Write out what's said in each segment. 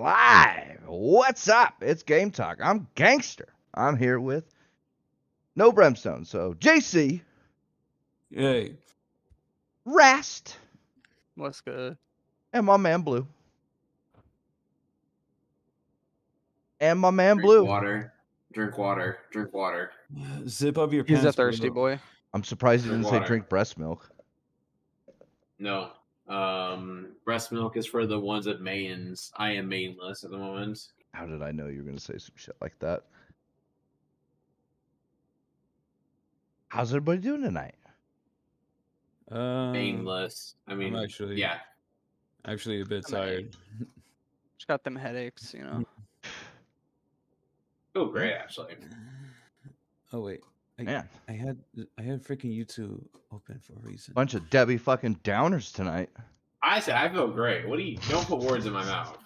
live. What's up? It's Game Talk. I'm Gangster. I'm here with no Brimstone. So JC. Hey. Rast. What's good? And my man Blue. And my man Drink Blue. water. Drink water. Drink water. Zip up your He's pants. a thirsty boy. I'm surprised you Drink didn't say water. drink breast milk. No. Breast milk is for the ones at mains. I am mainless at the moment. How did I know you were going to say some shit like that? How's everybody doing tonight? Mainless. I mean, I'm actually a bit tired. Just got them headaches, you know. Oh, great, actually. Oh wait, Man, I had freaking YouTube open for a reason. bunch of Debbie fucking downers tonight. I said I feel great. What do you? Don't put words in my mouth.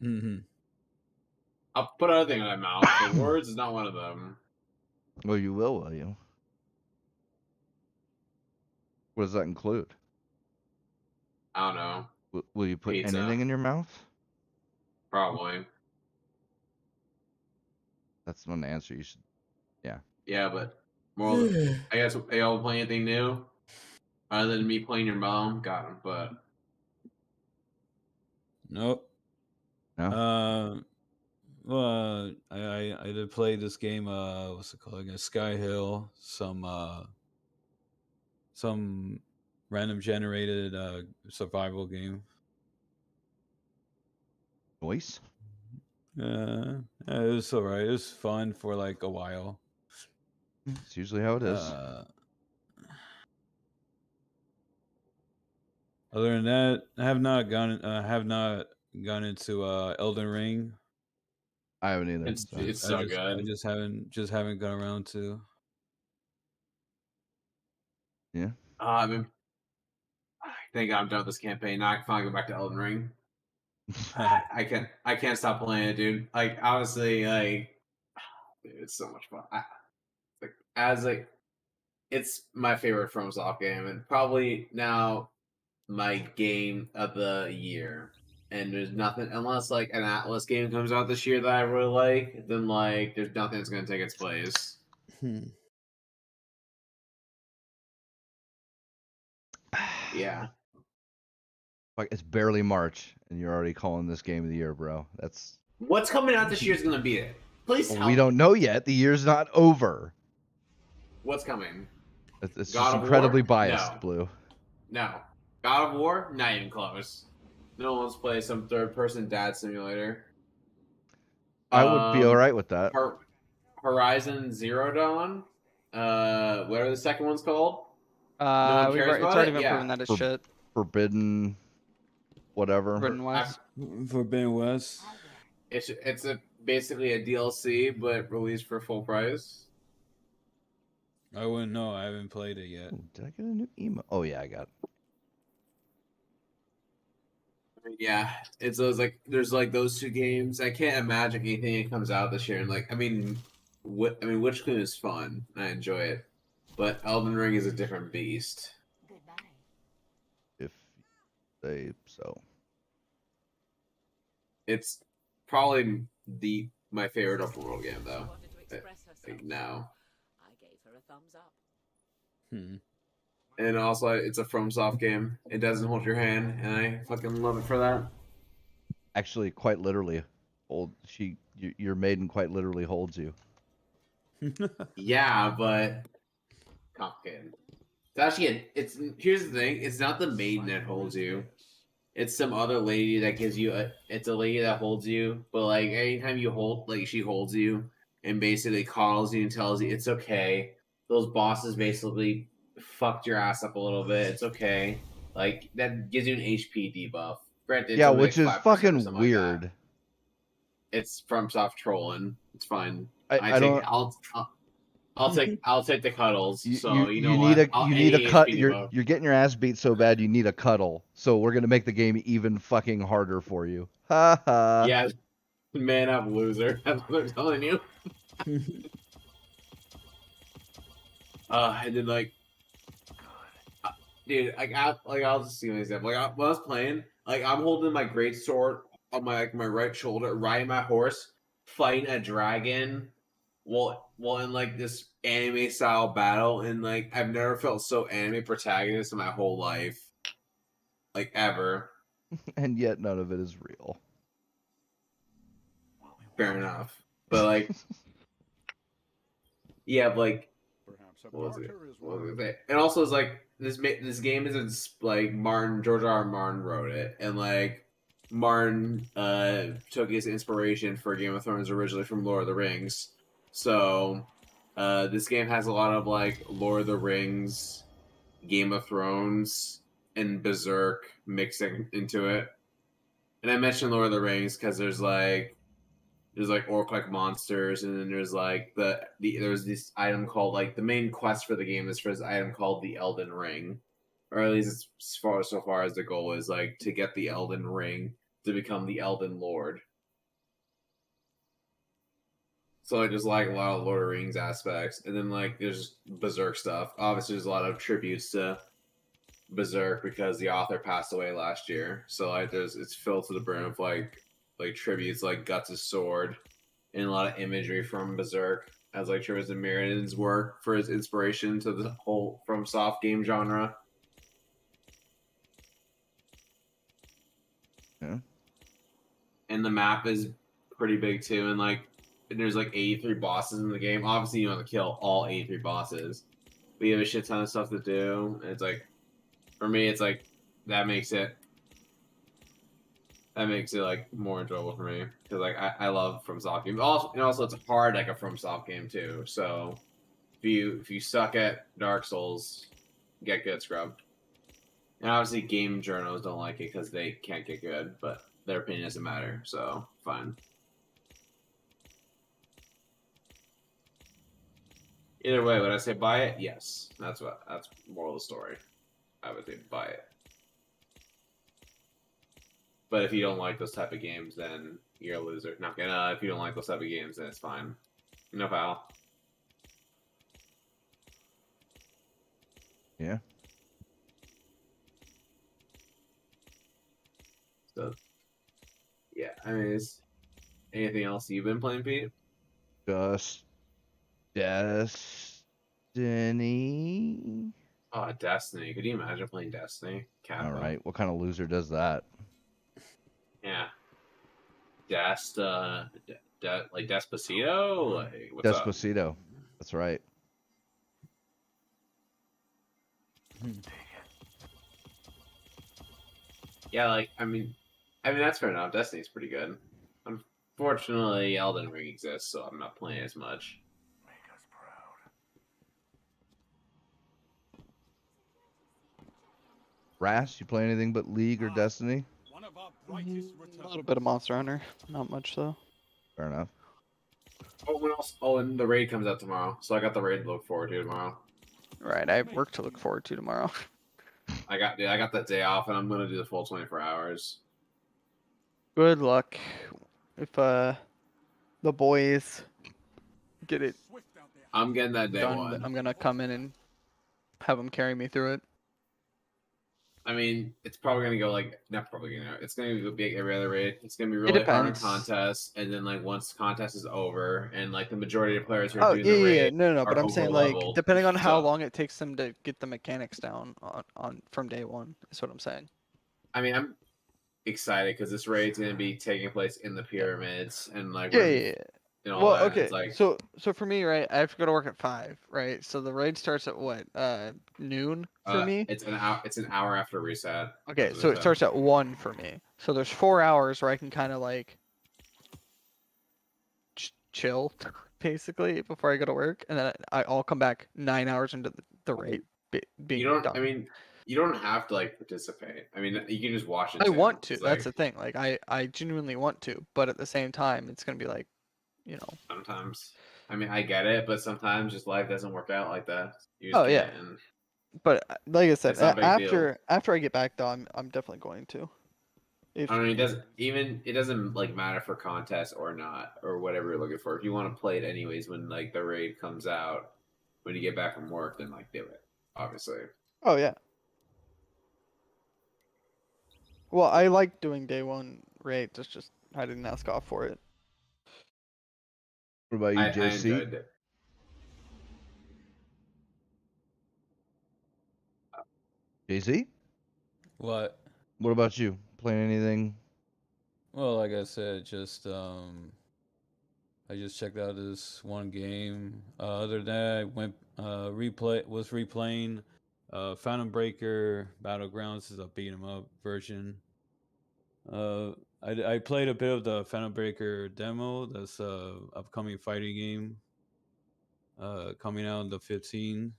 Mm-hmm. I'll put other things in my mouth, but words is not one of them. Well, you will you? What does that include? I don't know. Will you put Pizza. anything in your mouth? Probably. That's not an answer. You should. Yeah, but more. I guess y'all play anything new other than me playing your mom. Got him, but Nope. No. Well, I did play this game. What's it called again? Sky Hill. Some random generated survival game. Voice. It was alright. It was fun for like a while. It's usually how it is. Other than that, I have not gone into Elden Ring. I haven't either. it's so good. I just haven't gone around to. Yeah. I think I'm done with this campaign. Now I can finally go back to Elden Ring. I can't stop playing it, dude. Like honestly, dude, it's so much fun. It's my favorite FromSoft game, and probably now my game of the year. And there's nothing unless like an Atlas game comes out this year that I really like. Then like there's nothing that's gonna take its place. Yeah. Like it's barely March, and you're already calling this game of the year, bro. That's What's coming out this year is gonna be it. Please tell we me. don't know yet. The year's not over. What's coming? It's God just of incredibly War? biased, No. Blue. No. God of War? Not even close. No one wants to play some third-person dad simulator. I would be all right with that. Horizon Zero Dawn. Whatever the second one's called. It's already been Yeah. proven that it's shit. Forbidden, whatever. Forbidden West. Forbidden West. It's basically a DLC, but released for full price. I wouldn't know. I haven't played it yet. Ooh, did I get a new email? Oh yeah, I got it. Yeah, it's those like there's like those two games. I can't imagine anything that comes out this year. And like, Witch Queen is fun. I enjoy it, but Elden Ring is a different beast. If they so. It's probably my favorite open world game though. Like now. I gave her a thumbs up. And also, it's a FromSoft game. It doesn't hold your hand, and I fucking love it for that. Actually, quite literally, your maiden quite literally holds you. Yeah, but complicated. It's actually here's the thing. It's not the maiden that holds you. It's some other lady that gives you it's a lady that holds you, but like anytime you hold, like she holds you and basically coddles you and tells you it's okay. Those bosses basically fucked your ass up a little bit. It's okay. Like that gives you an HP debuff. Granted, Yeah, it's which like is 5% or fucking something like weird. that. It's FromSoft trolling. It's fine. I'll take the cuddles. You need a cut. You're getting your ass beat so bad you need a cuddle. So we're gonna make the game even fucking harder for you. Ha ha. Yeah, man up, loser. That's what I'm telling you. And then like, dude, I'll just give you an example. Like when I was playing, Like I'm holding my great sword on my right shoulder, riding my horse, fighting a dragon, while in like this anime style battle, and like I've never felt so anime protagonist in my whole life, like ever. And yet none of it is real. Fair enough, but like, yeah, like, what was it? What was it? And also, it's like this game isn't like George R. R. Martin wrote it, and like Martin took his inspiration for Game of Thrones originally from Lord of the Rings. So this game has a lot of like Lord of the Rings, Game of Thrones, and Berserk mixing into it. And I mentioned Lord of the Rings because there's like orc-like monsters, and then there's like there's this item called like the main quest for the game is for this item called the Elden Ring, or at least so far as the goal is like to get the Elden Ring to become the Elden Lord. So like, there's like a lot of Lord of the Rings aspects, and then like there's Berserk stuff. Obviously, there's a lot of tributes to Berserk because the author passed away last year. So like it's filled to the brim of like tributes like Guts' sword and a lot of imagery from Berserk as like tributes to Mirrodin's work for his inspiration to the whole from soft game genre. Yeah. And the map is pretty big too, and like there's like 83 bosses in the game. Obviously, you want to kill all 83 bosses, but you have a shit ton of stuff to do. And it's like, for me, it's like that makes it like more enjoyable for me because like I love FromSoft games. Also it's a hard like a FromSoft game too. So if you suck at Dark Souls, get good, scrub. And obviously, game journals don't like it because they can't get good, but their opinion doesn't matter. So fine. Either way, would I say buy it? Yes. That's moral of the story. I would say buy it. But if you don't like those type of games, then you're a loser. Not gonna. If you don't like those type of games, then it's fine. No foul. Yeah. So, yeah. I mean, is anything else you've been playing, Pete? Just Destiny. Oh, Destiny. Could you imagine playing Destiny? All right. What kind of loser does that? Yeah. Like Despacito? Like, what's up? Despacito. That's right. Yeah, like, I mean, that's fair enough. Destiny's pretty good. Unfortunately, Elden Ring exists, so I'm not playing as much. Ras, you play anything but League or Destiny? A little bit of Monster Hunter, not much though. Fair enough. Oh, what else? Oh, and the raid comes out tomorrow, so I got the raid to look forward to tomorrow. Right, I have work to look forward to tomorrow. I got that day off, and I'm gonna do the full 24 hours. Good luck. If the boys get it I'm getting that day done, one. I'm gonna come in and have them carry me through it. I mean, it's probably gonna go like not probably gonna. It's gonna go big every other raid. It's gonna be really hard in contests, and then like once the contest is over, and like the majority of players who are doing the raid, no, but I'm saying like over-leveled. depending on how So- long it takes them to get the mechanics down on from day one is what I'm saying. I mean, I'm excited because this raid's gonna be taking place in the pyramids, and like Yeah. and all Well, that. okay. It's like, So for me, right, I have to go to work at 5, right? So the raid starts at what? Noon for me. it's an hour. It's an hour after reset. Okay, That's so what it said. starts at 1 for me. So there's 4 hours where I can kind of like chill, basically, before I go to work, and then I'll come back 9 hours into the raid being You don't. done. I mean, you don't have to like participate. I mean, you can just watch it. I too. want to. It's That's like, the thing. Like I genuinely want to, but at the same time, it's gonna be like, you know. sometimes. I mean, I get it, but sometimes just life doesn't work out like that. You Oh, just yeah. can't, and But like I said, It's not a big deal. after I get back though, I'm definitely going to. If I mean, it doesn't like matter for contest or not or whatever you're looking for. If you want to play it anyways, when like the raid comes out, when you get back from work, then like do it. Obviously. oh yeah. Well, I like doing day one raids. It's just I didn't ask off for it. What about you, I JC? enjoyed it. JC? What? What about you? Playing anything? Well, like I said, just I just checked out this one game. Other than that, I went was replaying Phantom Breaker Battlegrounds is a beat 'em up version. I played a bit of the Phantom Breaker demo. That's a upcoming fighting game. Coming out on the 15th.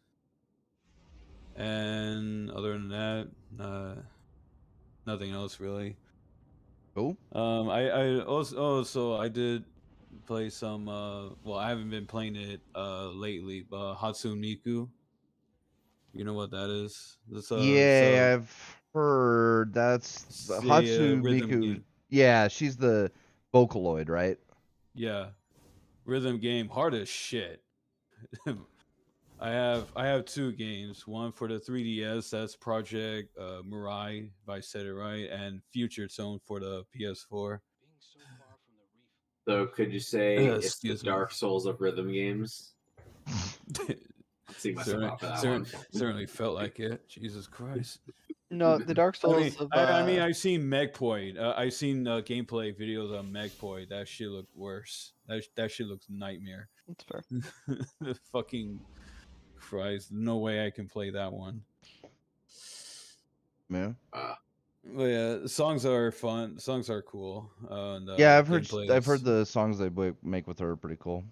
And other than that, nothing else really. Cool. I also I did play some well, I haven't been playing it lately, but Hatsune Miku. You know what that is? It's Yeah, I've heard that's the Hatsune rhythm Miku. game. Yeah, she's the Vocaloid, right? Yeah. Rhythm game, hard as shit. I have two games. One for the 3DS, that's Project Mirai, if I said it right, and Future Zone for the PS4. So could you say it's the Excuse me. Dark Souls of rhythm games? See myself out for that one. Certainly felt like it. Jesus Christ. No, the Dark Souls of. I mean, I've seen Megpoid. I've seen gameplay videos of Megpoid. That shit looked worse. That shit looks nightmare. That's fair. The fucking Christ. No way I can play that one. Yeah. But yeah, songs are fun. Songs are cool. And, Yeah, I've heard gameplay is- the songs they make with her are pretty cool.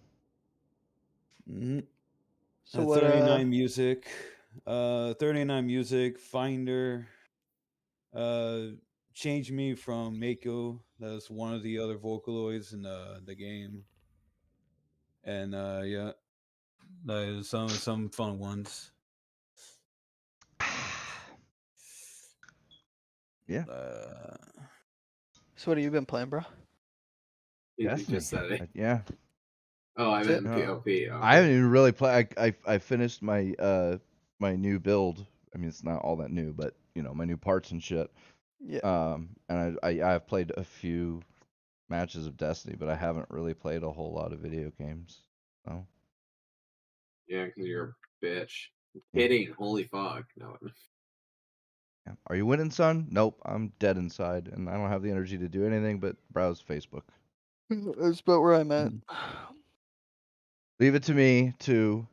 Mhm. So And what? 39 Music. 39 Music, Finder. Change Me from Mako. That's one of the other Vocaloids in the game. And yeah, some fun ones. Yeah. So what have you been playing, bro? You Destiny. just said it. Yeah. Oh, I meant No. POP. Okay. I haven't even really played. I finished my my new build. I mean, it's not all that new, but you know, my new parts and shit. Yeah. And I've played a few matches of Destiny, but I haven't really played a whole lot of video games. So. Yeah, because you're a bitch. Kidding. Holy fuck. No. Yeah. Are you winning, son? Nope. I'm dead inside, and I don't have the energy to do anything but browse Facebook. That's about where I'm at. Leave it to me to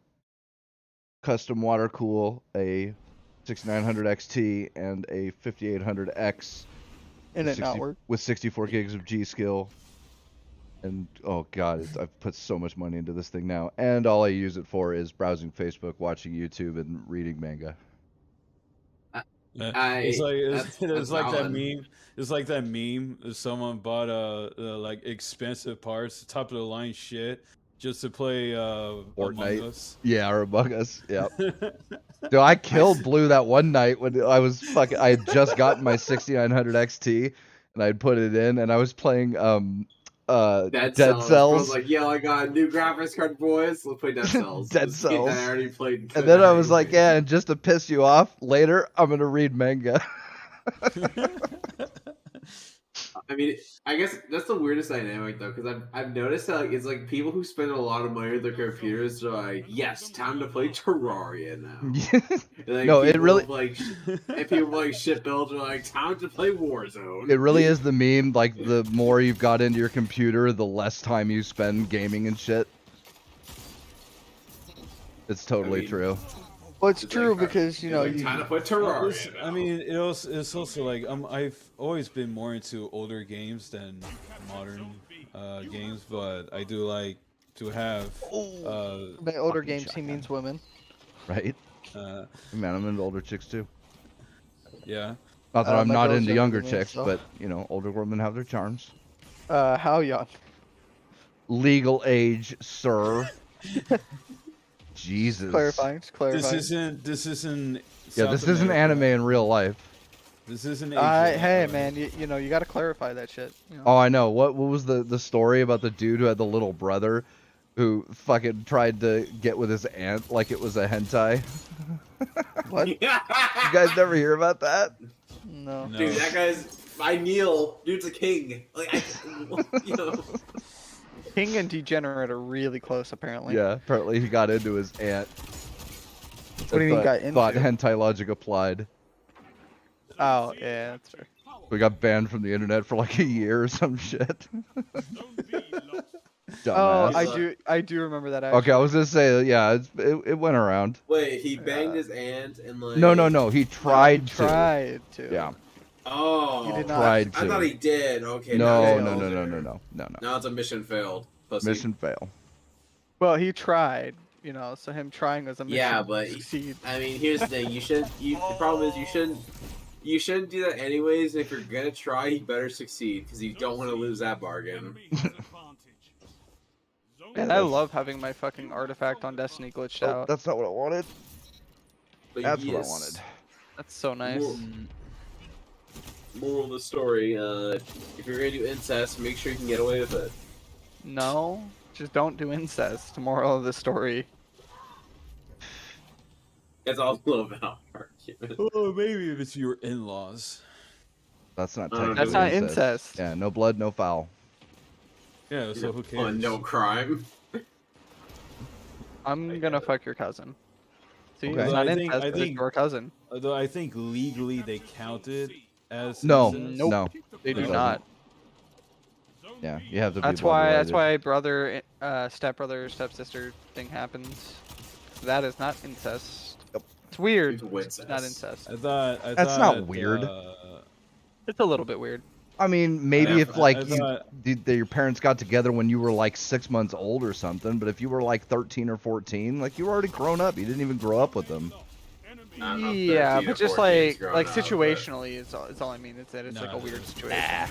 custom water cool a 6900 XT and a 5800X And it not work. with 64 gigs of G skill. And oh god, I've put so much money into this thing now, and all I use it for is browsing Facebook, watching YouTube, and reading manga. It's like that valid. meme. It's like that meme. Someone bought like expensive parts, top of the line shit, just to play Among Fortnite. Us. Yeah, or Among Us. Yeah. Dude, I killed Blue that one night when I was fucking. I had just gotten my 6900 XT, and I'd put it in, and I was playing Dead Cells. Bro's like, yo, I got a new graphics card, boys. Let's play Dead Cells. Dead This game Cells. that I already played. And then I was like, yeah, and just to piss you off, later I'm gonna read manga. I mean, I guess that's the weirdest dynamic though, because I've noticed that like, it's like people who spend a lot of money with their computers are like, yes, time to play Terraria now. And, like, No, it people really- like, and people like shit builds are like, time to play Warzone. It really is the meme. Like the more you've got into your computer, the less time you spend gaming and shit. It's totally true. Well, it's It's true like, because you know like, you. time to play Terraria. I mean, it's also like I've always been more into older games than modern games, but I do like to have By older fucking games, he shotgun. means women. Right? Man, I'm into older chicks too. yeah. Not that I'm my not girl's into younger younger than me, chicks, so- but you know, older women have their charms. How young? Legal age, sir. Jesus. Clarifying. Just clarifying. This isn't Yeah, South this isn't America. anime in real life. This isn't Asia. Hey man, you know you got to clarify that shit. You know? Oh, I know. What was the story about the dude who had the little brother who fucking tried to get with his aunt like it was a hentai? What? You guys never hear about that? No. No. Dude, that guy's I kneel. Dude's a king. Like, you know. King and Degenerate are really close, apparently. Yeah, apparently he got into his aunt. What do you mean got into? Thought hentai logic applied. Oh, yeah, that's fair. We got banned from the internet for like a year or some shit. Oh, Dumbass. I do remember that. Actually. Okay, I was gonna say, yeah, it went around. Wait, he banged his aunt and like. No, he tried to. Tried to. Yeah. Oh, He did not. Tried to. I thought he did. Okay. No. Now it's a mission failed. Pussy. Mission fail. Well, he tried. You know, so him trying was a mission. Yeah, but succeed. I mean, here's the thing. The problem is you shouldn't do that anyways. If you're gonna try, you better succeed because you don't want to lose that bargain. Man, I love having my fucking artifact on Destiny glitched out. That's not what I wanted. But That's yes, what I wanted. That's so nice. Moral of the story: if you're gonna do incest, make sure you can get away with it. No, just don't do incest. Moral of the story. It's all about argument. Oh, maybe if it's your in-laws. That's not That's technically not incest. Yeah, no blood, no foul. Yeah, so who cares? On no crime. I'm gonna fuck your cousin. See, Okay. it's Well, not I think- incest, I it's think- your cousin. Although I think legally they counted as No, incest. Nope. no. They do doesn't. not. Yeah, you have to be That's blood why. related. That's why brother, stepbrother, stepsister thing happens. That is not incest. Yep. It's weird. It's It's incest. not incest. I thought That's not weird. It's a little bit weird. I mean, maybe Yeah, if like I thought- your parents got together when you were like 6 months old or something, but if you were like 13 or 14, like you were already grown up. You didn't even grow up with them. I'm Yeah, 13 or but just 14 like growing up, but- situationally is all I mean. It's that it's like a No. weird situation.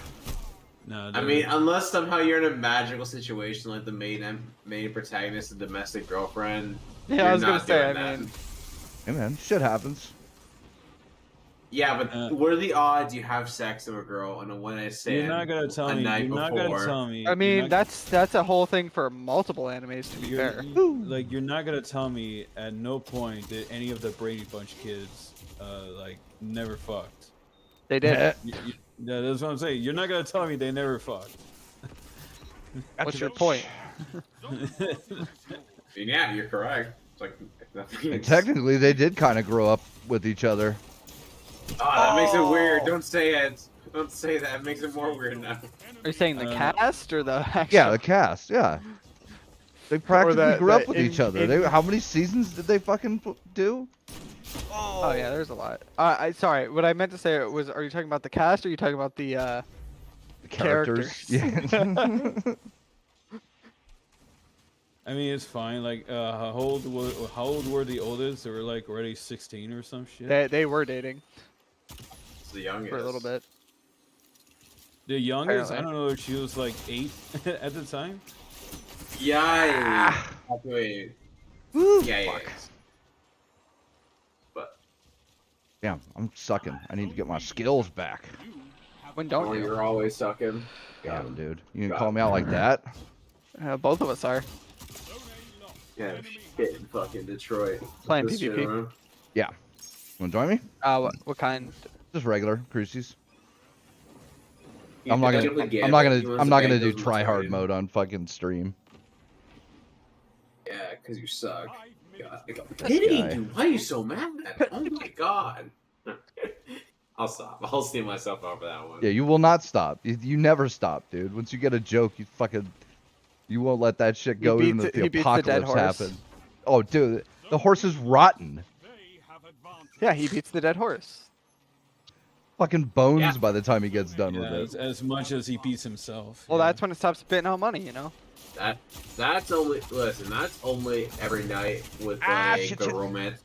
No, I mean, unless somehow you're in a magical situation like the main protagonist, the domestic girlfriend. Yeah, you're I was gonna not say. doing I that. mean, Hey man, shit happens. Yeah, but what are the odds you have sex with a girl on a one-night stand? you're not gonna tell a me. night You're not before? gonna tell me. I you're mean not- that's a whole thing for multiple animes. To be fair. Like you're not gonna tell me at no point did any of the Brady Bunch kids like never fucked. They did. Yeah, that's what I'm saying. You're not gonna tell me they never fucked. What's your point? Yeah, you're correct. It's like nothing. And technically, they did kind of grow up with each other. That makes it weird. Don't say it. Don't say that. It makes it more weird now. Are you saying the cast or the actual? Yeah, the cast. Yeah, they practically grew up with in- each other. in- How many seasons did they fucking do? Oh yeah, there's a lot. Sorry, what I meant to say was, are you talking about the cast or are you talking about the The characters. characters? Yeah. I mean, it's fine. Like, how old were the oldest? They were like already 16 or some shit. they were dating It's the youngest. for a little bit. The youngest, Apparently. I don't know if she was like 8 at the time. Yeah. Wait. Yeah. Fuck. But Yeah, I'm sucking. I need to get my skills back. When don't you? you're always sucking. God, dude, you can call me out like that? Both of us are Yeah, shit in fucking Detroit. playing This shit PvP. around. Want to join me? What kind? Just regular cruises. You I'm not can gonna. definitely get I'm not it. gonna. He wants I'm to not bang gonna do those try hard retarded. mode on fucking stream. Yeah, because you suck. God, what did he guy. do? Why are you so mad? Oh my god. I'll stop. I'll steal myself out for that one. Yeah, you will not stop. You never stop, dude. Once you get a joke, you fucking. You won't let that shit go even if he the beats the dead apocalypse horse. happen. Oh, dude, the horse is rotten. Yeah, he beats the dead horse. Fucking bones Yeah. by the time he gets done Yeah, with it. as much as he beats himself. Well, yeah. that's when it stops spitting out money, you know. That's only that's only every night with like shit, the shit. romance.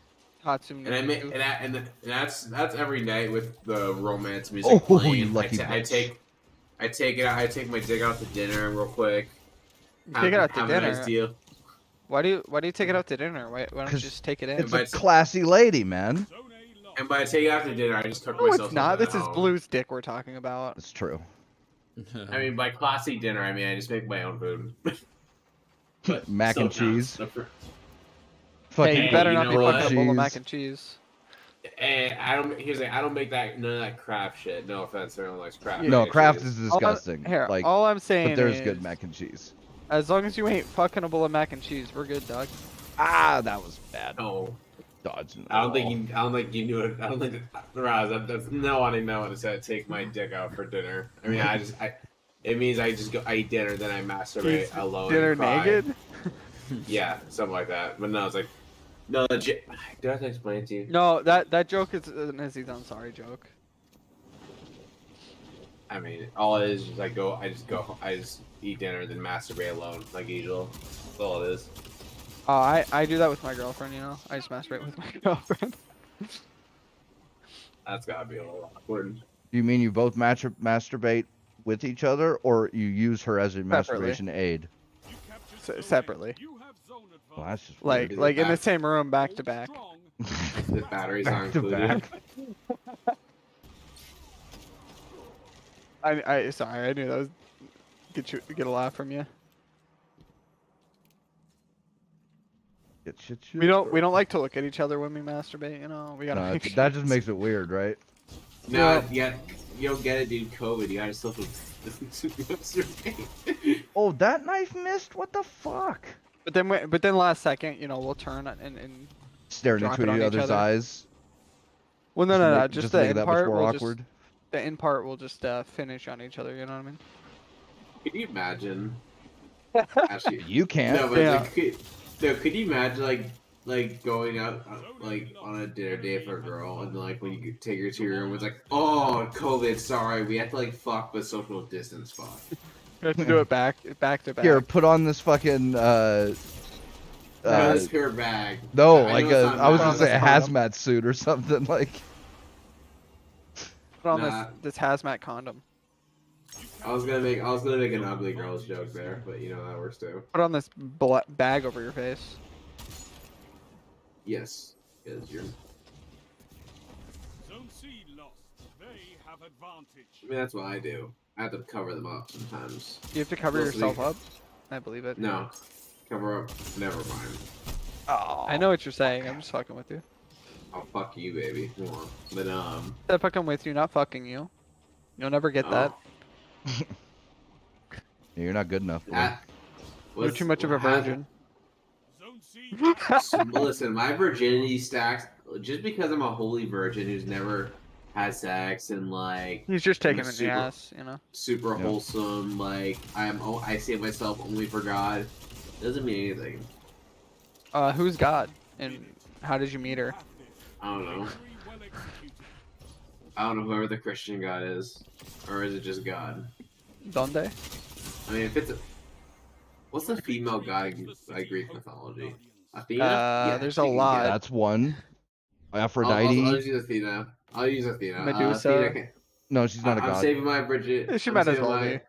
Hatsune And I Miku. and that's every night with the romance music Oh, playing. you lucky I bitch. take my dick out to dinner real quick. Take it out to have a dinner. nice deal. Why do you take it out to dinner? Why don't you 'Cause just take it in? It's But a it's- classy lady, man. And by take it out to dinner, I just cook No, myself. it's not. something This at is home. Blue's dick we're talking about. It's true. I mean, by classy dinner, I mean I just make my own food. But Mac and still counts. cheese. Fucking Hey, you better you not know be what? fucking a bowl of cheese. mac and cheese. And I don't. Here's like I don't make that none of that craft shit. No offense, everyone likes craft. Yeah. No, mac and Kraft cheese. is disgusting. Like, all I'm but saying there's is, good mac and cheese. as long as you ain't fucking a bowl of mac and cheese, we're good, dog. Ah, that was bad. No, Dodging. I don't think you knew it. I don't think Raz. That's no one I know what it said. Take my dick out for dinner. I mean, it means I just go. I eat dinner, then I masturbate He's alone. dinner and cry. naked? Yeah, something like that. But no, it's like, no, legit. Did I have to explain it to you? No, that joke is an Izzy's I'm sorry joke. I mean, all it is I just eat dinner, then masturbate alone, like usual. That's all it is. Oh, I do that with my girlfriend, you know? I just masturbate with my girlfriend. That's gotta be a little awkward. You mean you both masturbate with each other, or you use her as a masturbation aid? Separately. Well, that's just Like weird. in the same room, back to back. The batteries aren't Back to included. back. I sorry, I knew that was get a laugh from you. We don't like to look at each other when we masturbate, you know. We gotta No, make sure that just makes it weird, right? No, yeah, you don't get it, dude. COVID, you gotta social masturbate. Oh, that knife missed? What the fuck? But then last second, you know, we'll turn and Staring drop into it on each each other's other. eyes. well, no, no, no, just the make end that much part. more We'll awkward. just the end part will just finish on each other. You know what I mean? Can you imagine? Actually, You can't. no, but Yeah. could you imagine like going out like on a dinner date for a girl, and like when you take her to your room, it's like, oh, COVID, sorry, we have to like fuck with social distance fuck. We have to do it back to back. Here, put on this fucking That's her bag. no, I like know it's not I was bad. gonna say a condom. hazmat suit or something like. Put on Nah. this hazmat condom. I was gonna make an ugly girls joke there, but you know that works too. Put on this bag over your face. Yes, because you're. Zone C lost. They have advantage. I mean, that's what I do. I have to cover them up sometimes. You have to cover Supposed to yourself be- up. I believe it. No, cover up. Never mind. Oh. I know what you're saying. I'm just fucking with you. I'll fuck you, baby. Come on. But I'm fucking with you, not fucking you. You'll never get that. You're not good enough. boy. You're too much of a virgin. Zone C. Listen, my virginity stacks just because I'm a holy virgin who's never had sex and like He's just taking it in super- the ass, you know. super Yeah. wholesome. Like I save myself only for God. Doesn't mean anything. Who's God? And how did you meet her? I don't know. Very well executed. I don't know whoever the Christian God is, or is it just God? Donde? I mean, if it's what's the female god in like Greek mythology? Athena? There's a she can lot. get- That's one. I'll Aphrodite. just use Athena. I'll use Athena. Medusa. Athena can- No, she's not a I'm god. saving my Bridget. She I'm might as saving well my- be.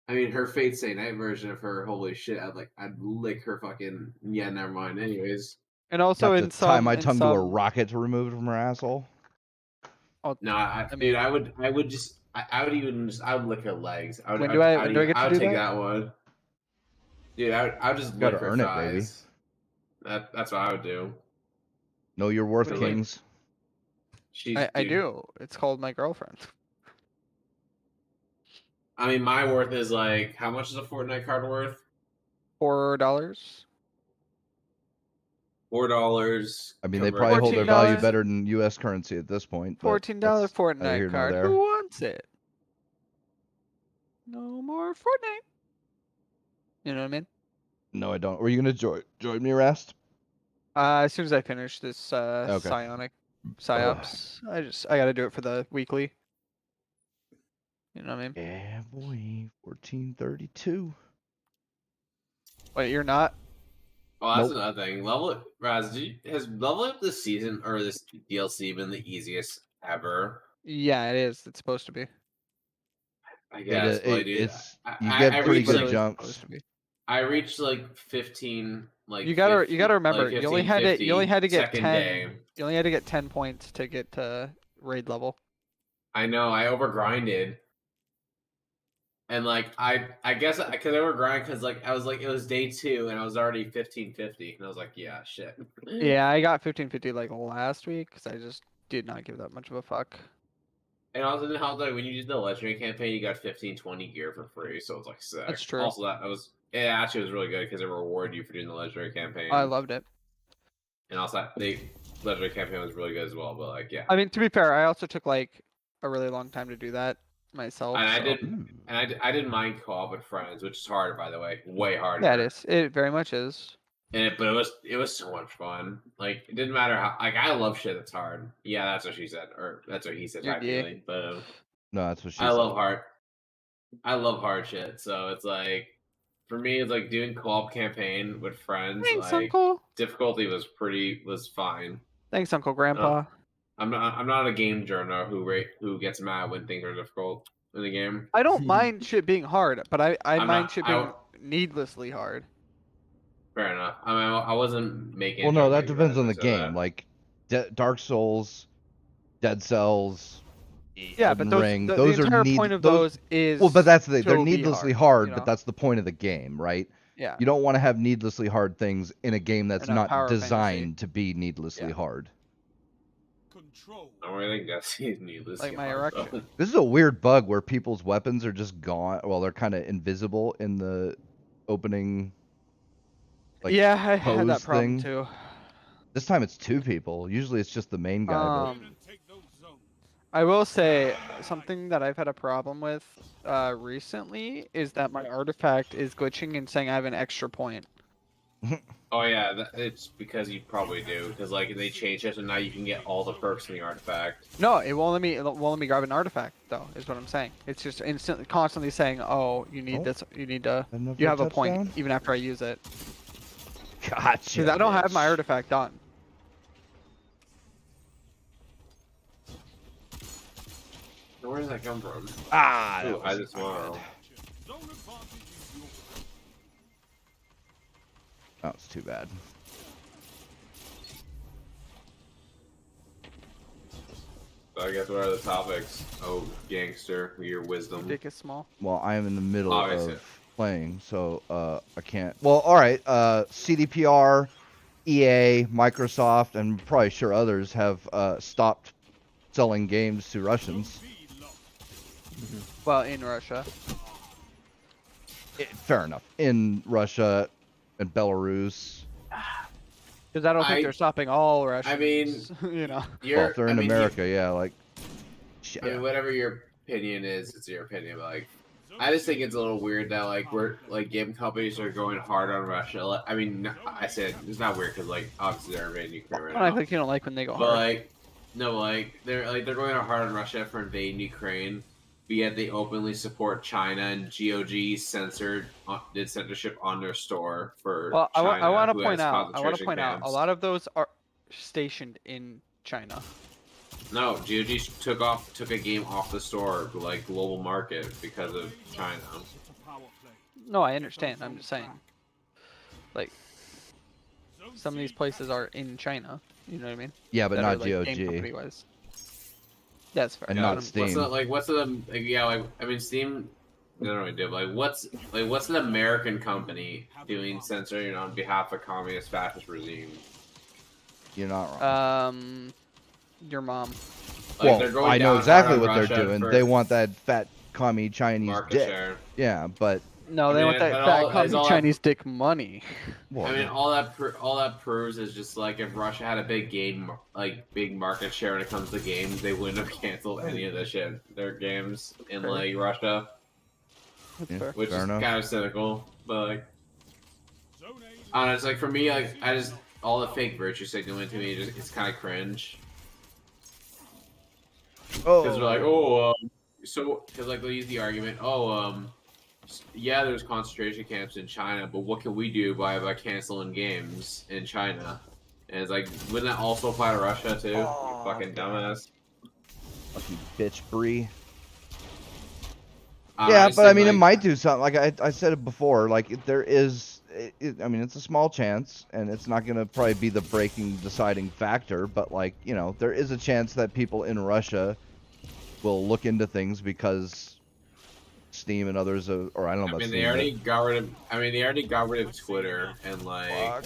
I mean, her Fate Stay Night version of her. Holy shit! I'd lick her fucking. Yeah, never mind. Anyways, And also Have in to some tie my in tongue to a some- rocket to remove it from her asshole. no, I mean- dude, I would lick her legs. I would, When I do would, I- I when would, do I get to I would do take that? that one. Dude, I would just You gotta lick her earn it, baby. thighs. That's what I would do. Know your worth, But, like, kings. I Dude, do. It's called my girlfriend. I mean, my worth is like, how much is a Fortnite card worth? $4. $4. I mean, they probably hold their $14. value better than U.S. currency at this point. but $14 that's neither here Fortnite nor card. there. Who wants it? No more Fortnite. You know what I mean? No, I don't. Were you gonna join me, Rast? As soon as I finish this Okay. psionic psyops, I gotta do it for the weekly. You know what I mean? Yeah, boy. 1432. Wait, you're not? Oh, that's Nope. another thing. Has level up this season or this DLC been the easiest ever? Yeah, it is. It's supposed to be. I guess. But, dude, It's you I get pretty reached, good Literally jumps. supposed to be. I reached like 15. Like You gotta 50 remember, like you only 15, had to you only 50 had to get second 10. day. You only had to get 10 points to get to raid level. I know. I overgrinded. And like I guess because I overgrind because like I was like it was day 2 and I was already 1550 and I was like yeah shit. Yeah, I got 1550 like last week because I just did not give that much of a fuck. And also, how like when you did the legendary campaign, you got 15-20 gear for free, so it's like sick. That's true. Also, it actually was really good because it rewarded you for doing the legendary campaign. I loved it. And also, the legendary campaign was really good as well. But like, yeah. I mean, to be fair, I also took like a really long time to do that myself. And so. I didn't mind co-op with friends, which is hard, by the way, way harder. Yeah, it is. It very much is. But it was so much fun. Like it didn't matter how. Like I love shit that's hard. Yeah, that's what she said, or that's what he said. Yeah. Technically, but No, that's what she I said. love hard. I love hard shit. So it's like for me, it's like doing co-op campaign with friends. Thanks, like Uncle. difficulty was fine. Thanks, Uncle Grandpa. I'm not a game journo who gets mad when things are difficult in the game. I don't mind shit being hard, but I I'm mind not- shit I being needlessly hard. Fair enough. I mean, I wasn't making. Well, a no, joke that like depends when on I the said game. that. Like Dark Souls, Dead Cells, Yeah, Elden but those, Ring, the those entire are point of those is well, but that's the thing. They're to be needlessly hard, hard, you but know? that's the point of the game, right? Yeah. You don't want to have needlessly hard things in a game that's In a not power fantasy. designed to be needlessly Yeah. hard. Control. I don't really think that's needless. Like my hard, though. erection. This is a weird bug where people's weapons are just gone. Well, they're kind of invisible in the opening. Like, Yeah, I had that pose problem thing. too. This time it's two people. Usually it's just the main guy. Win and take those zones. I will say something that I've had a problem with recently is that my artifact is glitching and saying I have an extra point. Oh yeah, it's because you probably do. Because like they changed it, and now you can get all the perks in the artifact. No, it won't let me grab an artifact though. Is what I'm saying. It's just constantly saying, "Oh, you need Oh. this. You need to. Enough You for have a point touchdown? even after I use it." Gotcha. Because I don't have my bitch. artifact done. Where does that come from? Ah, that Ooh, I was just not want. good. Zone advantage is yours. That was too bad. So I guess what are the topics? Oh, gangster, your wisdom. Dick is small. Well, I am in the middle Obviously. of playing, so I can't. Well, all right. CDPR, EA, Microsoft, and probably sure others have stopped selling games to Russians. Zone B lost. Well, in Russia. Fair enough. In Russia and Belarus. Because I don't think I- they're stopping all I Russians. mean, you know. Well, if they're in I mean, America, yeah, like. Shit. I mean, whatever your opinion is, it's your opinion. But like, I just think it's a little weird that like we're like game companies are going hard on Russia. I mean, I said it's not weird because like obviously they're invading Ukraine right I don't act now. like you don't like when they go But hard. like, no, like they're going hard on Russia for invading Ukraine. But yet they openly support China, and GOG did censorship on their store for Well, China. I want to who point has out. I want to concentration point out. A camps. lot of those are stationed in China. No, GOG took a game off the store, like global market, because of China. It's a power play. No, I understand. I'm just saying. Like Zone some of C these places are in China. You know what I mean? Yeah, but That not are, like, game GOG. company-wise. That's fair. And Yeah, not what's Steam. I mean Steam. I don't really do. But what's an American company doing censoring on behalf of communist fascist regime? You're not wrong. Your mom. Like, Well, they're going I know down exactly hard what on they're Russia doing. for They want that fat commie Chinese market dick. share. Yeah, but No, I they mean, want that but fat all- commie is all that- Chinese dick money. well, I mean, all that proves is just like if Russia had a big market share when it comes to games, they wouldn't have canceled any of their games in Fair. like Russia, That's Yeah. fair. which Fair is enough. kind of cynical. But like, Zone A I don't know, it's like for me, like I just all the fake virtue signaling to me, it's kind of cringe. Because they're like, because like they'll use the argument, yeah, there's concentration camps in China, but what can we do by canceling games in China? And it's like, wouldn't that also apply to Russia too? You fucking dumbass. fucking bitch, Bree. I Yeah, just but I think, mean, it like, might do something. Like I said it before. Like there is, I mean, it's a small chance, and it's not gonna probably be the deciding factor. But like, you know, there is a chance that people in Russia will look into things because Steam and others, or I don't know I about mean, Steam. they already got rid of. I mean, they already got rid of Twitter and like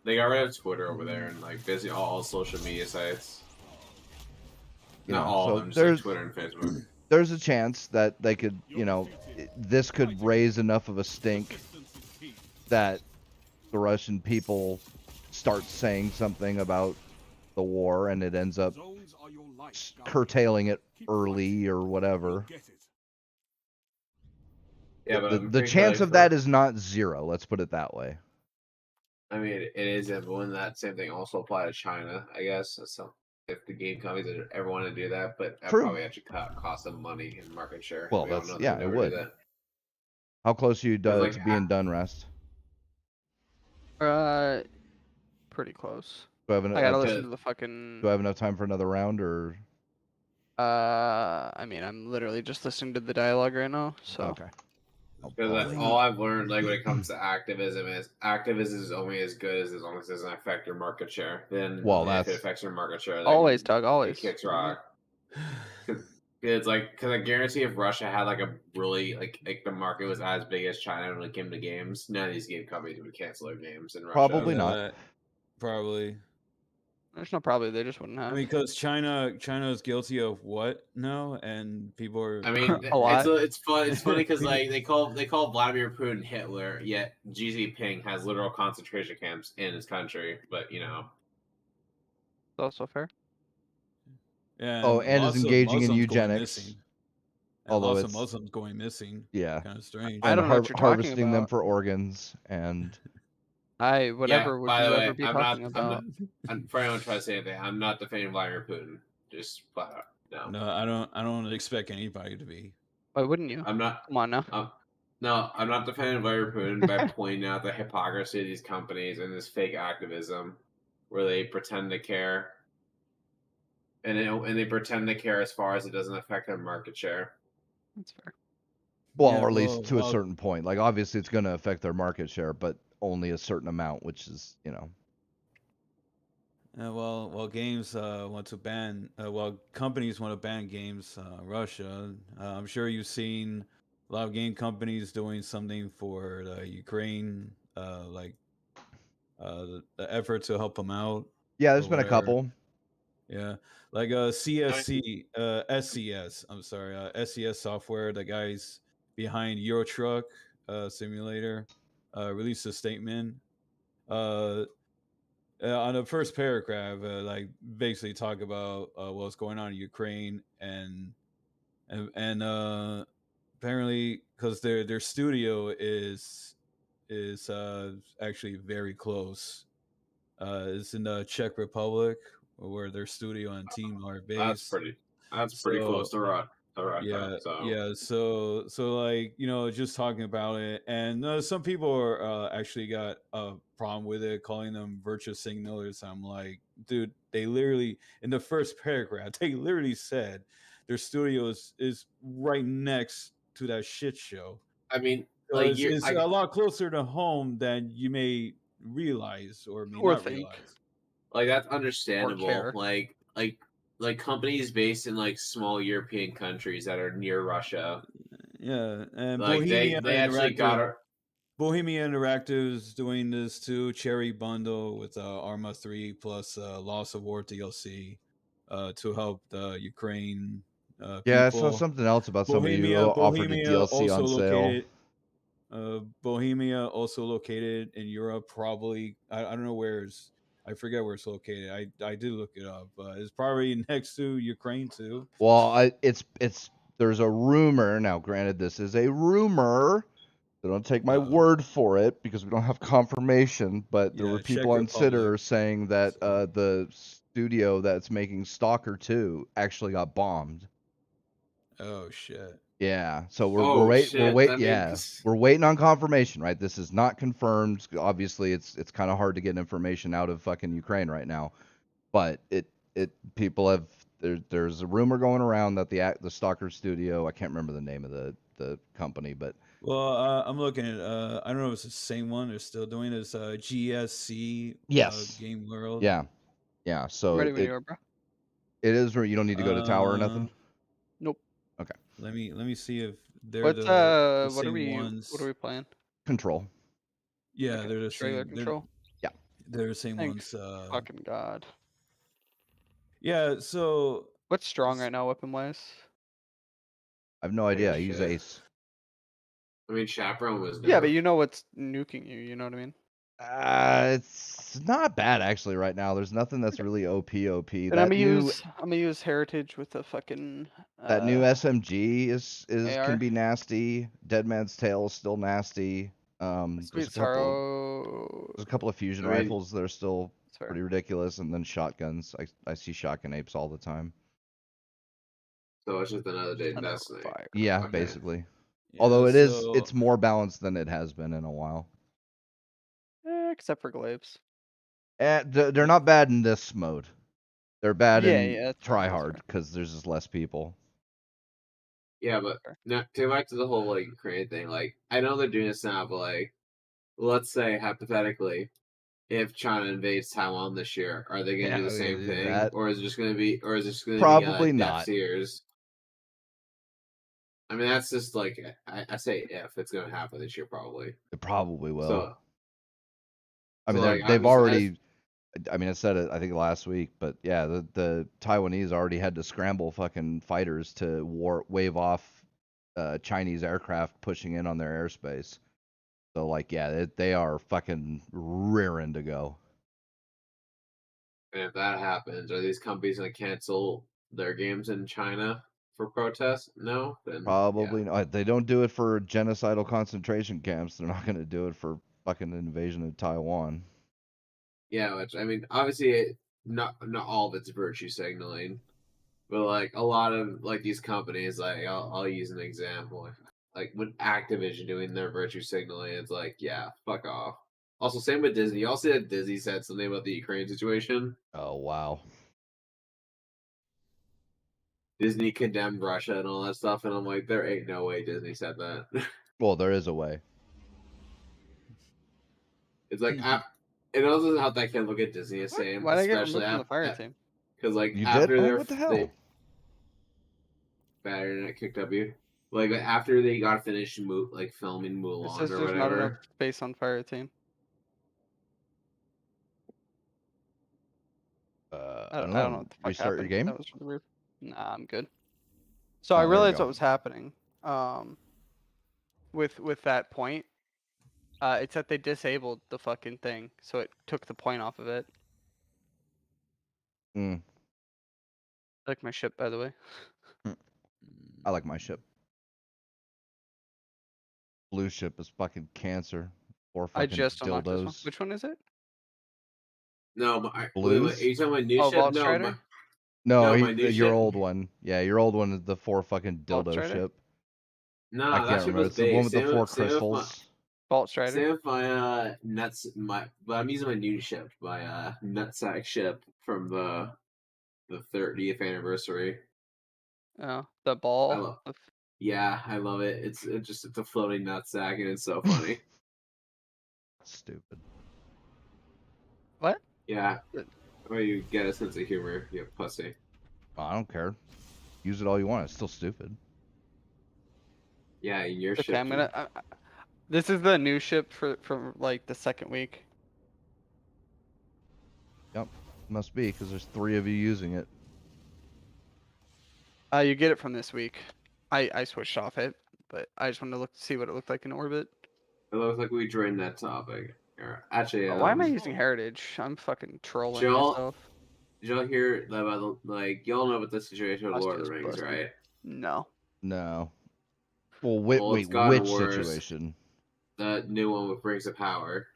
they got rid of Twitter over there and like basically all social media sites. Not know, all so of them, just like there's Twitter and Facebook. there's a chance that they could, you know, this could raise enough of a stink Persistence is key. that the Russian people start saying something about the war and it ends up Zones are your life, Guardian. curtailing it Keep early fighting. or You'll whatever. get it. Yeah, but The, I'm the pretty sure, chance like, of that is not zero. Let's put it that way. I mean, it is, but wouldn't that same thing also apply to China? I guess so. If the game companies ever want to do that, but that True. probably actually cost them money and market share. Well, We all that's know yeah, they it never would. do that. How close are you It's like to being done, Rest? Pretty close. Do I have I gotta enough? listen to the fucking. Do I have enough time for another round or? I mean, I'm literally just listening to the dialogue right now, so. Okay. Because all I've learned, like when it comes to activism, is only as good as long as it doesn't affect your market share. Then, Well, if that's it affects your market share, like, Always, Doug, it always. kicks rock. It's like, because I guarantee if Russia had like a really like the market was as big as China when it came to games, none of these game companies would cancel their games in Russia. Probably not. Probably. There's no probably, they just wouldn't have. I mean, because China is guilty of what now, and people are. I mean, A lot. it's fun. It's funny because like they call Vladimir Putin Hitler, yet Xi Jinping has literal concentration camps in his country. But you know, It's also fair. Yeah, Oh, and is lots of engaging in Muslims going eugenics. missing. And Although lots of it's Muslims going missing. yeah, Kind of strange. I and don't know what you're talking harvesting them about. for organs and Whatever would by you the way, ever be I'm talking not. about? I'm for anyone trying to say anything. I'm not defending Vladimir Putin. Just flat out. No. No, I don't expect anybody to be. Why wouldn't you? I'm not. Come on now. No, I'm not defending Vladimir Putin by pointing out the hypocrisy of these companies and this fake activism, where they pretend to care, and they pretend to care as far as it doesn't affect their market share. That's fair. well, Yeah, or at least to a certain point. Like obviously, it's going to affect their market share, but only a certain amount, which is Well, games want to ban. Companies want to ban games. Russia. I'm sure you've seen a lot of game companies doing something for Ukraine, like the effort to help them out. Yeah, there's been a couple. Yeah, like SCS. I'm sorry, SCS Software. The guys behind Euro Truck Simulator released a statement. On the first paragraph, like basically talk about what's going on in Ukraine and apparently because their studio is actually very close. It's in the Czech Republic where their studio and team are based. That's pretty close to Russia. Yeah. So like just talking about it, and some people are actually got a problem with it, calling them virtue signalers. I'm like, dude, they literally in the first paragraph they literally said their studio is right next to that shit show. I mean, so like it's a lot closer to home than you may realize or may not think. realize. Like that's understandable. care. Like companies based in like small European countries that are near Russia. Yeah, and Like Bohemia they actually got her. Bohemia Interactive is doing this too. Cherry bundle with Arma 3 plus Loss of War DLC to help the Ukraine people. Yeah, I saw something else about somebody who offered a DLC on sale. Bohemia also located in Europe. Probably I don't know where's. I forget where it's located. I did look it up. It's probably next to Ukraine too. Well, it's there's a rumor. Now, granted, this is a rumor. So don't take my word for it because we don't have confirmation. But there were people on Twitter saying that the studio that's making Stalker 2 actually got bombed. Oh shit. Yeah, so we're waiting on confirmation, right? This is not confirmed. Obviously, it's kind of hard to get information out of fucking Ukraine right now, but people have there's a rumor going around that the Stalker Studio, I can't remember the name of the company, but well, I'm looking at I don't know if it's the same one they're still doing this GSC Game World. Yeah. So Ready when you are, bro. It is where you don't need to go to tower or nothing. Nope. Okay. Let me see if they're What's the what same are we ones. What are we playing? Control. Yeah, Okay, they're the regular same. Control. They're the same Thanks, ones. fucking god. Yeah, so What's strong right now, weapon wise? I have no idea. I Holy use shit. Ace. I mean, Chaperone was Yeah, but nerfed. you know what's nuking you. You know what I mean? It's not bad actually right now. There's nothing that's really OP. And I'm gonna use heritage with the fucking that new SMG is AR. can be nasty. Dead Man's Tale is still nasty. There's Sweet a couple of Sorrow. there's a couple of fusion I mean- rifles that are still That's fair. pretty ridiculous, and then shotguns. I see shotgun apes all the time. So it's just another day in Another Destiny. fire. Yeah, Okay. basically. Yeah, Although so, it's more balanced than it has been in a while. Except for glaives. They're not bad in this mode. They're bad Yeah, in yeah, that's fair, try that's hard fair. because there's just less people. Yeah, but Fair. now to go back to the whole like Ukraine thing, like I know they're doing this now, but like let's say hypothetically, if China invades Taiwan this year, are they gonna do the same thing? That Or is it just gonna be probably deaf not. ears? I mean that's just like I say if it's gonna happen this year probably. It probably will. So I mean, so, like, they've I'm just- already. I mean, I said it. I think last week, but yeah, the Taiwanese already had to scramble fucking fighters to wave off Chinese aircraft pushing in on their airspace. So like, yeah, they are fucking rearing to go. and if that happens, are these companies gonna cancel their games in China for protest? No? Then Probably yeah. not. They don't do it for genocidal concentration camps. They're not going to do it for fucking invasion of Taiwan. Yeah, which I mean, obviously, not all of it's virtue signaling, but like a lot of like these companies, like I'll use an example, like when Activision doing their virtue signaling, it's like yeah, fuck off. Also, same with Disney. You all see that Disney said something about the Ukraine situation. Oh wow. Disney condemned Russia and all that stuff, and I'm like, there ain't no way Disney said that. Well, there is a way. It's like it doesn't help that I can't look at Disney the same, Why'd I get especially removed from the fire team? because like You after did? Oh, their what the hell? bad internet kicked up you. Like after they got finished filming It Mulan says or there's not enough whatever. space on fire team. I don't I don't know know. what the fuck Restart happened. your game? That was really weird. Nah, I'm good. So Oh, I there we realized go. what was happening. With that point, it's that they disabled the fucking thing, so it took the point off of it. Mm, I like my ship, by the way. I like my ship. Blue ship is fucking cancer. Or I fucking just unlocked this one. dildos. Which one is it? No, wait, Blues? are you talking about new Oh, ship? Vault No, Strider? No, my new your ship. old one. Yeah, your old one is the 4 fucking Vault dildo Strider? ship. No, I that can't ship remember. was It's the one with the base. 4 crystals. Vault Strider? Same with my nuts. But I'm using my new ship, my nutsack ship from the 30th anniversary. Oh, the ball. I love. Yeah, I love it. It's a floating nutsack, and it's so funny. Stupid. What? Yeah. Well, you get a sense of humor, you pussy. I don't care. Use it all you want. It's still stupid. Yeah, your Okay, ship. I'm gonna. This is the new ship for like the second week. Yep. Must be, because there's 3 of you using it. You get it from this week. I switched off it, but I just wanted to see what it looked like in orbit. It looks like we drained that topic. Actually, Why am I using heritage? I'm fucking trolling Joel- myself. Did y'all hear about y'all know about the situation with Busted Lord of is the Rings, busted. right? No. No. Well, wait, Well, it's wait, gotten which worse. situation? The new one with Rings of Power.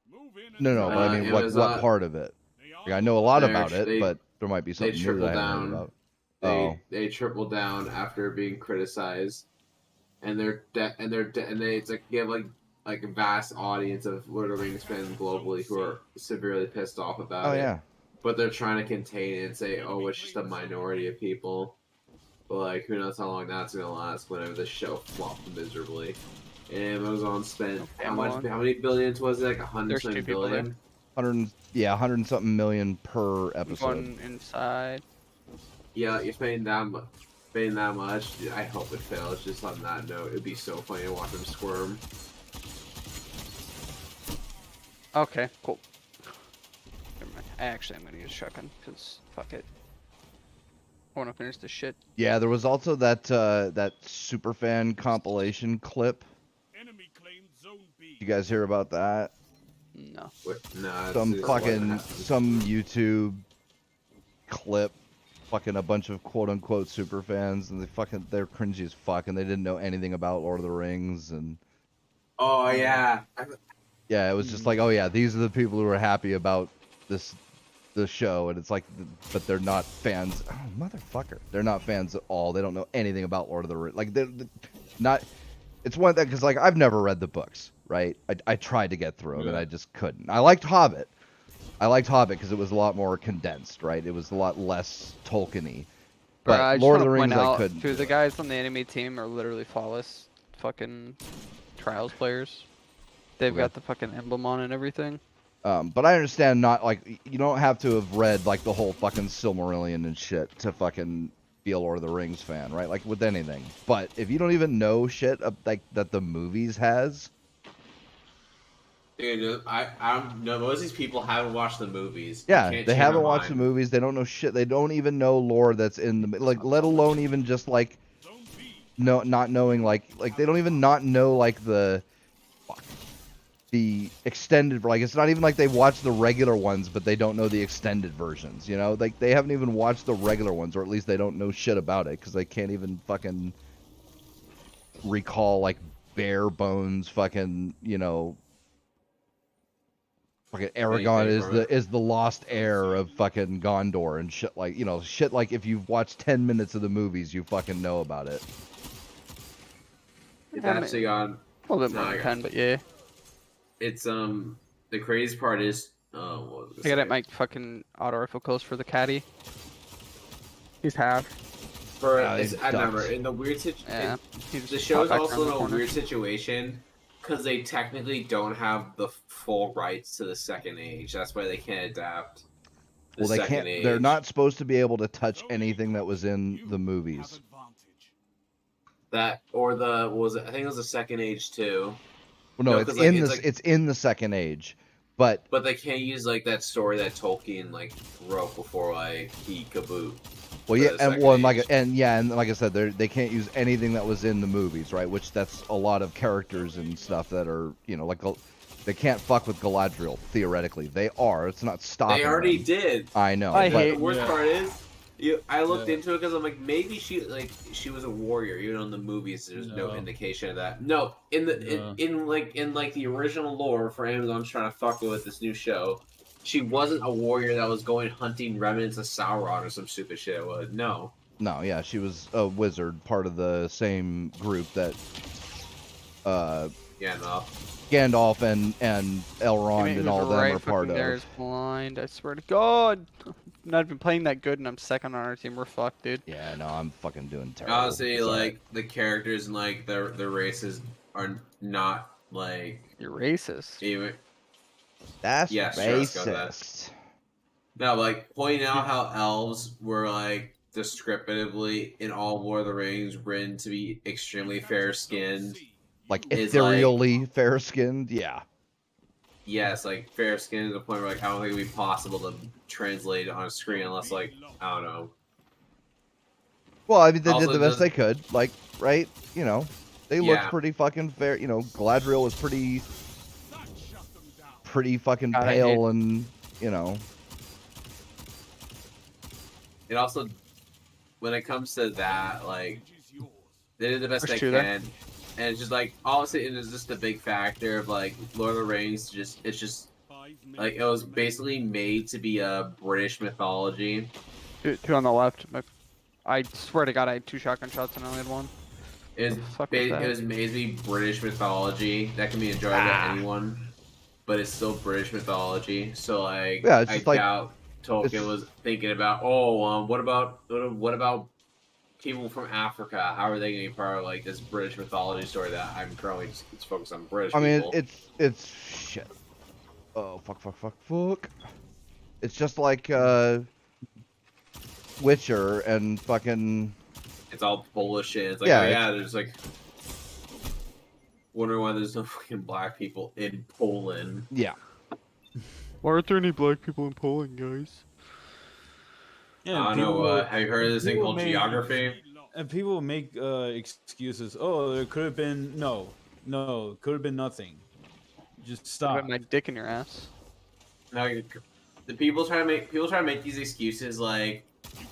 Move in and No, but I mean, what Amazon- part of it? They Like, I know a lot They're- about it, they- but there might be something new that I haven't heard tripled about. down. They tripled down after being criticized, and it's like you have like a vast audience of Lord of the Rings fans globally who are severely pissed off about Oh it. yeah. But they're trying to contain it and say, oh, it's just a minority of people. But like, who knows how long that's gonna last whenever the show flopped miserably. And Amazon spent Okay, how many billions was it? Like 100 There's 2 something people there. billion. 100 and something million per I'm episode. going inside. Yeah, you're spending that much. I hope it fails. Just on that note, it'd be so funny to watch them squirm. Okay, cool. Never mind. Actually, I'm gonna use shotgun because fuck it. want to finish the shit. Yeah, there was also that that superfan compilation clip. Enemy claimed zone B. You guys hear about that? No. Nah, Some it's fucking some YouTube clip, fucking a bunch of quote unquote super fans, and they're cringy as fuck, and they didn't know anything about Lord of the Rings, and Oh yeah. yeah, it was just like, oh yeah, these are the people who are happy about the show, and it's like, but they're not fans. Oh motherfucker, they're not fans at all. They don't know anything about Lord of the Rings. Like they're not. It's one that because like I've never read the books, right? I tried to get through them and I just couldn't. I liked Hobbit. Because it was a lot more condensed, right? It was a lot less Tolkien-y. But I just Lord of wanna the Rings, point out, I couldn't. Two of the guys on the enemy team are literally flawless fucking Trials players. They've Okay. got the fucking emblem on and everything. But I understand not like you don't have to have read like the whole fucking Silmarillion and shit to fucking be a Lord of the Rings fan, right? Like with anything. But if you don't even know shit like that the movies has. Dude, I no, most of these people haven't watched the movies. You Yeah, can't they change haven't my watched the mind. movies. They don't know shit. They don't even know lore that's in the like, let alone even just like Zone B. not knowing like they don't even not know like the extended, like it's not even like they watch the regular ones, but they don't know the extended versions. You know, like they haven't even watched the regular ones, or at least they don't know shit about it because they can't even fucking recall like bare bones fucking fucking Aragon is the lost heir of fucking Gondor and shit like shit like if you've watched 10 minutes of the movies you fucking know about it. It's I mean, actually on. a little bit No, more I than got 10, but yeah. It's the crazy part is what was I gotta make fucking auto-rifle close for the caddy. He's half. For Yeah, it's, they I remember ducked. in the weird Yeah. situation. He The just show's popped back also around in the a corner. weird situation because they technically don't have the full rights to the second age. That's why they can't adapt. The Well, they second can't. age. They're not supposed to be able to touch anything that was in the Have movies. advantage. That or the what was it? I think it was the second age too. Well, no, No, it's 'cause, like, in it's this. like- It's in the second age, but But they can't use like that story that Tolkien like wrote before like he kaboot. well, for yeah, the and second well, and age. like I said, they can't use anything that was in the movies, right? Which that's a lot of characters and stuff that are like they can't fuck with Galadriel theoretically. They are. It's not stopping. They already them. did. I know. I but hate- The worst Yeah. part is, I looked Yeah. into it because I'm like, maybe she was a warrior. Even in the movies, there's no No. indication of that. No, in the No. in the original lore for Amazon's trying to fuck with this new show, she wasn't a warrior that was going hunting remnants of Sauron or some stupid shit. It was no. No, yeah, she was a wizard, part of the same group that Yeah, no. Gandalf and Elrond He and was all of them right are part fucking there of. is blind. I swear to God. I'm not even playing that good, and I'm second on our team. We're fucked, dude. Yeah, no, I'm fucking doing terrible. Honestly, It's all like right. the characters and like the races are not like You're racist. even. That's Yeah, sure, let's go with that. racist. No, like pointing out how elves were like descriptively in all Lord of the Rings written to be extremely fair skinned. Like Is ethereally fair-skinned, yeah. Yes, like fair skinned to the point where like I don't think it'd be possible to translate it on a screen unless like I don't know. Well, I mean, they Also, did the best does- they could, like, right? They looked Yeah. pretty fucking fair. Galadriel was pretty fucking God, I pale, hate- and It also when it comes to that, like they did the best There's they two there. can. And it's just like obviously it is just a big factor of like Lord of the Rings it's just like it was basically made to be a British mythology. Two on the left. I swear to God, I had 2 shotgun shots and I only had 1. It was, The fuck was that? it was made to be British mythology that can be enjoyed by anyone, but it's still British mythology. So like, Yeah, it's I just like- doubt Tolkien was thinking about, what about people from Africa? How are they going to be part of like this British mythology story that I'm currently it's focused on British I mean, people? it's shit. Oh fuck. It's just like Witcher and fucking. It's all bullshit. It's like, Yeah, oh yeah, there's like. Wondering why there's no fucking black people in Poland. Yeah. Why aren't there any black people in Poland, guys? Yeah, I don't know. Have you heard of this thing called geography? And people make excuses. Oh, there could have been no, could have been nothing. Just Put stop. my dick in your ass. No, the people try to make these excuses like,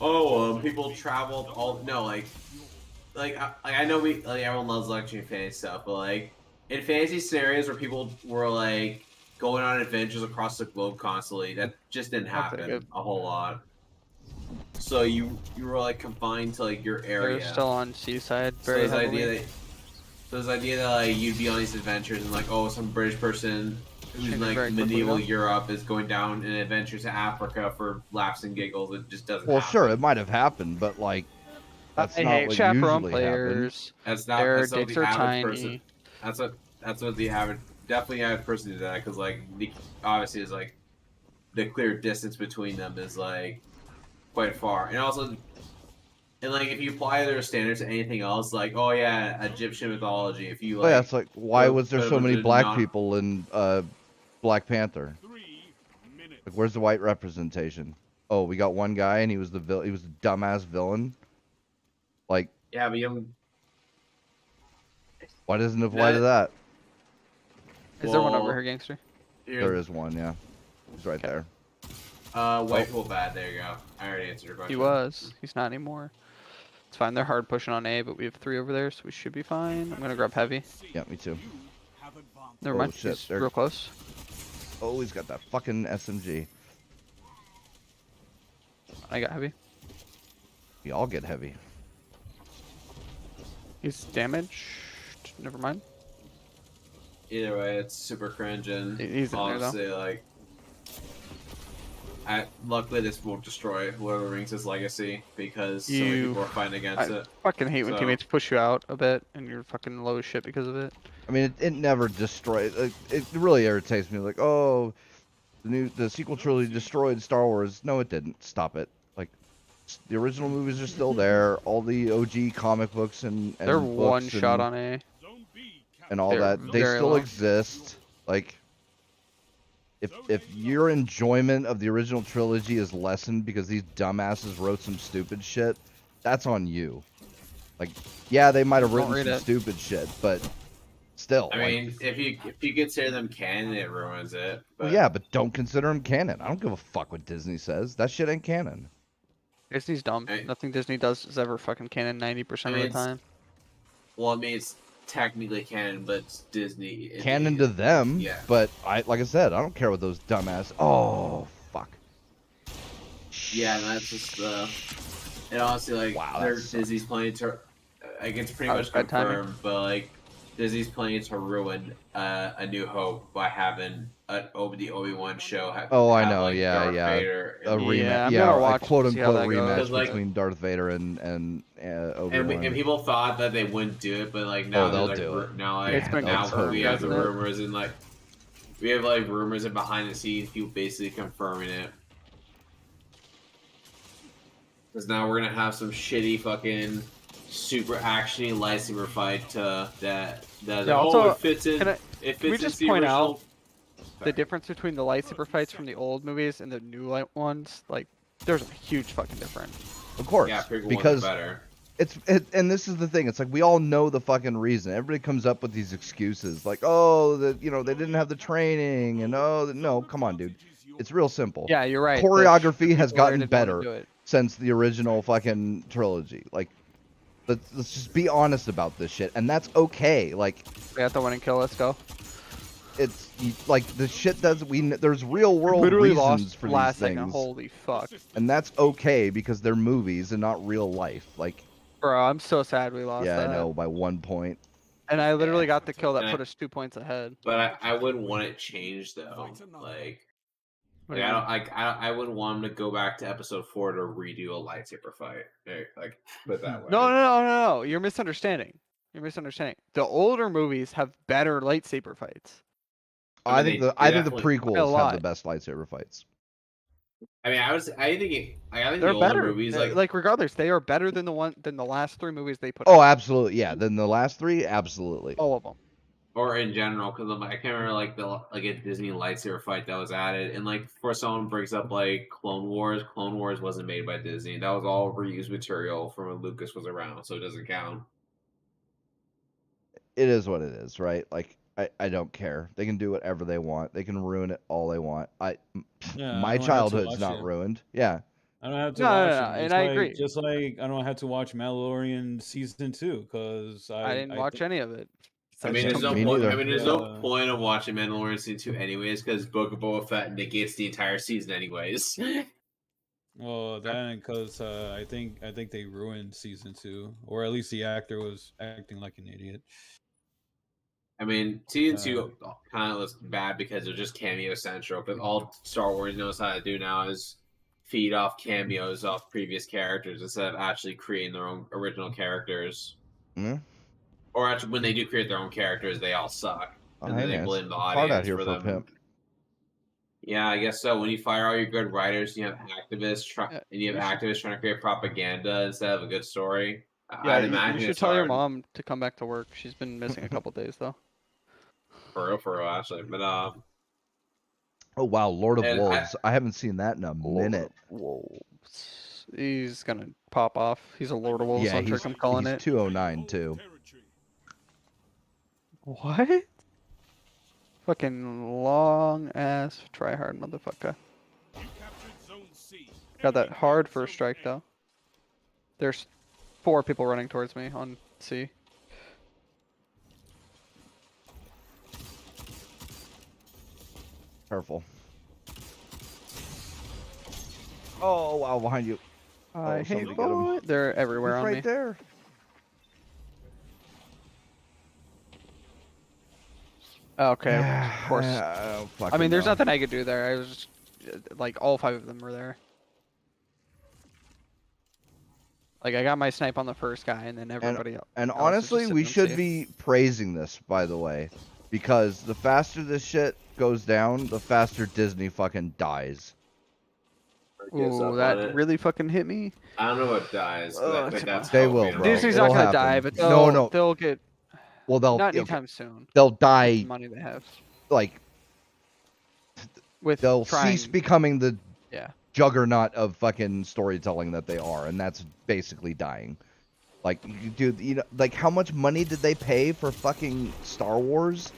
oh, people traveled all no I know everyone loves lecturing fantasy stuff, but like in fantasy scenarios where people were like going on adventures across the globe constantly, that just didn't happen a whole lot. So you were like confined to like your area. They're still on seaside. So Very this heavily. idea that like you'd be on these adventures and like, oh, some British person who's in like medieval Europe is going down an adventure to Africa for laughs and giggles. It just doesn't. Well, happen. sure, it might have happened, but like that's I not hate what chaperone usually players. That's not. Their That's not dicks the are average tiny. person. That's what the average, definitely average person did that because like obviously is like the clear distance between them is like quite far, and also. And like, if you apply their standards to anything else, like, oh yeah, Egyptian mythology. If you like, oh, yeah, it's like why was there so many black non- people in Black Panther? 3 minutes. Like, where's the white representation? Oh, we got one guy and he was the he was a dumbass villain. Like, Yeah, but you don't. why doesn't it apply to that? Is there one Well, over here, gangster? There is one, yeah. He's right there. White people bad. There you go. I already answered your question. He was. He's not anymore. It's fine. They're hard pushing on A, but we have 3 over there, so we should be fine. I'm gonna grab heavy. Yeah, me too. You have advanced. Never Oh, mind. shit, He's they're- real close. Oh, he's got that fucking SMG. I got heavy. We all get heavy. He's damaged. Never mind. Either way, it's super cringe, and He's in there, though. honestly, like, luckily this won't destroy whoever rings his legacy because so many people are fighting against it. Fucking hate when So- teammates push you out a bit and you're fucking low as shit because of it. I mean, it never destroyed. It really irritates me. Like, oh, the sequel trilogy destroyed Star Wars. No, it didn't. Stop it. Like, the original movies are still there. All the OG comic books and They're books one shot and, on A. Zone B and all They're that. They very still low. exist. Like, if your enjoyment of the original trilogy is lessened because these dumbasses wrote some stupid shit, that's on you. Like, yeah, they might have Don't written read some it. stupid shit, but still. I like, mean, if you consider them canon, it ruins it. But well, yeah, but don't consider them canon. I don't give a fuck what Disney says. That shit ain't canon. Disney's dumb. Hey. Nothing Disney does is ever fucking canon 90% I mean, of the time. well, I mean, it's technically canon, but it's Disney. Canon to them, Yeah. but like I said, I don't care what those dumbass. Oh, fuck. Yeah, and that's just and honestly, like, Wow, they're that sucks. Disney's planning to, like, it's pretty That much was bad timing. confirmed, but like, Disney's planning to ruin A New Hope by having the Obi-Wan show. Oh, I have, know, like, yeah, Darth yeah. Vader A and- rematch, Yeah, I'm yeah, gonna a watch quote to see how unquote that goes. rematch 'Cause, like- between Darth Vader and and Obi-Wan. people thought that they wouldn't do it, but like now Oh, they'll they're, do like, it. now like It's been now confirmed, we have the hasn't it? rumors and like we have like rumors and behind the scenes people basically confirming it. Because now we're gonna have some shitty fucking super actiony lightsaber fight that Yeah, also, it fits in. can It fits we into just the point original. out the difference between the lightsaber fights from the old movies and the new ones? Like, there's a huge fucking difference. Of course, Yeah, prequel because ones are better. and this is the thing. It's like we all know the fucking reason. Everybody comes up with these excuses, like, oh, they didn't have the training, and no, come on, dude. It's real simple. Yeah, you're right. Choreography has people gotten didn't wanna better do it. since the original fucking trilogy. Like, let's just be honest about this shit, and that's okay. Like, We got the winning kill. Let's go. it's like the shit does. There's real world Literally reasons lost for last these second. things, Holy fuck, and that's okay because they're movies and not real life. Like, bro! I'm so sad we lost yeah, that. I know by 1 point. And I literally got the kill that And put us 2 points ahead. But I wouldn't want it changed though. Like I wouldn't want them to go back to episode 4 to redo a lightsaber fight. Like put it that way. No. You're misunderstanding. You're misunderstanding. The older movies have better lightsaber fights. I mean, think the definitely- prequels have the lot. best lightsaber fights. I mean, I think They're the older better. movies Like regardless, they are better than the last 3 movies they put. Oh, out. absolutely, yeah. Then the last 3, absolutely. All of them. or in general, because I can't remember like a Disney lightsaber fight that was added, and like before someone brings up like Clone Wars wasn't made by Disney. That was all reused material from when Lucas was around, so it doesn't count. It is what it is, right? Like I don't care. They can do whatever they want. They can ruin it all they want. Yeah, My I don't have to childhood's watch not it. ruined. Yeah. I don't have to No, watch no, no, it. and I agree. Just like I don't have to watch Mandalorian season 2 because I didn't watch any of it. I mean, there's no Me point. neither. I mean, there's no point of watching Mandalorian season 2 anyways, because Book of Boba Fett negates the entire season anyways. Well, then because I think they ruined season 2, or at least the actor was acting like an idiot. I mean, season 2 kind of looks bad because they're just cameo central, but all Star Wars knows how to do now is feed off cameos off previous characters instead of actually creating their own original characters. Mm-hmm. Or actually, when they do create their own characters, they all suck, and Hey, then they man, blame the it's hard audience out here for for a them. pimp. Yeah, I guess so. When you fire all your good writers, you have activists activists trying to create propaganda instead of a good story. Yeah, I'd imagine you should it's tell your hard. mom to come back to work. She's been missing a couple days though. For real, actually. But Oh wow, Lord of And Wolves. I haven't seen that in a minute. Wolves. He's gonna pop off. He's a Lord of Wolves Yeah, centric. I'm calling he's it. 209 too. What? Fucking long ass try hard motherfucker. Got that hard first strike though. There's 4 people running towards me on C. Careful. Oh wow, behind you. I hate somebody get 'em. boy. They're everywhere He's on right me. there. Okay, of course. I mean, there's nothing. nothing I could do there. I was just, like, all 5 of them were there. Like, I got my snipe on the first guy, and then everybody else. And else is honestly, just we sitting should safe. be praising this, by the way, because the faster this shit goes down, the faster Disney fucking dies. Ooh, that really fucking hit me. I don't know what dies. But that's They how will, we bro. Disney's It'll not gonna happen. die, but No. they'll get. Well, they'll Not okay, anytime soon. they'll With the die money they have. like With they'll trying, cease becoming the yeah. juggernaut of fucking storytelling that they are, and that's basically dying. Like, dude, you know, like how much money did they pay for fucking Star Wars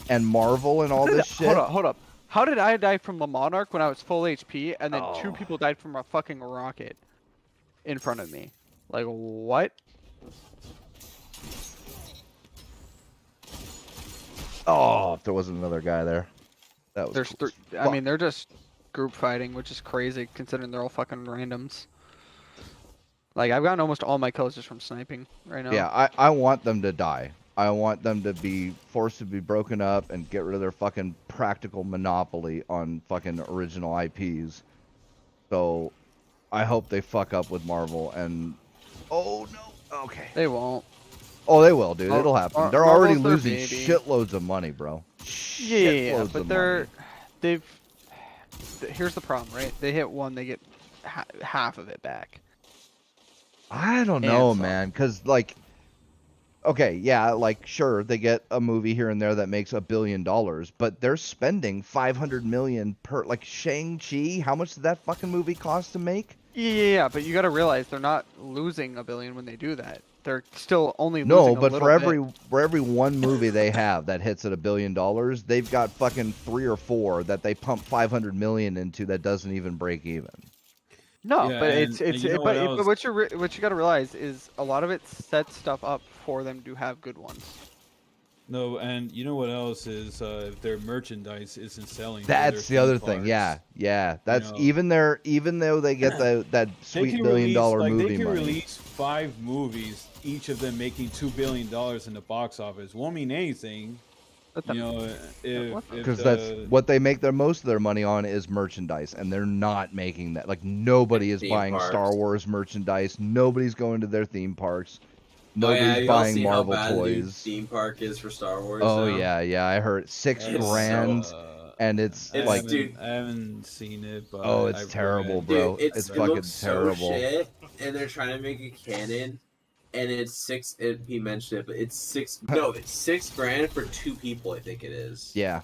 and Marvel and all this shit? Hold up. How did I die from the Monarch when I was full HP, and then 2 Oh. people died from a fucking rocket in front of me? Like, what? Oh, if there wasn't another guy there, that was. There's cool. I mean, they're just group fighting, which is crazy considering they're all fucking randoms. Like, I've gotten almost all my kills just from sniping right now. Yeah, I want them to die. I want them to be forced to be broken up and get rid of their fucking practical monopoly on fucking original IPs. So, I hope they fuck up with Marvel and. Oh no. Okay. They won't. Oh, they will, dude. It'll happen. They're already Marvel's their losing baby. shitloads of money, bro. Yeah, Shitloads but of they're money. here's the problem, right? They hit one, they get half of it back. I don't and know, some. man, because like, okay, yeah, like sure they get a movie here and there that makes $1 billion, but they're spending 500 million per. Like Shang-Chi, how much did that fucking movie cost to make? Yeah, but you got to realize they're not losing $1 billion when they do that. They're still only losing No, a but little for every one movie they have that hits at $1 billion, they've got fucking 3 or 4 that they pump 500 million into that doesn't even break even. No, Yeah, but and you know what but else? what you got to realize is a lot of it sets stuff up for them to have good ones. No, and you know what else is if their merchandise isn't selling. to That's the their other theme thing. parks. Yeah. That's know. even though they get that They sweet can $1 billion release, movie they can money. release 5 movies, each of them making $2 billion in the box office. Won't mean anything, Let them- you know. If Because that's what they make most of their money on is merchandise, and they're not making that. Like nobody is Theme buying parks. Star Wars merchandise. Nobody's going to their theme parks. Oh, yeah, Nobody's you all buying see Marvel how bad the new toys. theme park is for Star Wars. Oh now? yeah, I heard $6 It's so- grand, and it's It's- like, dude. I haven't seen it, but oh, it's I've terrible, read. bro. Dude, It's it fucking looks terrible. So shit, and they're trying to make it canon. and it's he mentioned it, but it's six. No, it's $6,000 for 2 people. I think it is. Yeah.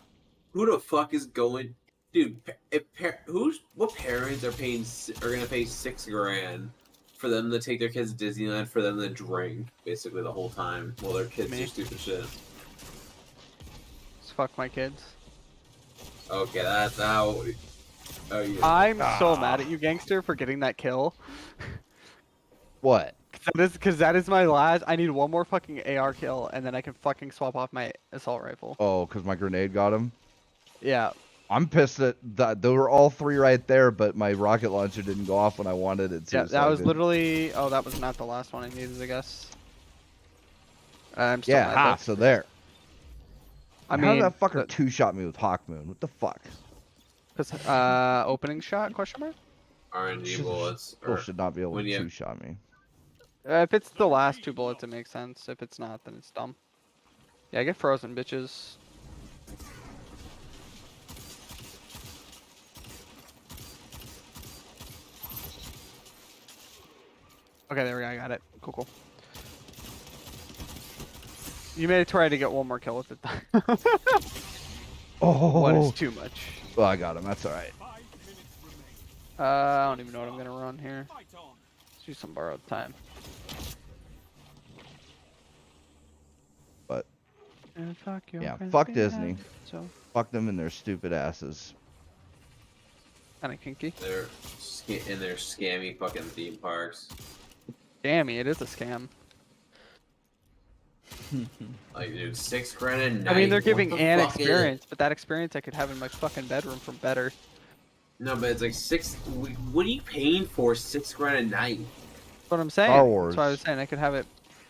Who the fuck is going, dude? What parents are gonna pay $6,000 for them to take their kids to Disneyland for them to drink basically the whole time while their kids do stupid shit? Just fuck my kids. Okay, that's how. Oh yeah. I'm so mad at you, gangster, for getting that kill. What? Because that is my last. I need one more fucking AR kill, and then I can fucking swap off my assault rifle. Oh, because my grenade got him? Yeah. I'm pissed that they were all 3 right there, but my rocket launcher didn't go off when I wanted it to. Yeah, so that I was didn't. literally. Oh, that was not the last one I needed, I guess. I'm still mad, Yeah, though. so there. I How mean, did that fucker 2-shot me with Hawk Moon? What the fuck? Because opening shot? Question mark. RNG bullets. People should not be able when to you- 2-shot me. If it's the last 2 bullets, it makes sense. If it's not, then it's dumb. Yeah, get frozen, bitches. Okay, there we go. I got it. Cool, cool. You made it to where I had to get one more kill with it. Oh, One is too much. well, I got him. That's all right. 5 minutes remain. I don't even know what I'm gonna run here. Fight on. Let's do some borrowed time. But And fuck your yeah, friends fuck behind Disney. it, So Fuck them and their stupid asses. kind of kinky. They're in their scammy fucking theme parks. Dammy, it is a scam. Like, dude, $6,000 a night. I mean, they're what giving the an fuck is it? experience, but that experience I could have in my fucking bedroom from better. No, but it's like what are you paying for $6,000 a night? That's what I'm saying. Star Wars. That's what I was saying. I could have it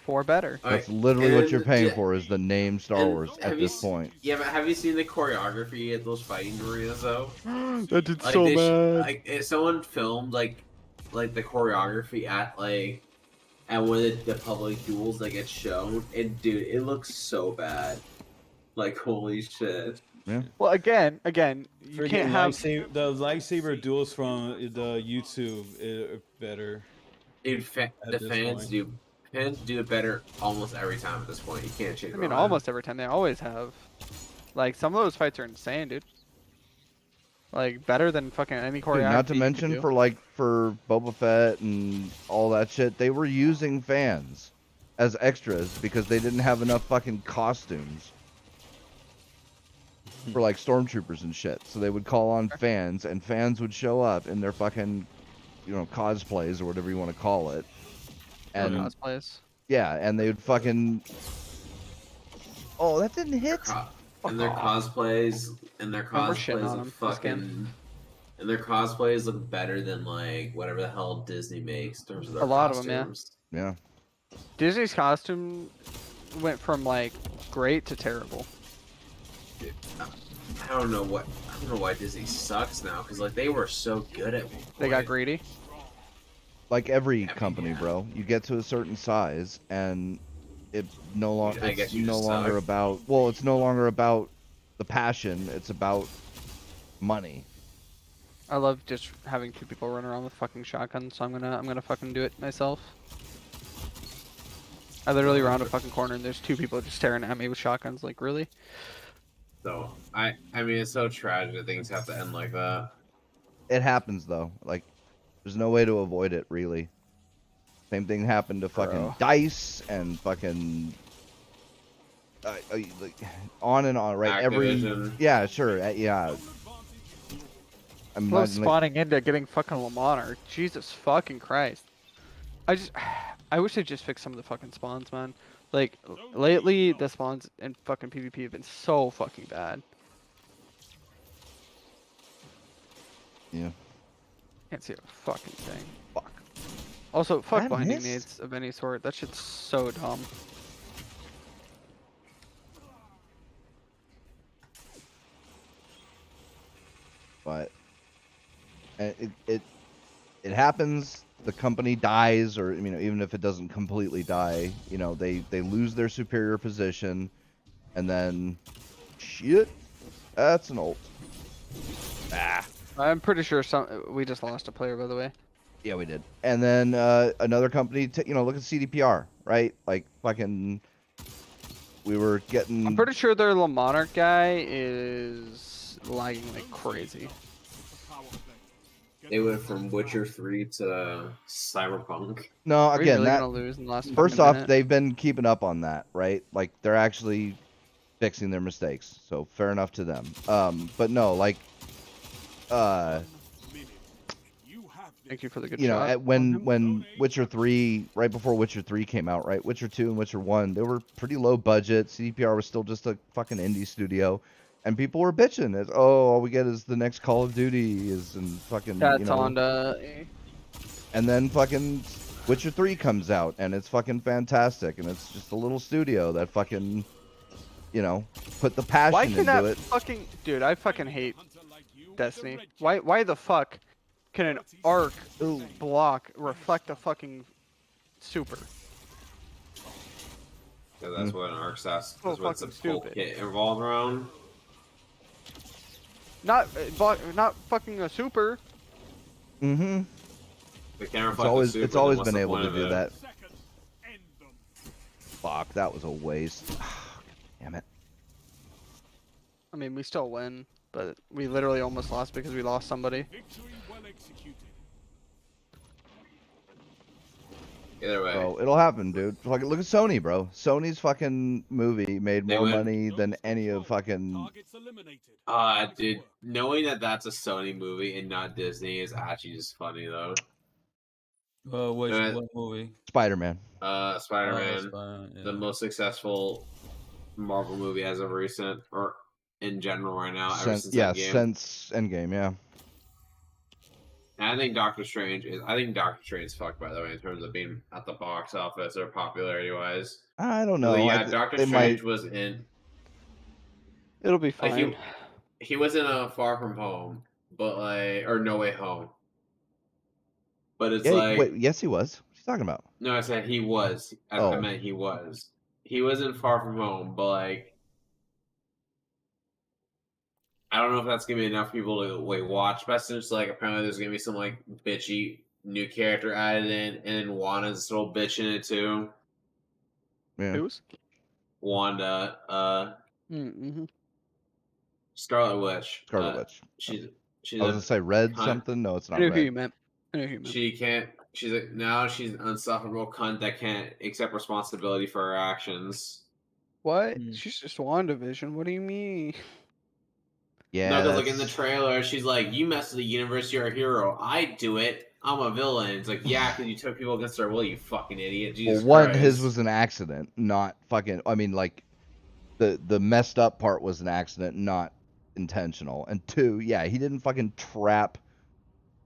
for better. That's Alright, literally what and- you're paying yeah, for is the name Star and Wars have at you this point. Yeah, but have you seen the choreography at those fighting arenas though? That did Like, if someone filmed like the choreography at one of the public duels that gets shown, and dude, it looks so bad. Like, holy shit. Well, again, you can't have. the lightsaber duels from the YouTube are better. Dude, At the this fans point. do it better almost every time at this point. You can't change. I mean, around. almost every time they always have. Like some of those fights are insane, dude. Like better than fucking any choreography. Dude, not to you could mention do. for Boba Fett and all that shit, they were using fans as extras because they didn't have enough fucking costumes for like stormtroopers and shit. So they would call on fans, and fans would show up in their fucking, cosplays or whatever you want to call it. And cosplays. yeah, and they would fucking. Oh, that didn't hit. And their cosplays we're shitting on look 'em this fucking. And their cosplays look better than like whatever the hell Disney makes in terms of their A lot of 'em, yeah. costumes. Yeah. Disney's costume went from like great to terrible. I don't know why Disney sucks now, because like they were so good at one They got point. greedy. Like every company, bro, you get to a certain size and it no longer I guess it's you no just longer suck. about it's no longer about the passion, it's about money. I love just having 2 people run around with fucking shotguns, so I'm gonna fucking do it myself. I literally round a fucking corner and there's 2 people just staring at me with shotguns. Like, really? So I mean, it's so tragic that things have to end like that. It happens though. Like there's no way to avoid it really. Same thing happened to fucking Bro. DICE and fucking like, on and on, right? Activision. Yeah, sure. Yeah. I'm Well, not, like, spawning into getting fucking Lamar. Jesus fucking Christ. I wish they just fixed some of the fucking spawns, man. Like, lately, the spawns in fucking PvP have been so fucking bad. yeah. Can't see a fucking thing. Fuck. Also, fuck That blinding missed? nades of any sort. That shit's so dumb. But it happens. The company dies, or even if it doesn't completely die, they lose their superior position, and then shit, that's an ult. I'm pretty sure we just lost a player, by the way. Yeah, we did. And then another company, look at CDPR, right? like fucking, we were getting. I'm pretty sure their Le Monarch guy is lagging like crazy. They went from Witcher 3 to Cyberpunk. No, Are we again, really that gonna lose in the last first fucking off, minute? they've been keeping up on that, right? Like they're actually fixing their mistakes, so fair enough to them. But no, like, Thank you for the good you know, shot. when Witcher 3, right before Witcher 3 came out, right? Witcher 2 and Witcher 1, they were pretty low budget. CDPR was still just a fucking indie studio, and people were bitching. It's, all we get is the next Call of Duty is and fucking, That's on the. and then fucking Witcher 3 comes out, and it's fucking fantastic, and it's just a little studio that fucking, put the passion Why can into that it. fucking dude? I fucking hate Destiny. Why the fuck can an arc block reflect a fucking super? Yeah, that's what an arc says. So That's what it's a fucking full stupid. kit involved around. Not fucking a super. Mm-hmm. They can't reflect the super, It's then always what's been the able point to of do it? that. Fuck, that was a waste. Damn it. I mean, we still win, but we literally almost lost because we lost somebody. Victory well executed. Either way. Bro, it'll happen, dude. Like, look at Sony, bro. Sony's fucking movie made They more went- money than any of fucking. Targets eliminated. Dude, knowing that that's a Sony movie and not Disney is actually just funny though. What Uh, movie? Spider-Man. Spider-Man, Spider-Man, yeah. the most successful Marvel movie as of recent, or in general right now, ever since Endgame. Since Endgame, yeah. And I think Doctor Strange is fucked, by the way, in terms of being at the box office or popularity wise. I don't know. Yeah, Doctor they Strange might. was in. It'll be Like fine. he was in a Far From Home, but or No Way Home. But it's Yeah, wait, yes, he was. What are you talking about? No, I said he was. I meant he was. He was in Far From Home, but I don't know if that's gonna be enough people to watch. But since apparently there's gonna be some bitchy new character added in, and then Wanda's a little bitch in it too. Yeah. Who's? Wanda, Mm-hmm. Scarlet Witch. Scarlet Witch. She's I was gonna say red cunt. something. No, it's I not knew who you red. meant. I knew who you meant. She can't. She's now she's an insufferable cunt that can't accept responsibility for her actions. What? Mm. She's just WandaVision. What do you mean? Yeah. No, because in the trailer, she's like, "You mess with the universe, you're a hero. I do it. I'm a villain." It's like, yeah, because you took people against their will, you fucking idiot. Jesus Well, Christ. his was an accident, not fucking. I mean, the messed up part was an accident, not intentional. And two, yeah, he didn't fucking trap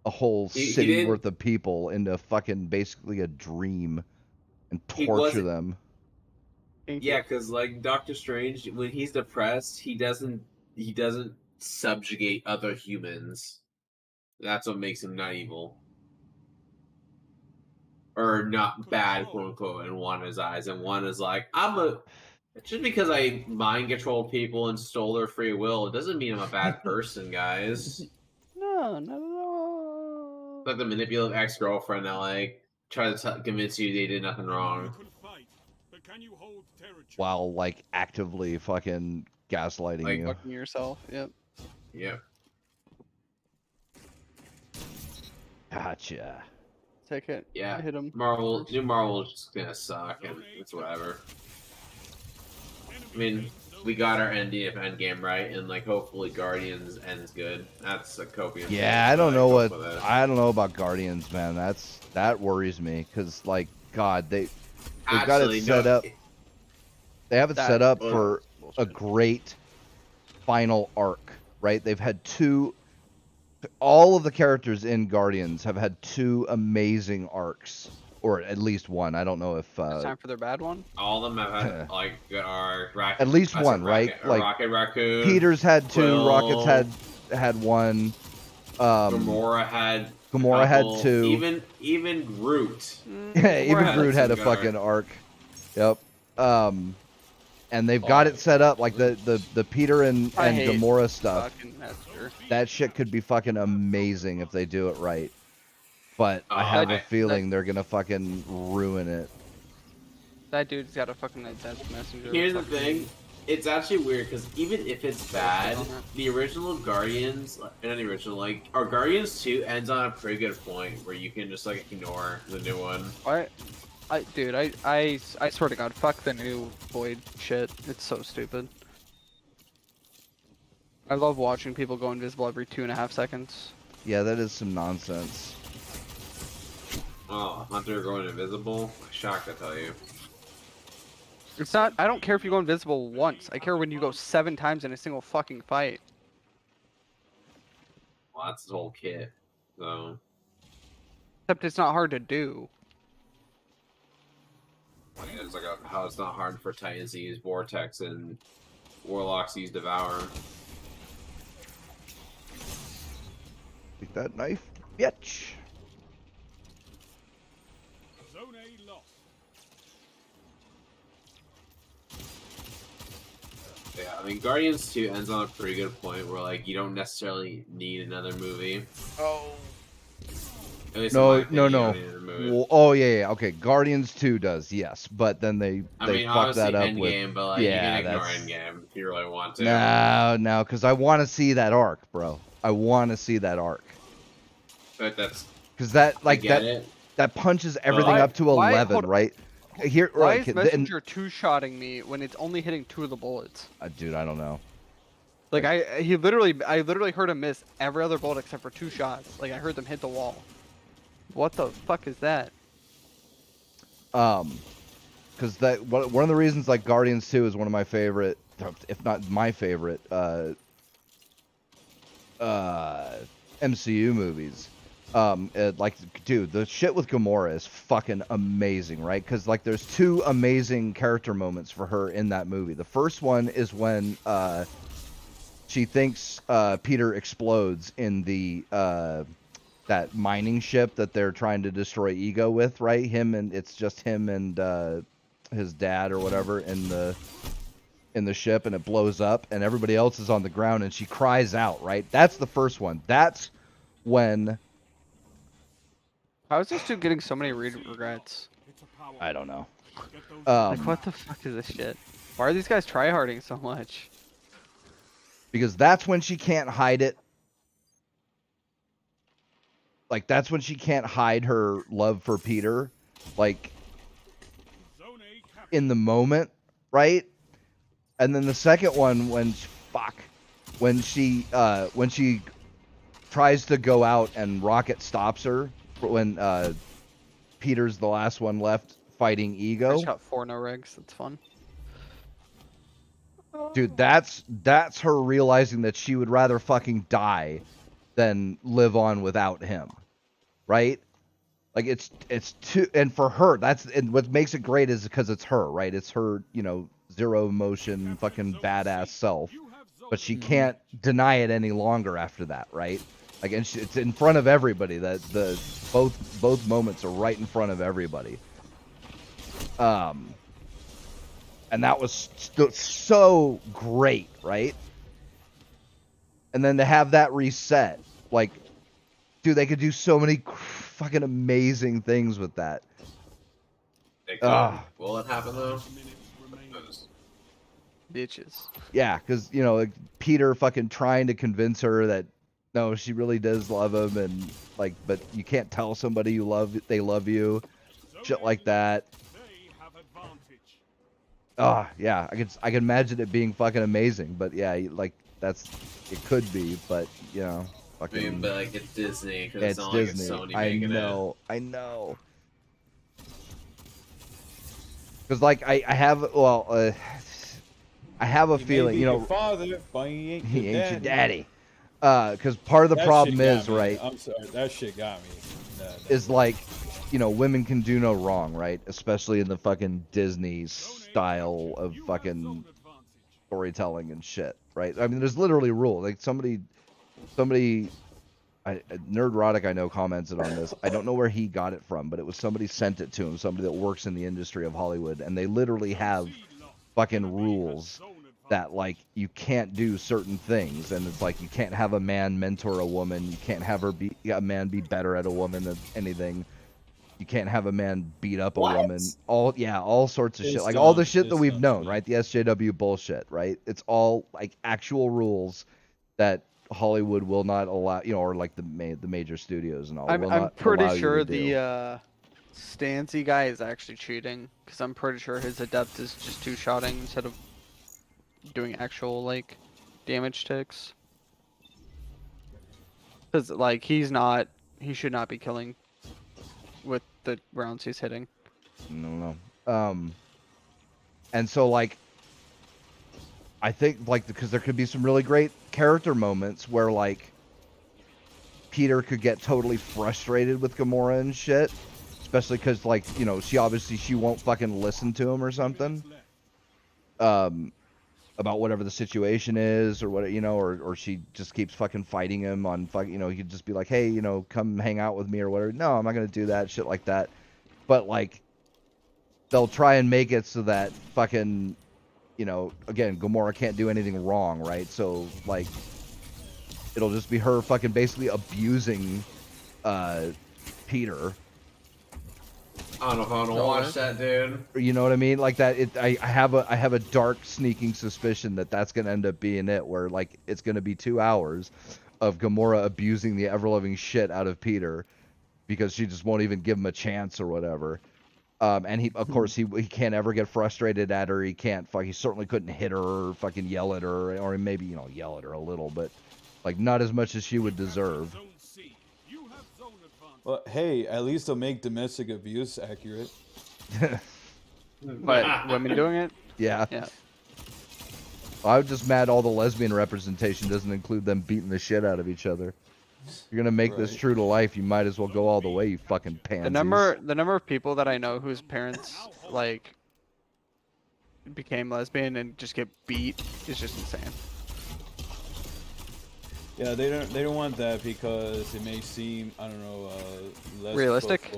a whole He city didn't- worth of people into fucking basically a dream and He torture wasn't- them. Thank Yeah, you. because Doctor Strange, when he's depressed, he doesn't subjugate other humans. That's what makes him not evil. Or not bad, quote unquote, in Wanda's eyes. And Wanda's like, just because I mind controlled people and stole their free will, it doesn't mean I'm a bad person, guys. No, not at all. Like the manipulative ex-girlfriend that tries to convince you they did nothing wrong. You can fight, but can you hold territory? While actively fucking gaslighting you. Fucking yourself. Yep. Yep. Gotcha. Take it. Yeah. Hit him. New Marvel is just gonna suck, and it's whatever. I mean, we got our ending of Endgame right, and hopefully Guardians ends good. That's a copious. Yeah, I don't know about Guardians, man. That worries me because God, they've got it set up. They have it set up for a great final arc, right? They've had all of the characters in Guardians have had two amazing arcs, or at least one. I don't know if It's time for their bad one. All of them have had good arc. at least one, right? Rocket Raccoon. Peter's had two. Quill, Rocket's had one. Gamora had had two. Even Groot. Yeah, even had Groot had a some good fucking arc. Yep. And they've got it set up the Peter and I hate Gamora stuff. Fucking Esther. That shit could be fucking amazing if they do it right. but I have a that- feeling they're gonna fucking ruin it. That dude's got a fucking advanced messenger. Here's the fucking- thing. It's actually weird because even if it's bad, on that. the original Guardians, not the original, like, our Guardians 2 ends on a pretty good point where you can just, like, ignore the new one. What? Dude, I swear to God, fuck the new Void shit. It's so stupid. I love watching people go invisible every 2.5 seconds. Yeah, that is some nonsense. Oh, Hunter going invisible? Shocked, I tell you. It's not. I don't care if you go invisible once. I care when you go 7 times in a single fucking fight. Well, that's his whole kit. So, Except it's not hard to do. like, it's like how it's not hard for Titans to use Vortex and Warlocks to use Devour. Take that knife, bitch. Zone A lost. Yeah, I mean, Guardians 2 ends on a pretty good point where, like, you don't necessarily need another movie. Oh. At least No, in my opinion, no, you no. don't need another movie. Well, oh yeah. Okay, Guardians 2 does, yes, but then they I mean, fucked obviously that up Endgame, with. but, like, Yeah, you can ignore that's- Endgame if you really want to. No, because I want to see that arc, bro. I want to see that arc. But that's, Because that, like, I get that it. that punches everything Why- up to why- 11, hold on. right? Here, Why right? is and- Messenger 2-shotting me when it's only hitting 2 of the bullets? dude, I don't know. Like I literally heard him miss every other bullet except for 2 shots. Like I heard them hit the wall. What the fuck is that? Because one of the reasons like Guardians 2 is one of my favorite, if not my favorite, MCU movies. Like, dude, the shit with Gamora is fucking amazing, right? Because like, there's 2 amazing character moments for her in that movie. The first one is when she thinks Peter explodes in the that mining ship that they're trying to destroy Ego with, right? It's just him and his dad or whatever in the ship, and it blows up, and everybody else is on the ground, and she cries out, right? That's the first one. That's when How is this dude getting so many regrets? It's a power. I don't know. Get those Like what the fuck is this shit? Why are these guys tryharding so much? Because that's when she can't hide it. Like, that's when she can't hide her love for Peter, like, Zone A captured. in the moment, right? And then the second one, when she tries to go out and Rocket stops her when Peter's the last one left fighting I Ego. shot 4 no regs. That's fun. Dude, that's her realizing that she would rather fucking die than live on without him, right? Like, it's too, and for her, and what makes it great is because it's her, right? It's her, zero emotion, fucking badass self, You have zone but she can't deny it any longer after that, right? Like, and it's in front of everybody. That both moments are right in front of everybody. And that was so great, right? And then to have that reset, like, dude, they could do so many fucking amazing things with that. They could. Ah. Will it happen, though? minutes remain. Bitches. Yeah, because, like, Peter fucking trying to convince her that, no, she really does love him, and, like, but you can't tell somebody they love you, shit like that. They have advantage. Yeah, I can imagine it being fucking amazing, but yeah, like, it could be, but, I fucking, mean, but, like, it's Disney, because it's it's not Disney. like it's Sony I making know. Because, like, I have a feeling, Your father, but he ain't he your ain't your daddy. daddy. Because part of the That problem shit got is, me. right, I'm sorry, that shit got me. No. is like, women can do no wrong, right? Especially in the fucking Disney style of You have fucking zone advantage. storytelling and shit, right? I mean, there's literally rules. Like, somebody, Nerdrotic, I know, commented on this. I don't know where he got it from, but it was somebody sent it to him, somebody that works in the industry of Hollywood, and they literally have Seed lost. fucking Enemy has rules zone that like you can't do certain things, and it's like you can't have a man mentor a woman, you can't have a man be better at a woman than anything. You can't have a man beat up a woman. All sorts of shit. It's Like all the dumb. shit that It's we've dumb known, shit. right? The SJW bullshit, right? It's all like actual rules that Hollywood will not allow, or like the major studios and all will I'm not pretty allow you sure to do. the Stancy guy is actually cheating, because I'm pretty sure his adept is just two-shotting instead of doing actual like damage ticks. Because like he should not be killing with the rounds he's hitting. No. And so like I think like because there could be some really great character moments where like Peter could get totally frustrated with Gamora and shit, especially because like she won't fucking listen to him or something, about whatever the situation is or what or she just keeps fucking fighting him on he could just be like, hey, come hang out with me or whatever. No, I'm not gonna do that, shit like that. But like they'll try and make it so that fucking again, Gamora can't do anything wrong, right? So like it'll just be her fucking basically abusing Peter. I don't know if I want to watch that, dude. You know what I mean? Like that. I have a dark sneaking suspicion that that's gonna end up being it, where like it's gonna be 2 hours of Gamora abusing the ever loving shit out of Peter because she just won't even give him a chance or whatever. And he, of course, he can't ever get frustrated at her. He can't he certainly couldn't hit her or fucking yell at her, or maybe yell at her a little, but like not as much as she would deserve. Zone C. You have zone advantage. Well, hey, at least they'll make domestic abuse accurate. But women doing it? Yeah. Yeah. I'm just mad all the lesbian representation doesn't include them beating the shit out of each other. If you're gonna make this Right. true to life, you might as well go all the way, you fucking pansies. The number of people that I know whose parents like became lesbian and just get beat is just insane. Yeah, they don't want that because it may seem, I don't know, Realistic?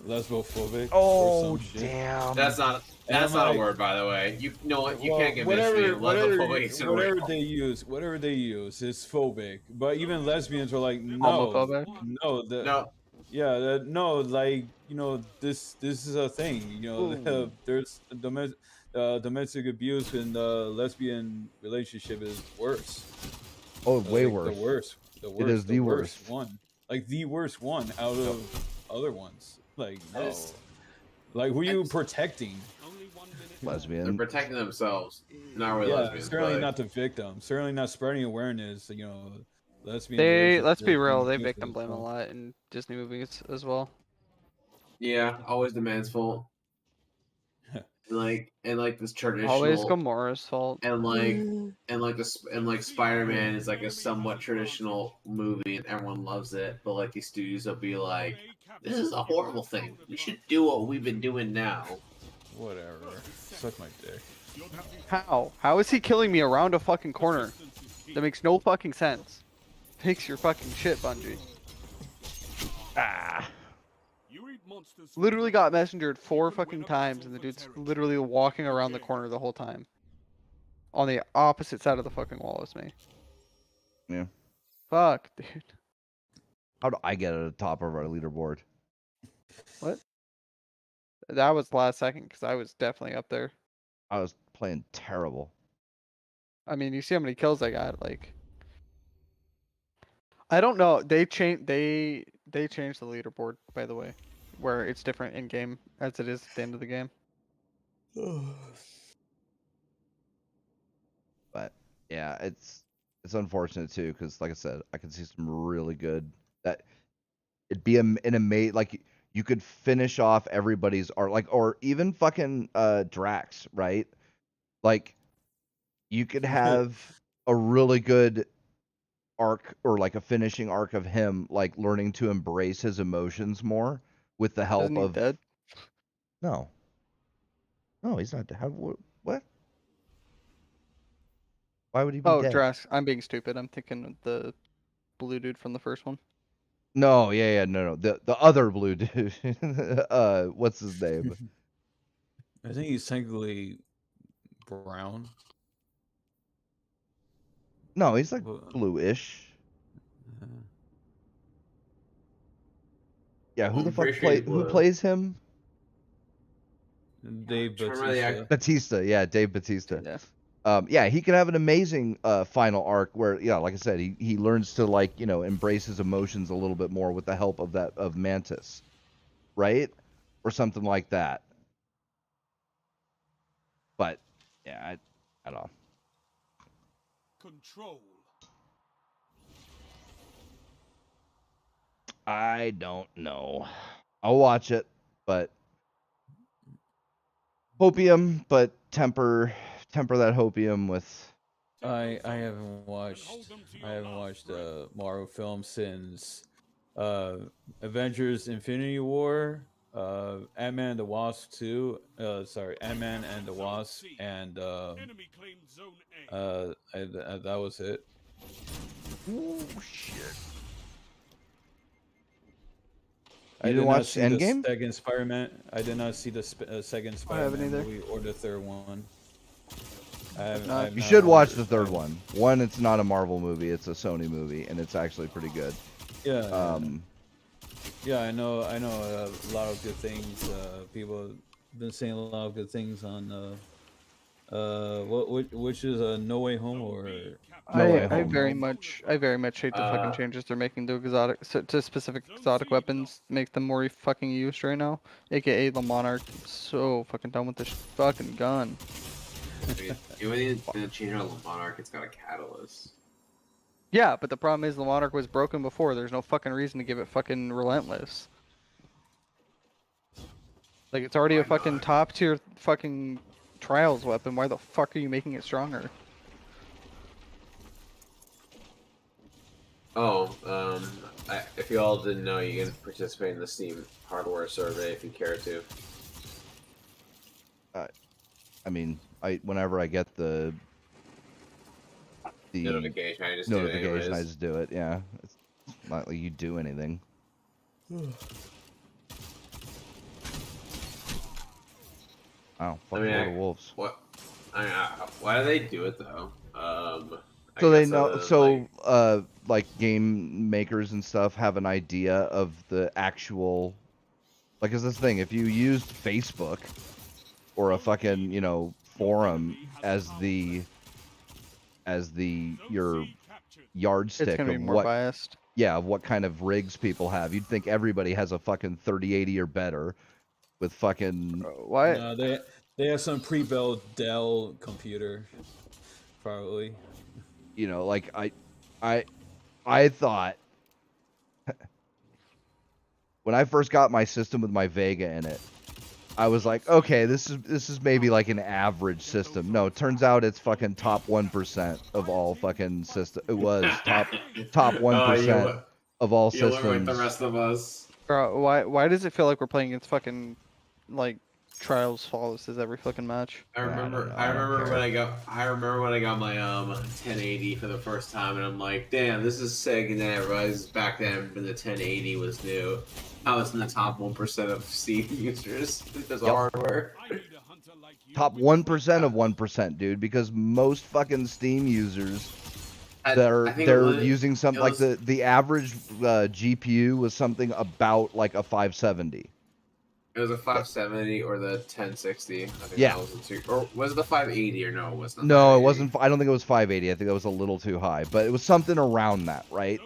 lesbophobic. Oh or some shit. damn. That's not I'm a like- word, by the way. You know what? You Well, can't convince me. whatever they use is phobic. But even lesbians are like, no, Homophobic? no, No. yeah, no, like this is a thing. There's domestic abuse in the lesbian relationship is worse. Oh, way Like, worse. The worst. It is the worst. one. Like the worst one out of other ones. Like no. It's- Like who are you it's- protecting? Only 1 minute. They're Lesbian. protecting themselves. Not really Yeah, lesbians. certainly but- not the victim. Certainly not spreading awareness. Lesbian. Let's be relationships real, being they used victim as blame a well. lot in Disney movies as well. Yeah, always the man's fault. and like this traditional. Always Gamora's fault. And like Spider-Man is like a somewhat traditional movie and everyone loves it, but like these studios will be like, this is a horrible thing. We should do what we've been doing now. Whatever. Suck my dick. How? How is he killing me around a fucking corner? That makes no fucking sense. Fix your fucking shit, Bungie. Ah. You eat monsters. Literally got messengered 4 fucking times and the dude's literally walking around the corner the whole time. On the opposite side of the fucking wall as me. Yeah. Fuck, dude. How do I get at the top of our leaderboard? That was last second because I was definitely up there. I was playing terrible. I mean, you see how many kills I got, like. I don't know. They changed the leaderboard, by the way, where it's different in game as it is at the end of the game. But yeah, it's unfortunate too, because like I said, I can see some really good that it'd be in a like you could finish off everybody's art, like, or even fucking Drax, right? Like you could have a really good arc or like a finishing arc of him like learning to embrace his emotions more with the help Isn't he of dead? No, he's not dead. What? Why would he be Oh, dead? Drax. I'm being stupid. I'm thinking of the blue dude from the first one. No, no. The other blue dude. What's his name? I think he's technically brown. No, he's like Well, bluish. uh, Yeah, who I'm the fuck pretty sure he's who blue. plays him? Dave Trying to remember the Bautista. Batista, yeah, Dave Batista. Yeah. Yeah, he can have an amazing final arc where, yeah, like I said, he learns to like, you know, embrace his emotions a little bit more with the help of Mantis, right? Or something like that. But yeah, I don't know. Control. I don't know. I'll watch it, but hopium, but temper that hopium with. I haven't watched Marvel films since Avengers Infinity War, Ant-Man and the Wasp 2, Ant-Man and the Wasp, and Enemy claimed zone A. that was it. Oh shit! I You did didn't not watch see Endgame? the second Spider-Man. I did not see the second Spider-Man either. movie or the third one. You should watch the third one. One, it's not a Marvel movie; it's a Sony movie, and it's actually pretty good. Yeah. Yeah, I know a lot of good things. People have been saying a lot of good things on which is No Way Home or No Way I Home. very much hate the fucking changes they're making to to specific exotic weapons, make them more fucking used right now. AKA the Monarch. I'm so fucking done with this fucking gun. You need to change out the Monarch. It's got a catalyst. Yeah, but the problem is the Monarch was broken before. There's no fucking reason to give it fucking relentless. Like it's already Why a fucking not? top tier fucking trials weapon. Why the fuck are you making it stronger? Oh, if you all didn't know, you can participate in the Steam hardware survey if you care to. I mean, whenever I get the Notification, I just do it notification, I anyways. just do it. Yeah, it's not like you do anything. Wow, fuck I mean, Lord of Wolves. What? Why do they do it though? I So they guess know, other than, so like game makers and stuff have an idea of the actual, like, is this thing? If you used Facebook or a fucking, you know, forum as your yardstick It's gonna be of more what, biased. yeah, of what kind of rigs people have, you'd think everybody has a fucking 3080 or better with fucking. Why? no, they have some pre-built Dell computer, probably. You know, like I thought when I first got my system with my Vega in it, I was like, okay, this is maybe like an average system. No, it turns out it's fucking top 1% of all fucking system. It was top 1% of all You look systems. like the rest of us. Bro, why does it feel like we're playing against fucking like trials flawlesses every fucking match? I remember. know, I I don't remember care. when I got. I remember when I got my 1080 for the first time, and I'm like, damn, this is sick. And then I realized back then when the 1080 was new, I was in the top 1% of Steam users because of hardware. I need a hunter like you Top with 1% of 1%, dude, because most fucking Steam users, I they're think it was- using something it like was- the average GPU was something about like a 570. It was a 570 or the 1060. I think Yeah. that was the two. Or was it the 580 or no? It wasn't. the No, it 580. wasn't. I don't think it was 580. I think that was a little too high, but it was something around that, right?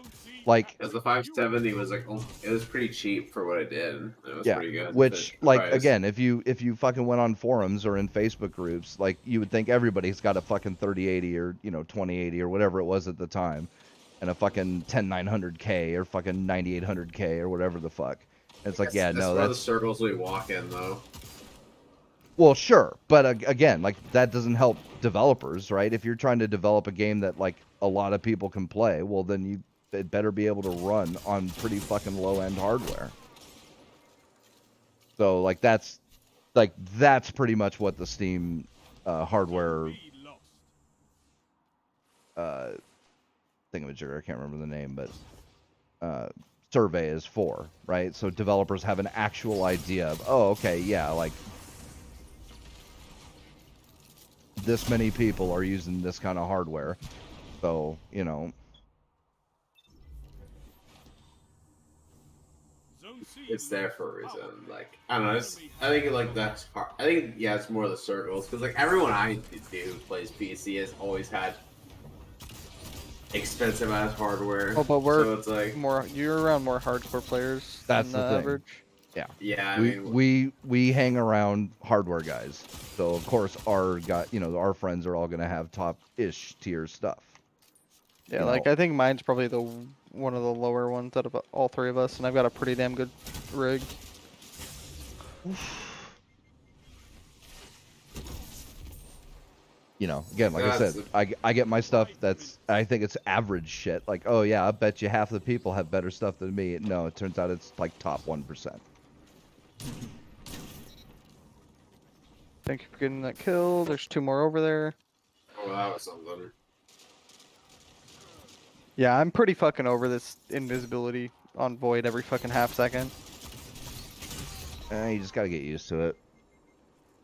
Like, Because the 570 was like, it was pretty cheap for what it did. It was yeah, pretty good. which, for the like, price. again, if you fucking went on forums or in Facebook groups, like, you would think everybody's got a fucking 3080 or, you know, 2080 or whatever it was at the time, and a fucking 10900K or fucking 9800K or whatever the fuck. And it's like, yeah, that's no, where the that's, circles we walk in, though. well, sure, but again, like, that doesn't help developers, right? If you're trying to develop a game that like a lot of people can play, well, then it better be able to run on pretty fucking low end hardware. So like that's pretty much what the Steam hardware thingamajigger, I can't remember the name, but survey is for, right? So developers have an actual idea of, oh, okay, yeah, like this many people are using this kind of hardware. So, you know, Zone C It's there for a power reason. play. Like I don't know. I think like that's hard. I think yeah, it's more the circles because like everyone I do who plays PC has always had expensive ass hardware. Oh, but we're so it's like you're around more hardcore players That's than the thing. average. yeah. I we mean, we hang around hardware guys. So of course our our friends are all gonna have top-ish tier stuff. Yeah, You like know. I think mine's probably one of the lower ones out of all three of us, and I've got a pretty damn good rig. You know, again, like I That's said, I get my stuff that's, I think it's average shit. Like, oh yeah, I bet you half the people have better stuff than me. No, it turns out it's like top 1%. Thank you for getting that kill. There's 2 more over there. oh, that was something. Yeah, I'm pretty fucking over this invisibility on Void every fucking half second. You just gotta get used to it.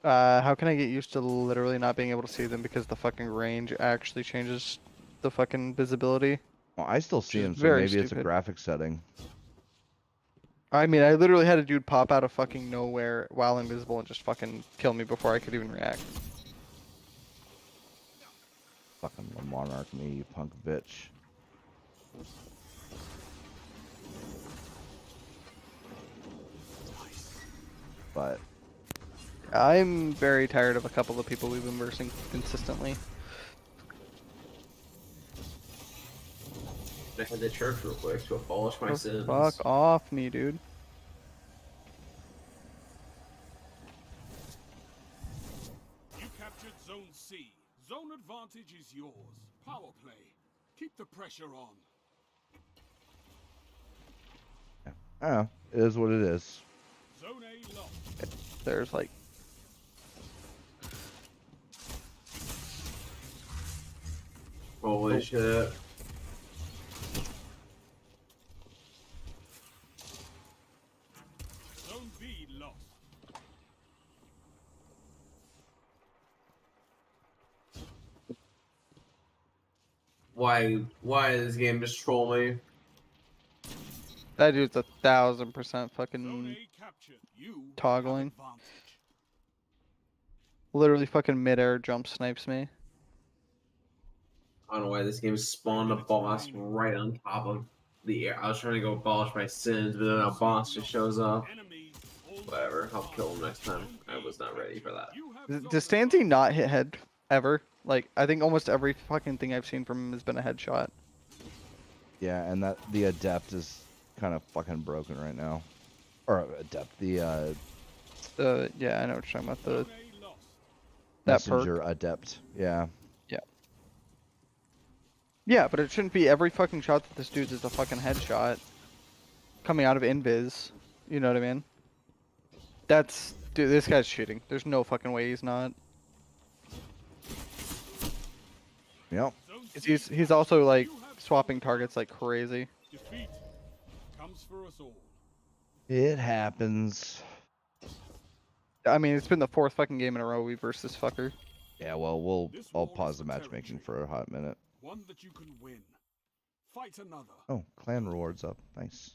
How can I get used to literally not being able to see them because the fucking range actually changes the fucking visibility? Well, I still see Which is him, so very maybe it's a stupid. graphic setting. I mean, I literally had a dude pop out of fucking nowhere while invisible and just fucking kill me before I could even react. Fucking monarch me, you punk bitch. But I'm very tired of a couple of people we've been versing consistently. I had the church real quick to abolish my Oh, sins. fuck off me, dude. You captured Zone C. Zone advantage is yours. Power play. Keep the pressure on. I don't know, it is what it is. Zone A lost. There's like Holy shit. Zone B lost. Why did this game just troll me? that dude's 1000% Zone fucking A captured. You toggling. have advantage. Literally fucking mid-air jump snipes me. I don't know why this game spawned a boss right on top of the air. I was trying to go abolish my sins, but then a boss just shows up. Enemy all Whatever, I'll kill him next time. I was not ready for that. You have Does Stanzi not hit head ever? Like, I think almost every fucking thing I've seen from him has been a headshot. Yeah, and that the adept is kind of fucking broken right now. Or adept, the Yeah, I know what you're talking about. The Zone A lost. that perk. messenger adept. Yeah. Yeah, but it shouldn't be every fucking shot that this dude's is a fucking headshot coming out of invis. You know what I mean? That's dude. This guy's cheating. There's no fucking way he's not. Yep. Zone 'Cause C he's also like You have swapping targets like crazy. defeat comes for us all. It happens. I mean, it's been the 4th fucking game in a row we versed this fucker. Yeah, well, I'll pause the matchmaking for a hot minute. One that you can win. Fight another. Oh, clan rewards up. Nice.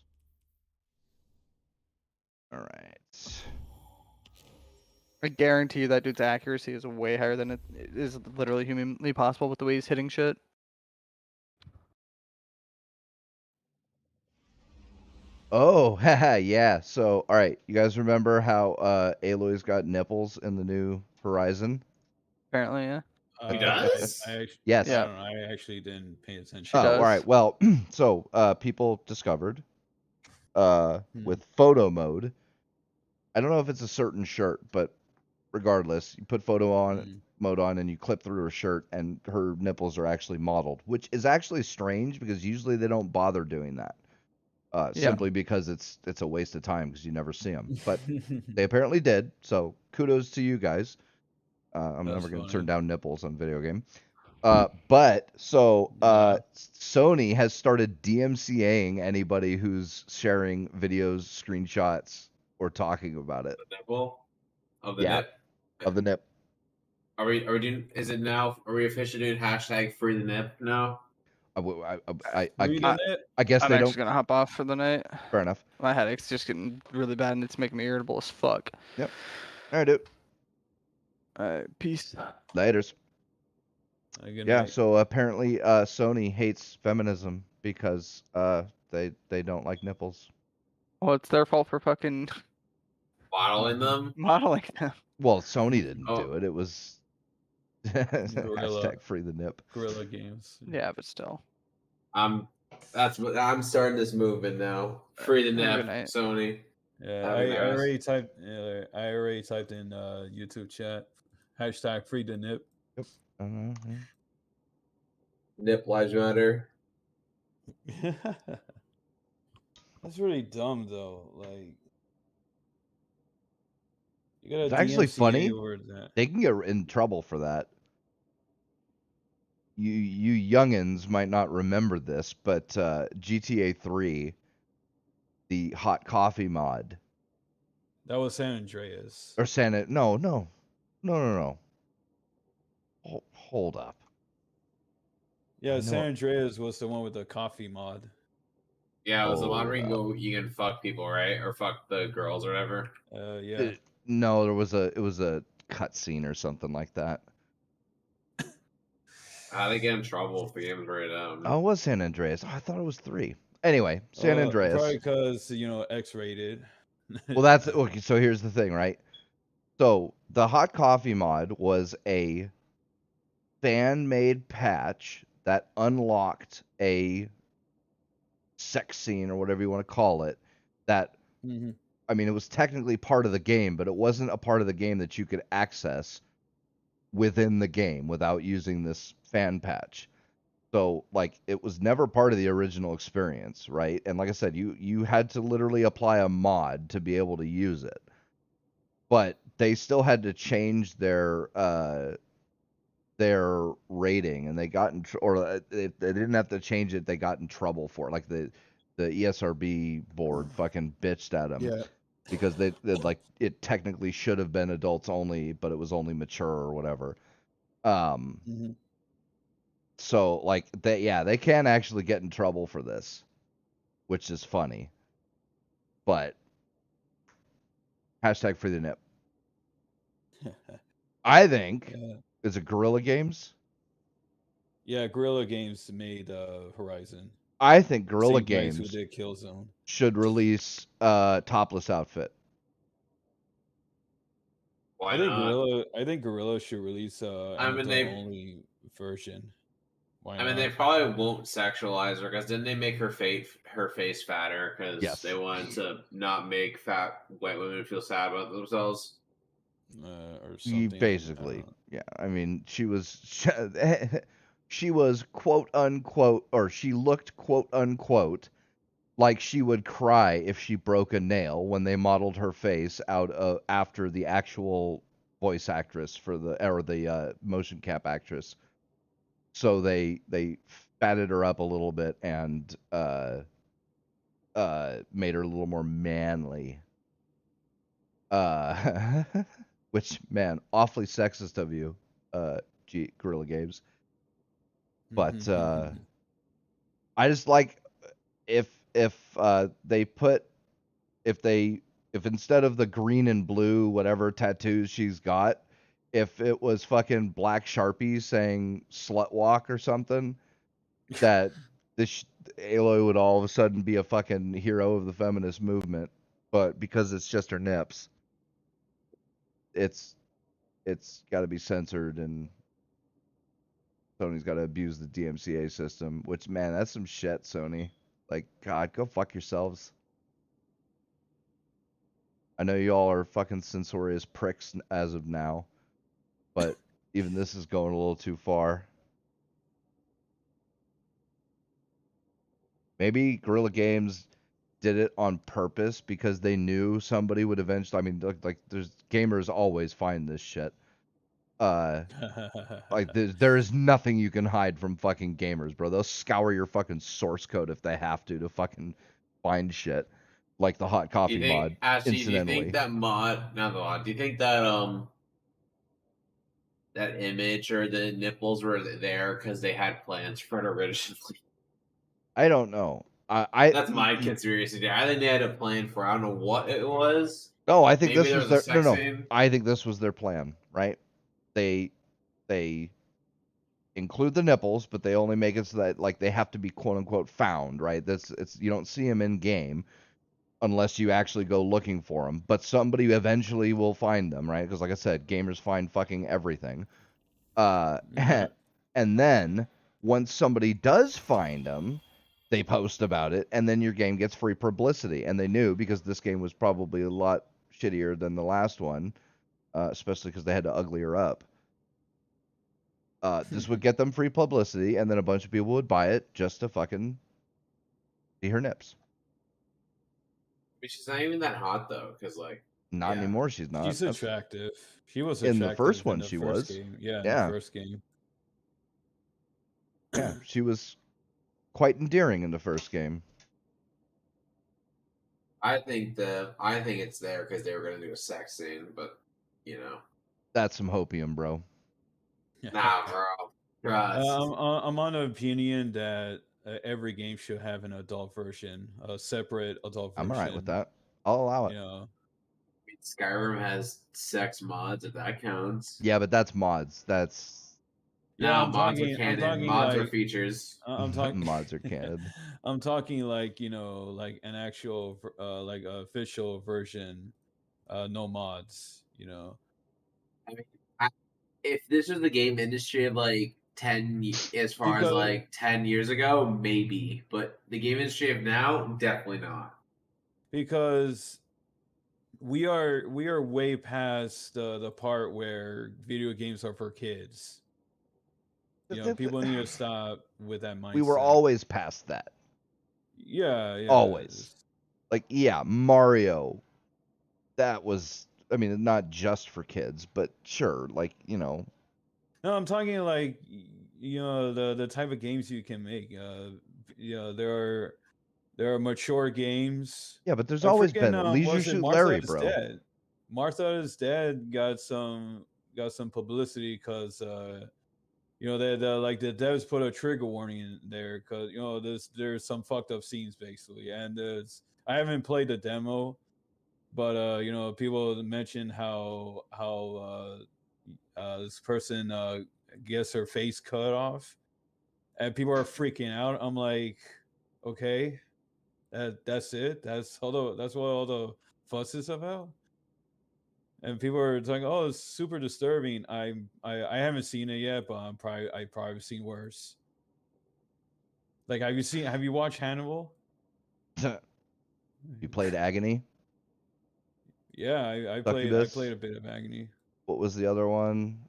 All right. I guarantee you that dude's accuracy is way higher than it is literally humanly possible with the way he's hitting shit. Oh, haha, yeah. So, all right, you guys remember how Aloys got nipples in the new Horizon? Apparently, yeah. He does? Yes. Yeah. I don't know. I actually didn't pay attention. She Oh, does. all right. Well, so people discovered Hmm. with photo mode. I don't know if it's a certain shirt, but regardless, you put photo on Hmm. mode on and you clip through her shirt and her nipples are actually modeled, which is actually strange because usually they don't bother doing that. Yeah. Simply because it's a waste of time because you never see them. But they apparently did, so kudos to you guys. I'm That's never going to funny. turn down nipples on video game. But so Nah. Sony has started DMCAing anybody who's sharing videos, screenshots, or talking about it The nipple of the Yeah. nip. of the nip. Are we doing? Is it now? Are we officially doing hashtag free the nip now? Reading it? I guess I'm they actually don't. gonna hop off for the night. Fair enough. My headache's just getting really bad, and it's making me irritable as fuck. Yep. All right, dude. Peace. Laters. Good Yeah. night. So apparently, Sony hates feminism because they don't like nipples. Well, it's their fault for fucking Bottling them. modeling them. Well, Sony didn't Oh. do it. It was Gorilla. hashtag free the nip. Guerrilla Games. Yeah, but still. That's what I'm starting this movement now. Free the Have a good nip, night. Sony. Yeah, Have a I nice- already typed. I already typed in YouTube chat hashtag free the nip. Nip lives matter. That's really dumb though. Like, you got a It's actually DMCA funny. over that. They can get in trouble for that. You youngins might not remember this, but GTA 3, the hot coffee mod, That was San Andreas. or no. Hold up. Yeah, I San know- Andreas was the one with the coffee mod. Yeah, it was the one where Oh, you can fuck people, right? Or fuck the girls or whatever. Yeah. No, it was a cutscene or something like that. How they get in trouble if the game's rated M? Oh, it was San Andreas. Oh, I thought it was 3. Anyway, San Andreas. Probably because X-rated. Well, that's okay. So here's the thing, right? So the hot coffee mod was a fan-made patch that unlocked a sex scene or whatever you want to call it. That Mhm. I mean, it was technically part of the game, but it wasn't a part of the game that you could access within the game without using this fan patch. So, like, it was never part of the original experience, right? And like I said, you had to literally apply a mod to be able to use it. But they still had to change their rating, and they got in they didn't have to change it. They got in trouble for it. Like the ESRB board fucking bitched at them. Yeah. Because they like it technically should have been adults only, but it was only mature or whatever. Mhm. So like they can actually get in trouble for this, which is funny. But hashtag free the nip. I think Yeah. is it Guerrilla Games? Yeah, Guerrilla Games made Horizon. I think Guerrilla Same guys who Games did Killzone. should release topless outfit. Why I think not? Guerrilla should release I mean, an they- only version. Why I mean, not? they probably won't sexualize her because didn't they make her face fatter because Yes. they wanted to not make fat white women feel sad about themselves? Or something. Basically, yeah. I mean, she was she was quote unquote, or she looked quote unquote like she would cry if she broke a nail when they modeled her face out after the actual voice actress for the motion cap actress. So they fatted her up a little bit and made her a little more manly. Which, man, awfully sexist of you, Guerrilla Games. But I just like if instead of the green and blue whatever tattoos she's got, if it was fucking black Sharpie saying slut walk or something, that this Aloy would all of a sudden be a fucking hero of the feminist movement. But because it's just her nips, it's got to be censored, and Sony's got to abuse the DMCA system, which, man, that's some shit, Sony. Like, God, go fuck yourselves. I know y'all are fucking censorious pricks as of now, but even this is going a little too far. Maybe Guerrilla Games did it on purpose because they knew somebody would eventually. I mean, like there's gamers always find this shit. Like there is nothing you can hide from fucking gamers, bro. They'll scour your fucking source code if they have to fucking find shit. Like the hot coffee mod. Ashley, Incidentally, do you think that not the mod? Do you think that that image or the nipples were there because they had plans for it originally? I don't know. That's my conspiracy theory. I think they had a plan for I don't know what it was. No, I think Maybe this there was was their a sex no. scene. I think this was their plan, right? They include the nipples, but they only make it so that like they have to be quote unquote found, right? It's you don't see them in game unless you actually go looking for them, but somebody eventually will find them, right? Because like I said, gamers find fucking everything. Yeah. And then once somebody does find them, they post about it, and then your game gets free publicity. And they knew because this game was probably a lot shittier than the last one, especially because they had to ugly her up. This would get them free publicity, and then a bunch of people would buy it just to fucking see her nips. But she's not even that hot though, because like Not yeah. anymore. She's not. She's attractive. She was In attractive the first one, in the she first was. game. Yeah, in Yeah. the first game. Yeah, she was quite endearing in the first game. I think it's there because they were gonna do a sex scene, but you know, That's some hopium, bro. nah, bro. Trust. I'm on the opinion that every game should have an adult version, a separate adult version. I'm alright with that. I'll allow it. You know, Skyrim has sex mods, if that counts. Yeah, but that's mods. That's No, mods are canon. Mods are features. I'm talking mods are canon. I'm talking like, you know, like an actual like official version, no mods, you know. I mean, if this was the game industry of like 10, as far as like 10 years ago, maybe, but the game industry of now, definitely not. Because we are way past the part where video games are for kids. You know, people need to stop with that mindset. We were always past that. Yeah. Always. Like, yeah, Mario. That was, I mean, not just for kids, but sure, like, you know. No, I'm talking like, you know, the type of games you can make. You know, there are mature games. Yeah, but there's always been Leisure Suit Larry, bro. Dead. Martha is Dead got some publicity because you know, the devs put a trigger warning in there because, you know, there's some fucked up scenes basically, and I haven't played the demo, but you know, people mention how this person gets her face cut off, and people are freaking out. I'm like, okay, that's it. That's what all the fuss is about. And people are talking, "Oh, it's super disturbing." I haven't seen it yet, but I probably seen worse. Like, have you watched Hannibal? You played Agony? Yeah, I played a bit of Agony. What was the other one?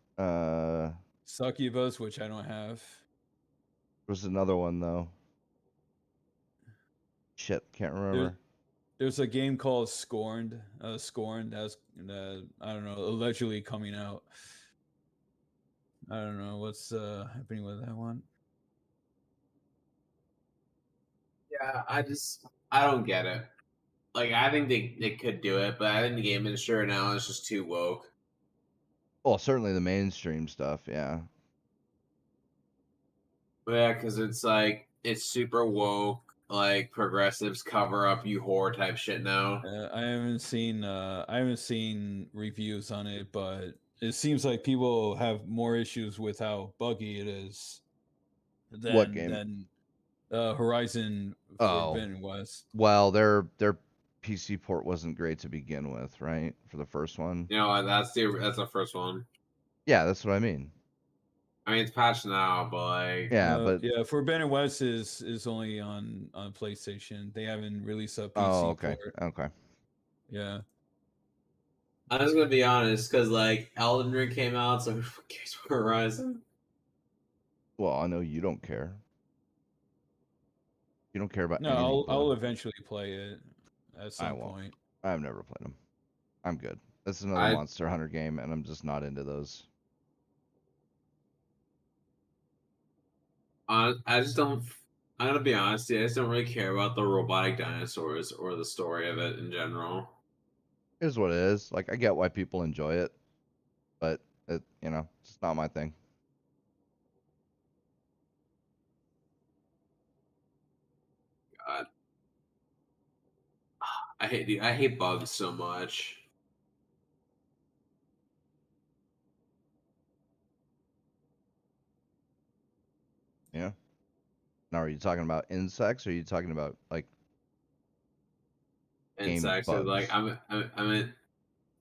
Succubus, which I don't have. There's another one though. Shit, can't remember. There's a game called Scorned. Scorned that's I don't know, allegedly coming out. I don't know what's happening with that one. Yeah, I don't get it. Like, I think they could do it, but I think the game industry right now is just too woke. Well, certainly the mainstream stuff, yeah. Yeah, because it's like it's super woke. Like progressives cover up you whore type shit now. I haven't seen reviews on it, but it seems like people have more issues with how buggy it is than What game? Horizon Forbidden West. Well, their PC port wasn't great to begin with, right? For the first one. You know, that's the first one. Yeah, that's what I mean. I mean, it's patched now, but like, yeah, Forbidden West is only on PlayStation. They haven't released a PC port. Okay. Yeah. I'm just gonna be honest, because like Elden Ring came out, so who cares for Horizon? Well, I know you don't care. You don't care about anything. No, I'll eventually play it at some point. I've never played them. I'm good. This is another Monster Hunter game, and I'm just not into those. I just don't. I'm gonna be honest, I just don't really care about the robotic dinosaurs or the story of it in general. Here's what it is. Like, I get why people enjoy it, but it, you know, it's not my thing. I hate bugs so much. Yeah. Now, are you talking about insects, or are you talking about like game Insects. So, like bugs?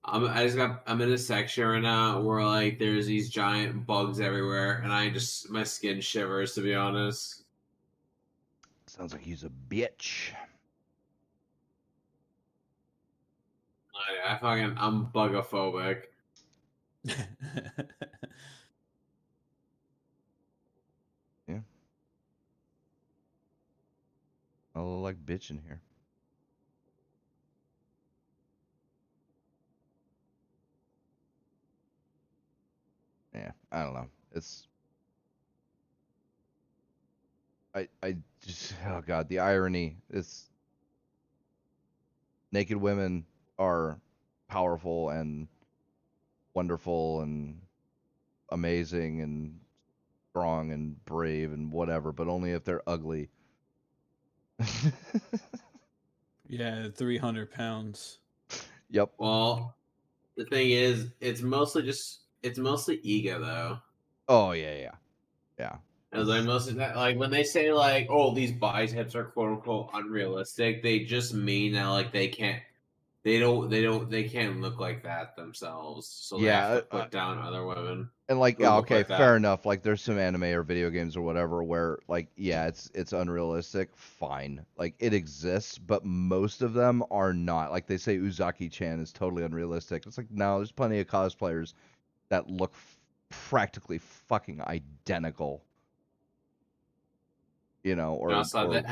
I'm in a section right now where like there's these giant bugs everywhere, and my skin shivers, to be honest. Sounds like he's a bitch. I'm bugophobic. Yeah. I look like bitch in here. Yeah, I don't know. I just, oh god, the irony. It's naked women are powerful and wonderful and amazing and strong and brave and whatever, but only if they're ugly. Yeah, 300 pounds. Yep. Well, the thing is, it's mostly ego though. Oh yeah. And like most of that, like when they say like, "Oh, these biceps are quote unquote unrealistic," they just mean that like they can't look like that themselves, so they have Yeah, to put down other women and like, who yeah, look okay, like fair that. enough. Like, there's some anime or video games or whatever where, like, yeah, it's unrealistic. Fine, like it exists, but most of them are not. Like they say, Uzaki-chan is totally unrealistic. It's like, no, there's plenty of cosplayers that look practically fucking identical. You know, You or also or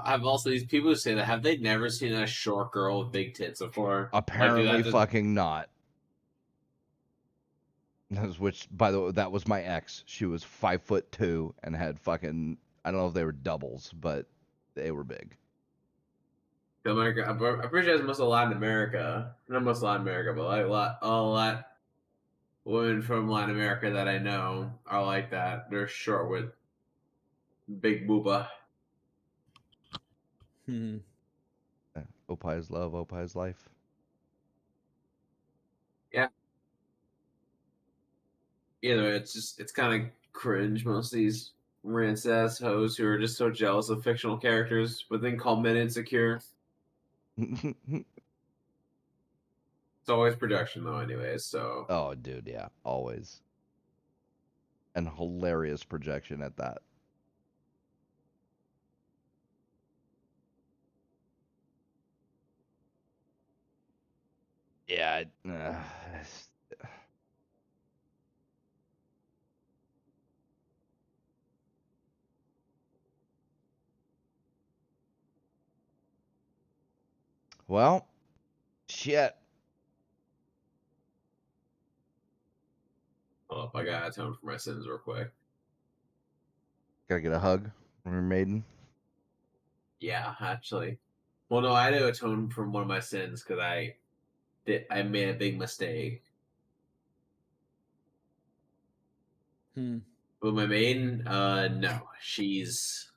have also these people who say that have they never seen a short girl with big tits before? Like, dude, apparently that just fucking not. Which, by the way, that was my ex. She was 5'2" and had fucking, I don't know if they were doubles, but they were big. America. I'm pretty sure it's most of Latin America, not most of Latin America, but like a lot women from Latin America that I know are like that. They're short with big booba. Hmm. Opie is love, Opie is life. Yeah. Either way, it's kind of cringe. Most of these rants ass hoes who are just so jealous of fictional characters, but then call men insecure. It's always production though, anyways. So Oh, dude, yeah, always. And hilarious projection at that. Yeah. Well, shit. hold up, I gotta atone for my sins real quick. Gotta get a hug from your maiden. Yeah, actually. Well, no, I had to atone from one of my sins because I made a big mistake. Hmm. With my maiden, no, she's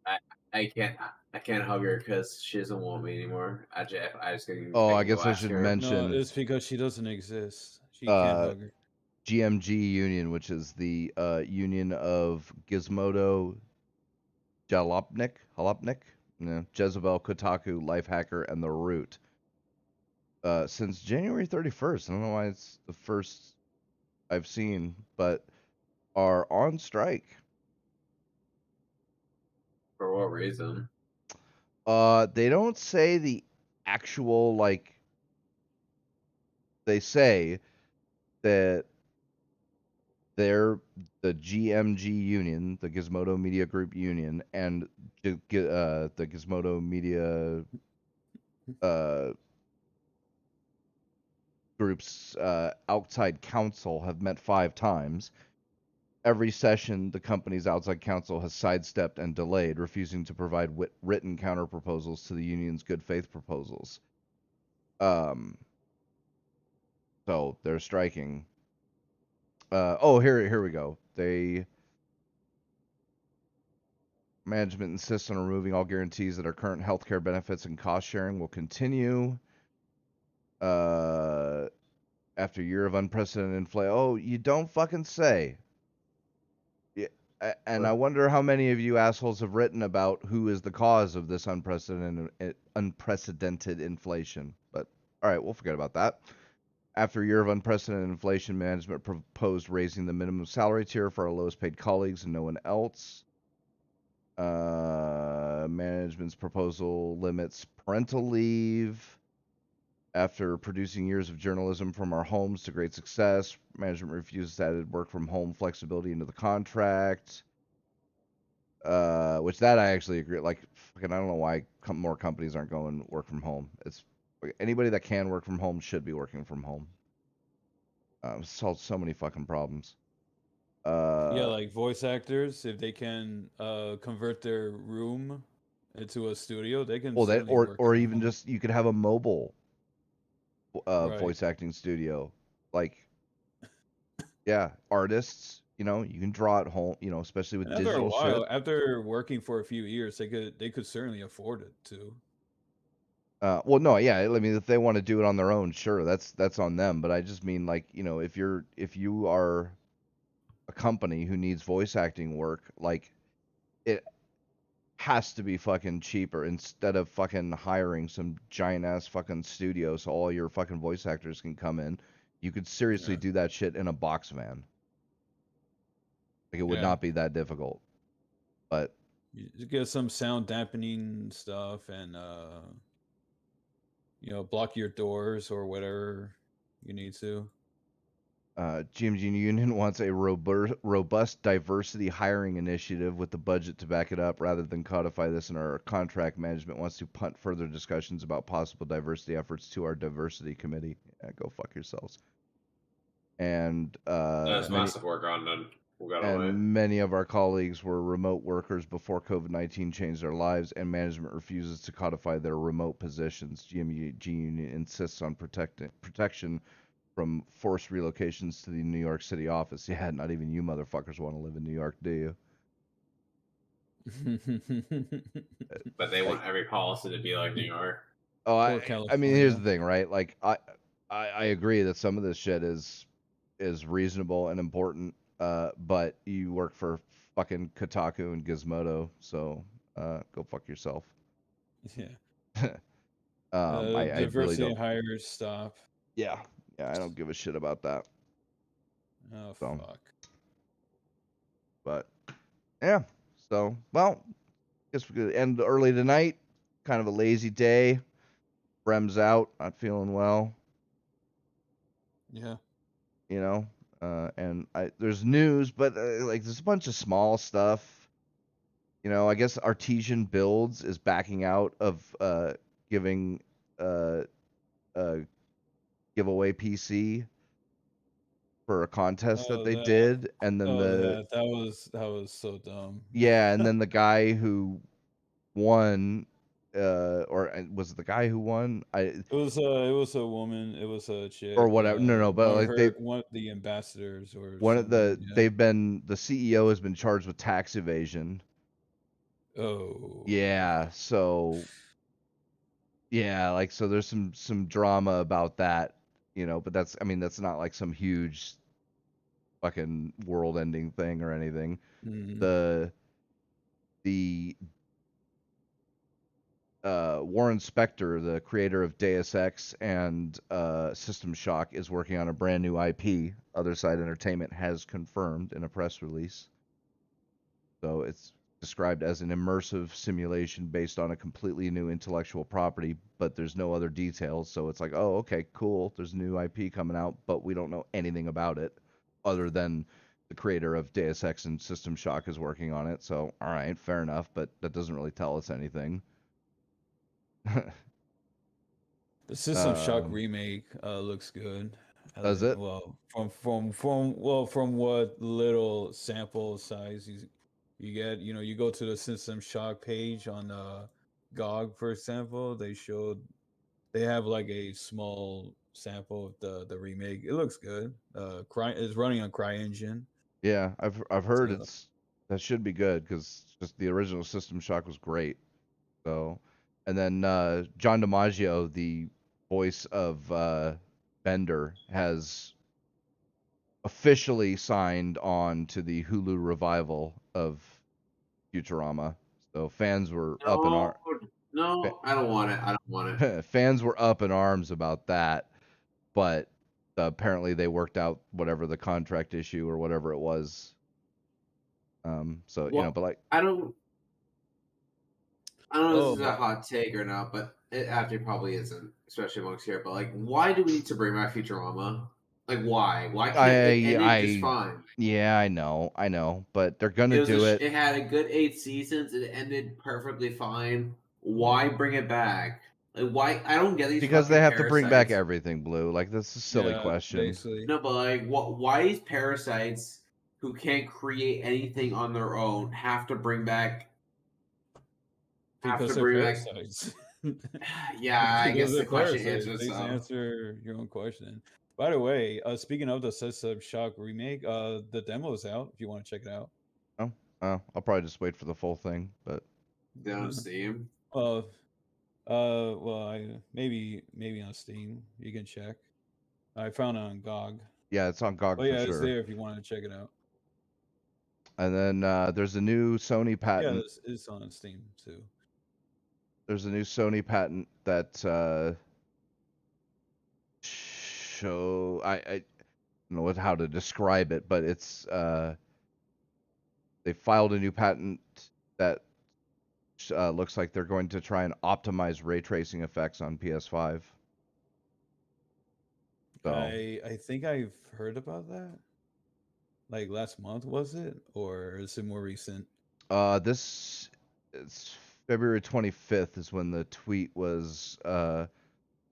I I can't hug her because she doesn't want me anymore. I just Oh, I I can go guess I ask should her. No, mention it's because she doesn't exist. She can't uh hug her. GMG Union, which is the union of Gizmodo, Jalopnik, Jezebel, Kotaku, Lifehacker, and The Root. Since January 31st, I don't know why it's the first I've seen, but are on strike. For what reason? They don't say the actual, like, they say that they're the GMG union, the Gizmodo Media Group union, and the Gizmodo Media uh, Group's outside counsel have met 5 times. Every session, the company's outside counsel has sidestepped and delayed, refusing to provide written counterproposals to the union's good faith proposals. Um, so they're striking. Oh, here we go. Management insists on removing all guarantees that our current healthcare benefits and cost sharing will continue. After a year of unprecedented inflation. Oh, you don't fucking say. Yeah, and I wonder how many of you assholes have written about who is the cause of this unprecedented inflation. But all right, we'll forget about that. After a year of unprecedented inflation, management proposed raising the minimum salary tier for our lowest paid colleagues and no one else. Management's proposal limits parental leave. After producing years of journalism from our homes to great success, management refuses to add work from home flexibility into the contract. Which that I actually agree. Like, fucking, I don't know why more companies aren't going work from home. It's anybody that can work from home should be working from home. Solves so many fucking problems. Yeah, like voice actors, if they can convert their room into a studio, they can. Well, that certainly work or from even home. just you could have a mobile Right. voice acting studio. Like, yeah, artists. You know, you can draw at home. You know, especially with And after a digital while, shit. after working for a few years, they could certainly afford it too. Well, no, yeah. I mean, if they want to do it on their own, sure, that's on them. But I just mean, like, you know, if you are a company who needs voice acting work, like, it has to be fucking cheaper instead of fucking hiring some giant ass fucking studio so all your fucking voice actors can come in. You could seriously Yeah. do that shit in a box van. Like, it would Yeah. not be that difficult. But You just get some sound dampening stuff and block your doors or whatever you need to. GMG Union wants a robust diversity hiring initiative with the budget to back it up. Rather than codify this in our contract, management wants to punt further discussions about possible diversity efforts to our diversity committee. Yeah, go fuck yourselves. And That's massive work on done. many of our colleagues were remote workers before COVID-19 changed their lives, and management refuses to codify their remote positions. GMG Union insists on protection from forced relocations to the New York City office. Yeah, not even you motherfuckers want to live in New York, do you? But they want every policy to be like New York. Oh, Or I mean, here's the California. thing, right? Like, I agree that some of this shit is reasonable and important, but you work for fucking Kotaku and Gizmodo, so go fuck yourself. Yeah. I really Diversity don't. hires stop. Yeah, I don't give a shit about that. Oh So. fuck. But yeah, so well, guess we could end early tonight. Kind of a lazy day. Brem's out, not feeling well. Yeah. You know, and there's news, but like there's a bunch of small stuff. You know, I guess Artesian Builds is backing out of giving a giveaway PC for a contest that Oh, they did, and then that was so dumb. and then the guy who won, or was it the guy who won? It was a woman. It was a chick. Or whatever. No, but like one of the ambassadors or one of something. the CEO has been charged with tax evasion. Oh. Yeah, so like so there's some drama about that, you know, but that's not like some huge fucking world-ending thing or anything. Mm. The Warren Spector, the creator of Deus Ex and System Shock, is working on a brand new IP. Other Side Entertainment has confirmed in a press release. So it's described as an immersive simulation based on a completely new intellectual property, but there's no other details. So it's like, oh, okay, cool. There's new IP coming out, but we don't know anything about it other than the creator of Deus Ex and System Shock is working on it. So, all right, fair enough, but that doesn't really tell us anything. The System Shock remake looks good. Does it? Well, from what little sample size you get, you go to the System Shock page on GOG, for example. They have like a small sample of the remake. It looks good. It's running on CryEngine. Yeah, I've heard So, That should be good because just the original System Shock was great. So, and then John DiMaggio, the voice of Bender, has officially signed on to the Hulu revival of Futurama. So fans were up in No, no, I don't want it. I don't want it. fans were up in arms about that, but apparently they worked out whatever the contract issue or whatever it was. So Well, but like I don't know if Oh, this is a hot take or not, but it actually probably isn't, especially amongst here. But like, why do we need to bring back Futurama? Like, why? Why can't it ended just fine? Yeah, I know, but they're gonna do it. It had a good 8 seasons. It ended perfectly fine. Why bring it back? Like, why? I don't get these. Because they have to bring back parasites. everything, Blue. Like, that's a silly question. Basically. No, but like, why these parasites who can't create anything on their own have to bring back? Because they're parasites. Yeah, I guess Because the they're question parasites. answers Please answer your own question. By the way, speaking of the System Shock remake, the demo is out if you want to check it out. Oh, I'll probably just wait for the full thing, but down Steam. Well, maybe on Steam. You can check. I found it on GOG. yeah, it's on GOG But for yeah, sure. it's there if you want to check it out. And then there's a new Sony patent. Yeah, it's on Steam too. There's a new Sony patent that show I don't know how to describe it, but it's they filed a new patent that looks like they're going to try and optimize ray tracing effects on PS5. So I think I've heard about that. Like last month, was it, or is it more recent? this it's February 25th is when the tweet was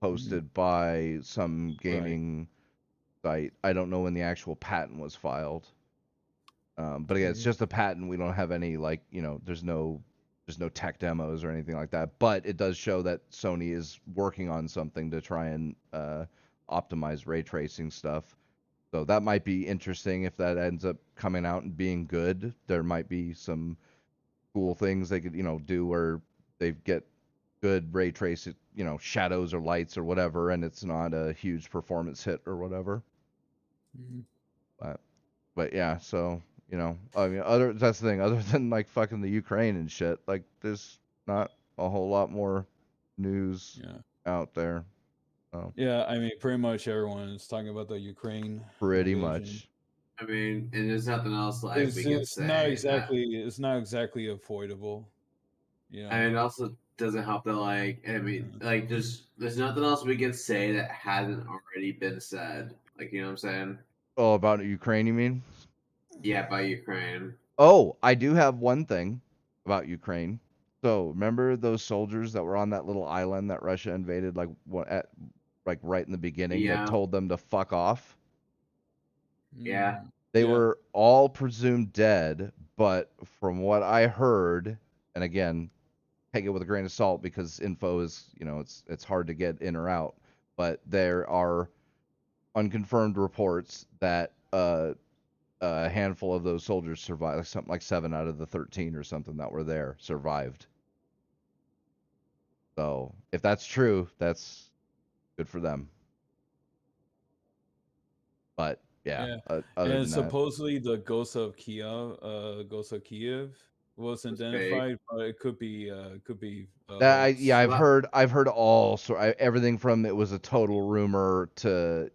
posted by some gaming site. I don't know when the actual patent was filed. But again, it's just a patent. We don't have any there's no tech demos or anything like that. But it does show that Sony is working on something to try and optimize ray tracing stuff. So that might be interesting if that ends up coming out and being good. There might be some cool things they could do where they get good ray trace, shadows or lights or whatever, and it's not a huge performance hit or whatever. But yeah, so I mean, that's the thing. Other than like fucking the Ukraine and shit, like there's not a whole lot more news out there. So. Yeah, I mean, pretty much everyone is talking about the Ukraine. Pretty invasion. much. I mean, and there's nothing else like It's, we can it's say. not exactly. It's not exactly avoidable. And it also doesn't help that like there's nothing else we can say that hasn't already been said. Like, you know what I'm saying? Oh, about Ukraine, you mean? Yeah, by Ukraine. Oh, I do have one thing about Ukraine. So remember those soldiers that were on that little island that Russia invaded, like right in the beginning, that told them to fuck off? Yeah. They were all presumed dead, but from what I heard, and again, take it with a grain of salt because info is, it's hard to get in or out, but there are unconfirmed reports that a handful of those soldiers survived, something like 7 out of the 13 or something that were there survived. So if that's true, that's good for them. But yeah. And supposedly the Ghost of Kiev was identified, but it could be I've heard all everything from it was a total rumor to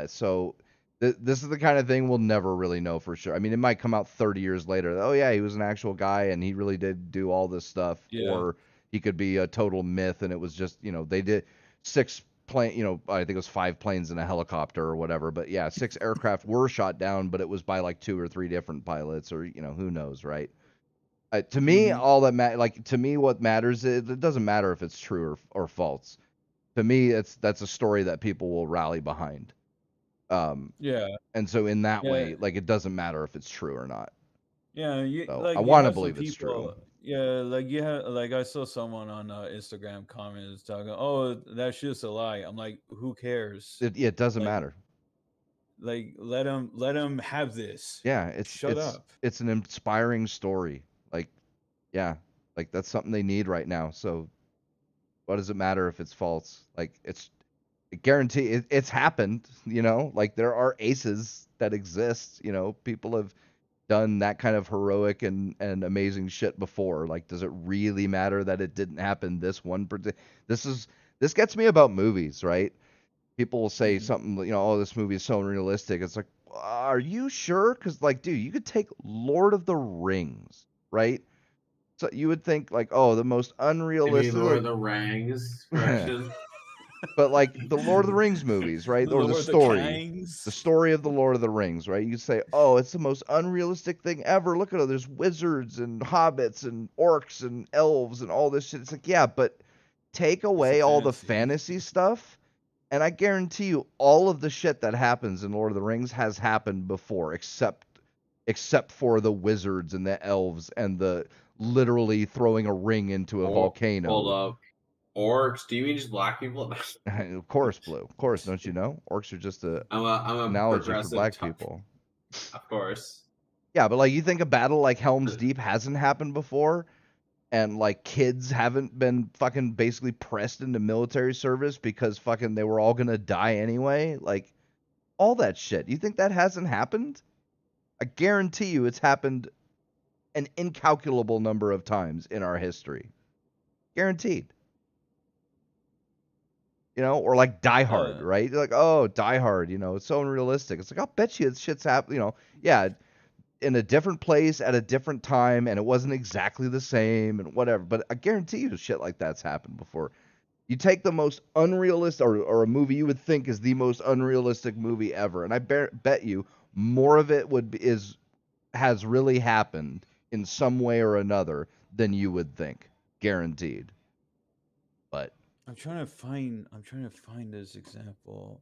so this is the kind of thing we'll never really know for sure. I mean, it might come out 30 years later. Oh yeah, he was an actual guy and he really did do all this stuff, or he could be a total myth and it was just they did 6 plane, I think it was 5 planes and a helicopter or whatever. But yeah, 6 aircraft were shot down, but it was by like 2 or 3 different pilots, or who knows, right? To me, all that to me, what matters is it doesn't matter if it's true or false. To me, that's a story that people will rally behind. And so in that way, like it doesn't matter if it's true or not. Yeah, I want to believe it's true. Yeah, like I saw someone on Instagram comments talking, "Oh, that's just a lie." I'm like, who cares? It doesn't matter. let him have this. Yeah, Shut up. it's an inspiring story. Like, yeah, like that's something they need right now. So what does it matter if it's false? Like guarantee it's happened, like there are aces that exist, people have done that kind of heroic and amazing shit before. Like, does it really matter that it didn't happen this gets me about movies, right? People will say something, oh, this movie is so unrealistic. It's like, are you sure? Because, like, dude, you could take Lord of the Rings, right? So you would think, like, oh, the most unrealistic. Lord of the Rings correction. But, like, the Lord of the Rings movies, right? Or the story. The story of the Lord of the Rings, right? You say, oh, it's the most unrealistic thing ever. Look at it. There's wizards and hobbits and orcs and elves and all this shit. It's like, yeah, but take away all the fantasy stuff, and I guarantee you all of the shit that happens in Lord of the Rings has happened before, except for the wizards and the elves and the literally throwing a ring into a volcano. Hold up. Orcs? Do you mean just black people? Of course, Blue. Of course, don't you know? Orcs are just a analogy for black people. Of course. Yeah, but like you think a battle like Helm's Deep hasn't happened before, and like kids haven't been fucking basically pressed into military service because fucking they were all gonna die anyway. Like all that shit. You think that hasn't happened? I guarantee you it's happened an incalculable number of times in our history. Guaranteed. Or like Die Hard, right? You're like, oh, Die Hard, it's so unrealistic. It's like, I'll bet you shit's happening, yeah, in a different place at a different time, and it wasn't exactly the same and whatever. But I guarantee you shit like that's happened before. You take the most unrealistic, or a movie you would think is the most unrealistic movie ever, and I bet you more of it has really happened in some way or another than you would think. Guaranteed. But I'm trying to find this example.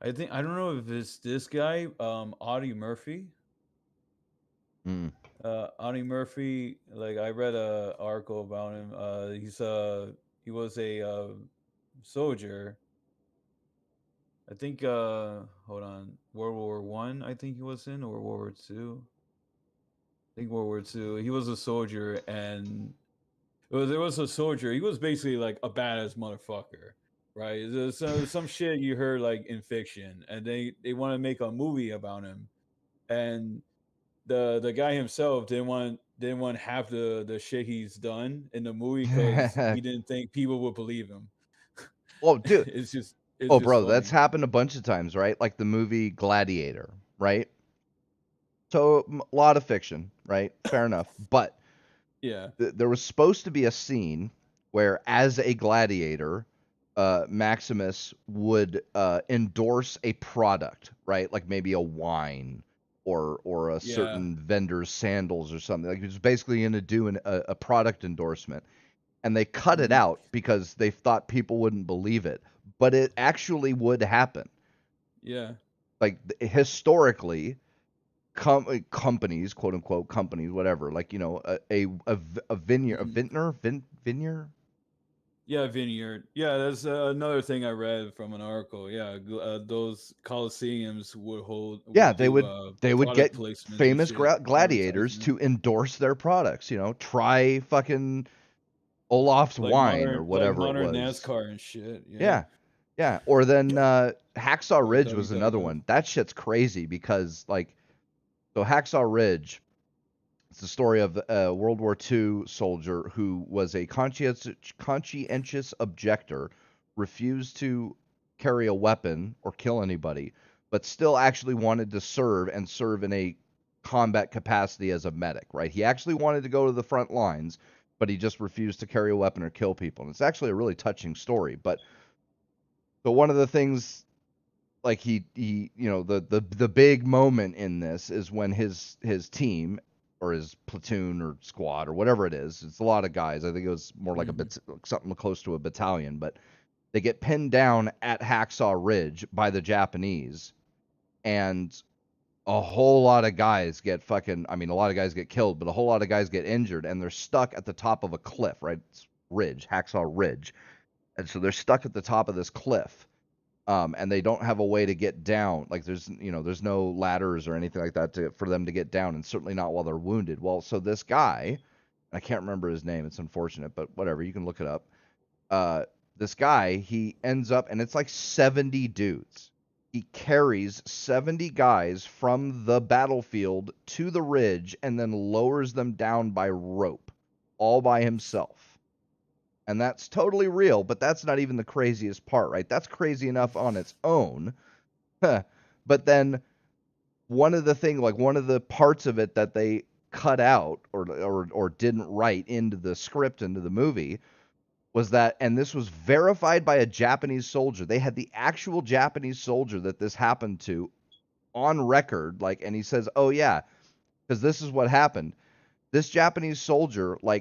I don't know if it's this guy, Audie Murphy. Audie Murphy, like I read an article about him. He was a soldier. I think hold on, World War One. I think he was in, or World War Two. I think World War II. He was a soldier, and there was a soldier. He was basically like a badass motherfucker, right? There's some shit you heard like in fiction, and they want to make a movie about him, and the guy himself didn't want half the shit he's done in the movie because he didn't think people would believe him. Well, dude, it's just bro, funny. That's happened a bunch of times, right? Like the movie Gladiator, right? So a lot of fiction, right? Fair enough. But yeah, there was supposed to be a scene where, as a gladiator, Maximus would endorse a product, right? Like maybe a wine or a certain vendor's sandals or something. Like he was basically going to do a product endorsement. And they cut it out because they thought people wouldn't believe it. But it actually would happen. Yeah. Like historically, companies, quote unquote companies, whatever, like a vineyard, vineyard. Yeah, vineyard. Yeah, that's another thing I read from an article. Yeah, those coliseums would hold. Yeah, they would get famous shit, gladiators to endorse their products. Try fucking Olaf's like wine or whatever like modern it was. NASCAR and shit. Yeah. Or then Hacksaw Ridge was another one. That shit's crazy because so Hacksaw Ridge, it's the story of a World War II soldier who was a conscientious objector, refused to carry a weapon or kill anybody, but still actually wanted to serve in a combat capacity as a medic, right? He actually wanted to go to the front lines, but he just refused to carry a weapon or kill people. And it's actually a really touching story. But one of the things, like the big moment in this is when his team or his platoon or squad or whatever it is, it's a lot of guys. I think it was more like something close to a battalion, but they get pinned down at Hacksaw Ridge by the Japanese, and a whole lot of guys get a lot of guys get killed, but a whole lot of guys get injured, and they're stuck at the top of a cliff, right? It's Hacksaw Ridge. And so they're stuck at the top of this cliff. And they don't have a way to get down. Like there's no ladders or anything like that for them to get down, and certainly not while they're wounded. Well, so this guy, I can't remember his name. It's unfortunate, but whatever. You can look it up. This guy, he ends up, and it's like 70 dudes. He carries 70 guys from the battlefield to the ridge and then lowers them down by rope, all by himself. And that's totally real, but that's not even the craziest part, right? That's crazy enough on its own. But then one of the parts of it that they cut out or didn't write into the script, into the movie, was that, and this was verified by a Japanese soldier. They had the actual Japanese soldier that this happened to on record, and he says, "Oh yeah, because this is what happened." This Japanese soldier, I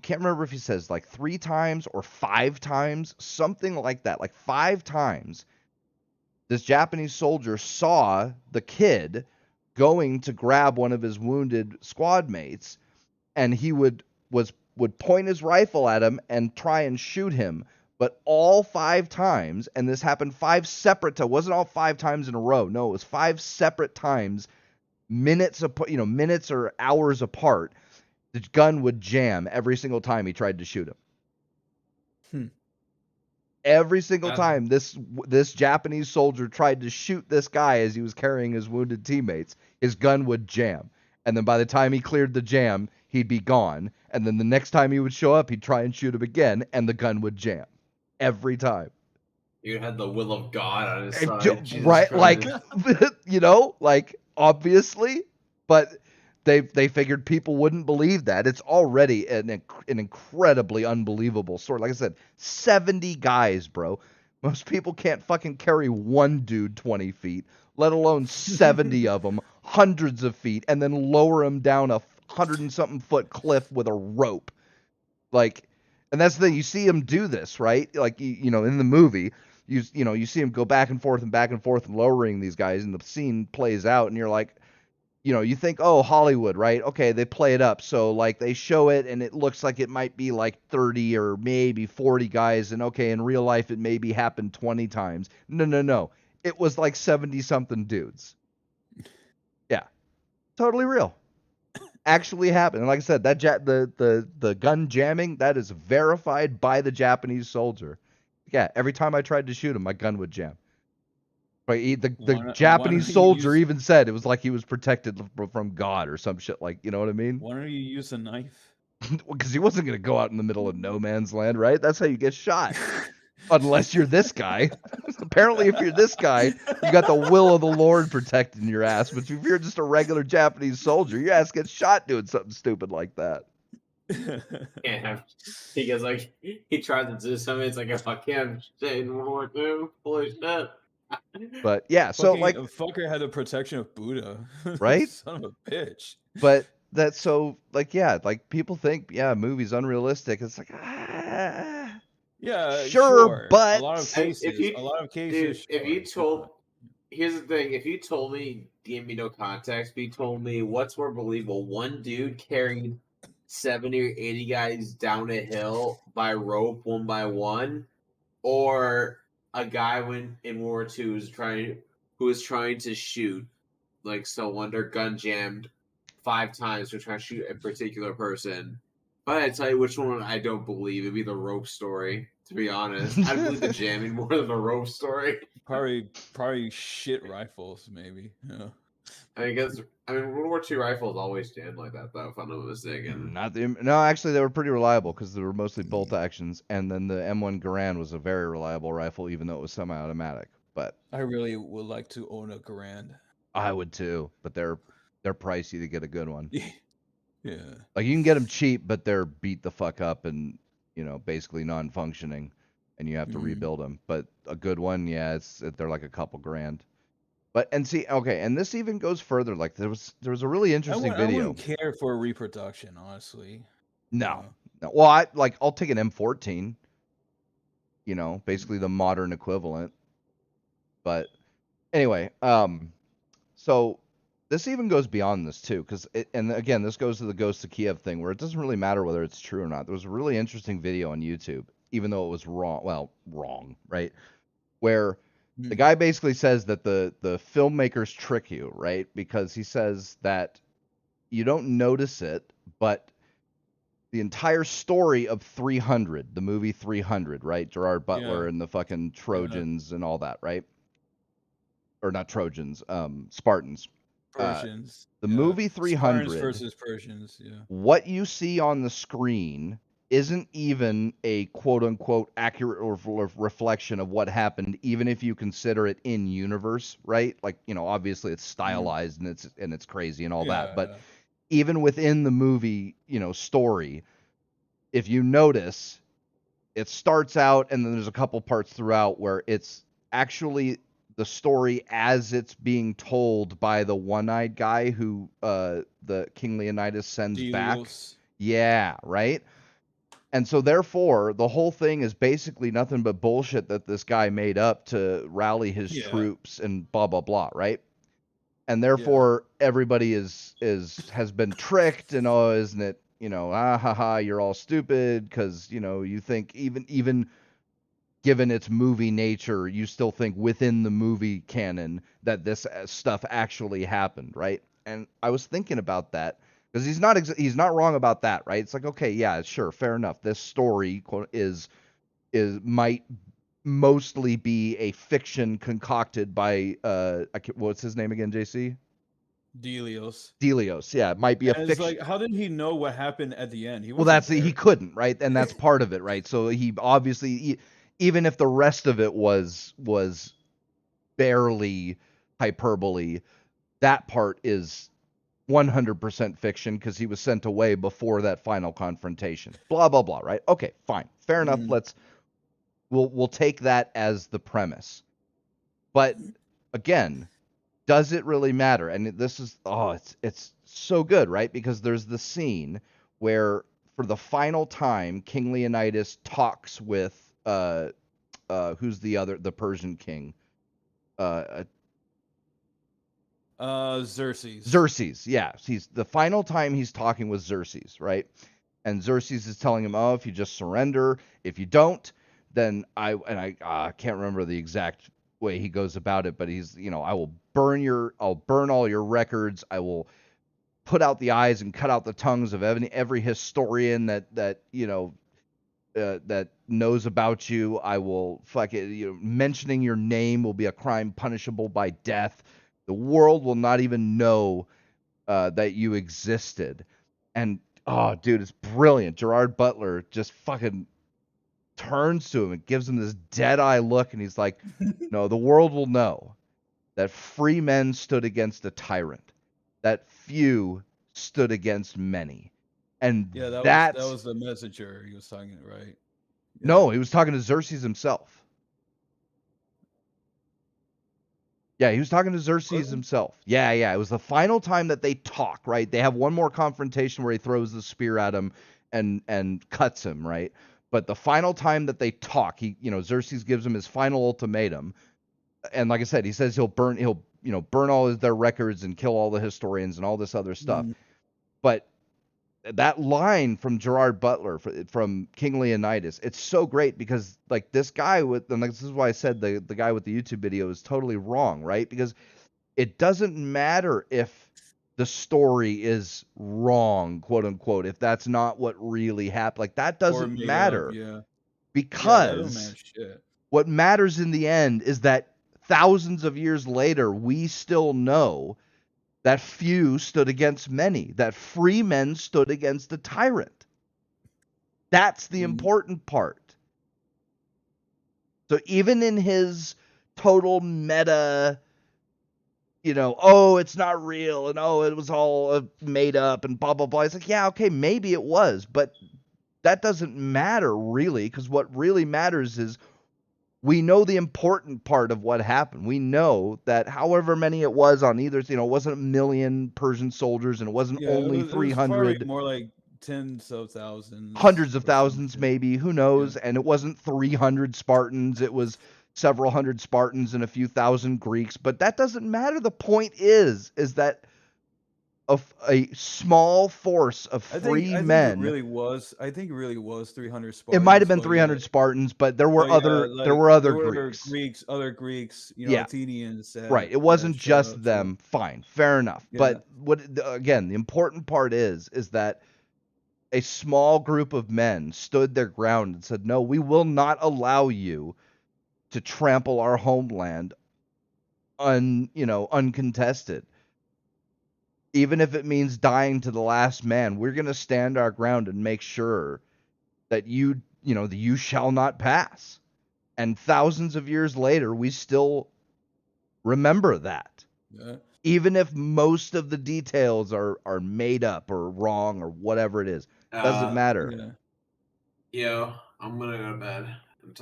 can't remember if he says 3 times or 5 times, something like that, 5 times, this Japanese soldier saw the kid going to grab one of his wounded squad mates, and he would point his rifle at him and try and shoot him. But all 5 times, and this happened 5 separate times, it wasn't all 5 times in a row. No, it was 5 separate times, minutes or hours apart. The gun would jam every single time he tried to shoot him. Every single time this Japanese soldier tried to shoot this guy as he was carrying his wounded teammates, his gun would jam. And then by the time he cleared the jam, he'd be gone. And then the next time he would show up, he'd try and shoot him again, and the gun would jam. Every time. You had the will of God on his side. Right, obviously. But they figured people wouldn't believe that. It's already an incredibly unbelievable story. Like I said, 70 guys, bro. Most people can't fucking carry one dude 20 feet, let alone 70 of them, hundreds of feet, and then lower them down a 100-and-something foot cliff with a rope. And that's the thing. You see him do this, right? In the movie, you see him go back and forth and lowering these guys, and the scene plays out, and you're like, you think, oh, Hollywood, right? Okay, they play it up. So, they show it, and it looks like it might be 30 or maybe 40 guys. And, okay, in real life, it maybe happened 20 times. No. It was 70-something dudes. Yeah. Totally real. Actually happened. And like I said, that the gun jamming, that is verified by the Japanese soldier. Yeah, every time I tried to shoot him, my gun would jam. The Japanese soldier even said it was like he was protected from God or some shit, you know what I mean? Why don't you use a knife? Because he wasn't going to go out in the middle of no man's land, right? That's how you get shot. Unless you're this guy. Apparently, if you're this guy, you got the will of the Lord protecting your ass. But if you're just a regular Japanese soldier, your ass gets shot doing something stupid like that. Yeah, he goes he tries to do something. It's if I can't say in World War II, holy shit. But yeah, so fucker had the protection of Buddha, right? Son of a bitch. But that's so people think movies unrealistic. It's yeah, sure, but a lot of cases. Here's the thing: if you told me, give me no context, but you told me what's more believable, one dude carried 70 or 80 guys down a hill by rope one by one, or a guy in World War II who was trying to shoot someone, their gun jammed 5 times to try to shoot a particular person. But I tell you which one I don't believe. It'd be the rope story. To be honest, I believe the jamming more than the rope story. Probably shit rifles, maybe. Yeah. World War II rifles always jammed like that, though. If I'm not mistaken. No, actually, they were pretty reliable because they were mostly bolt actions, and then the M1 Garand was a very reliable rifle, even though it was semi-automatic. But I really would like to own a Garand. I would too, but they're pricey to get a good one. Yeah. You can get them cheap, but they're beat the fuck up and basically non-functioning, and you have to rebuild them. But a good one, yeah, they're a couple grand. But and this even goes further. There was a really interesting video. I wouldn't care for a reproduction, honestly. No. Well, I'll take an M14. Basically the modern equivalent. But anyway, so this even goes beyond this too, and again, this goes to the Ghost of Kiev thing, where it doesn't really matter whether it's true or not. There was a really interesting video on YouTube. even though it was wrong. Well, wrong, right? Where the Mm. guy basically says that the filmmakers trick you, right? Because he says that you don't notice it, but the entire story of 300, the movie 300, right? Gerard Butler Yeah. and the fucking Trojans and all that, right? Or not Trojans, Spartans. Persians. The yeah. movie Spartans 300, versus Persians. Yeah. what you see on the screen isn't even a quote unquote accurate reflection of what happened, even if you consider it in universe, right? Like, you know, obviously it's stylized and it's crazy and all that, but even within the movie, you know, story, if you notice, it starts out and then there's a couple parts throughout where it's actually the story as it's being told by the one-eyed guy who the King Leonidas sends back. Delos. Yeah, right? And so therefore, the whole thing is basically nothing but bullshit that this guy made up to rally his troops and blah blah blah, right? And therefore everybody has been tricked and oh, isn't it, you know, you're all stupid because, you know, you think even given its movie nature, you still think within the movie canon that this stuff actually happened, right? And I was thinking about that because he's not wrong about that, right? It's like, okay, yeah, sure, fair enough. This story might mostly be a fiction concocted by what's his name again, JC? Delios. Delios, yeah, it might be a And fiction. it's like, how did he know what happened at the end? Well, he couldn't, right? And that's part of it, right? So he obviously, even if the rest of it was barely hyperbole, that part is 100% fiction because he was sent away before that final confrontation. Blah blah blah, right? Okay, fine, fair enough. We'll take that as the premise. But again, does it really matter? And this is it's so good, right? Because there's the scene where for the final time King Leonidas talks with who's the Persian king? Xerxes. Xerxes, yeah. He's the final time he's talking with Xerxes, right? And Xerxes is telling him, "Oh, if you just surrender, if you don't, then I can't remember the exact way he goes about it, but he's, you know, I'll burn all your records. I will put out the eyes and cut out the tongues of every historian that you know that knows about you. I will mentioning your name will be a crime punishable by death. The world will not even know that you existed." And oh, dude, it's brilliant. Gerard Butler just fucking turns to him and gives him this dead-eye look, and he's like, "No, the world will know that free men stood against a tyrant, that few stood against many." And Yeah, that that's was the messenger he was talking, right? Yeah. No, he was talking to Xerxes himself. Yeah, he was talking to Xerxes himself. Yeah, it was the final time that they talk, right? They have one more confrontation where he throws the spear at him and cuts him, right? But the final time that they talk, Xerxes gives him his final ultimatum. And like I said, he says he'll burn all their records and kill all the historians and all this other stuff. But that line from Gerard Butler from King Leonidas, it's so great because like this guy and this is why I said the guy with the YouTube video is totally wrong, right? Because it doesn't matter if the story is wrong, quote unquote, if that's not what really happened. Like that doesn't matter. Because what matters in the end is that thousands of years later, we still know that few stood against many, that free men stood against a tyrant. That's the important part. So even in his total meta, it's not real, and it was all made up, and blah, blah, blah. It's like, yeah, okay, maybe it was, but that doesn't matter really, because what really matters is we know the important part of what happened. We know that however many it was on either, it wasn't 1 million Persian soldiers, and it wasn't only 300. It was more like tens of thousands. Hundreds of thousands, maybe. Who knows? Yeah. And it wasn't 300 Spartans. It was several hundred Spartans and a few thousand Greeks. But that doesn't matter. The point is that a small force of free men. I think it really was 300 Spartans. It might have been 300 Spartans, but there were other Greeks. Other Greeks, Yeah. Athenians. Right. It wasn't just them. Fine. Fair enough. Yeah. But again, the important part is that a small group of men stood their ground and said, "No, we will not allow you to trample our homeland uncontested. Even if it means dying to the last man, we're going to stand our ground and make sure that you shall not pass." And thousands of years later, we still remember that. Yeah. Even if most of the details are made up or wrong or whatever it is. Doesn't matter. Yeah. Yo, I'm gonna go to bed.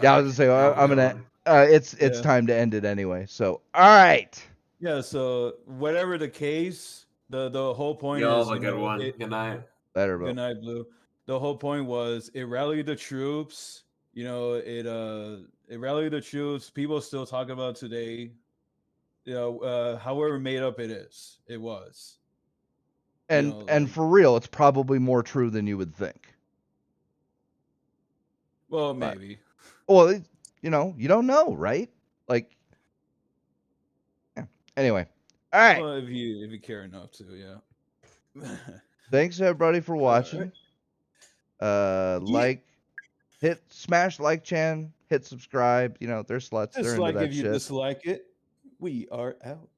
Yeah, I was gonna say it's time to end it anyway. So all right. Yeah, so whatever the case, the whole point Yo, is have a good one. Good night. Better, Good night, Blue. The whole point was it rallied the troops. It rallied the troops. People still talk about today. However made up it was. And for real, it's probably more true than you would think. Well, maybe. Well, you don't know, right? Like, yeah. Anyway, all right. Well, if you care enough to, yeah. Thanks everybody for watching. Smash like chan, hit subscribe. They're sluts. They're into that if you shit. dislike it, we are out.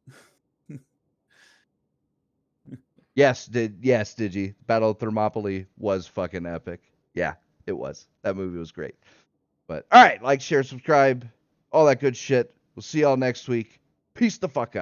Yes, Digi. Battle of Thermopylae was fucking epic. Yeah, it was. That movie was great. But all right, like, share, subscribe, all that good shit. We'll see y'all next week. Peace the fuck out.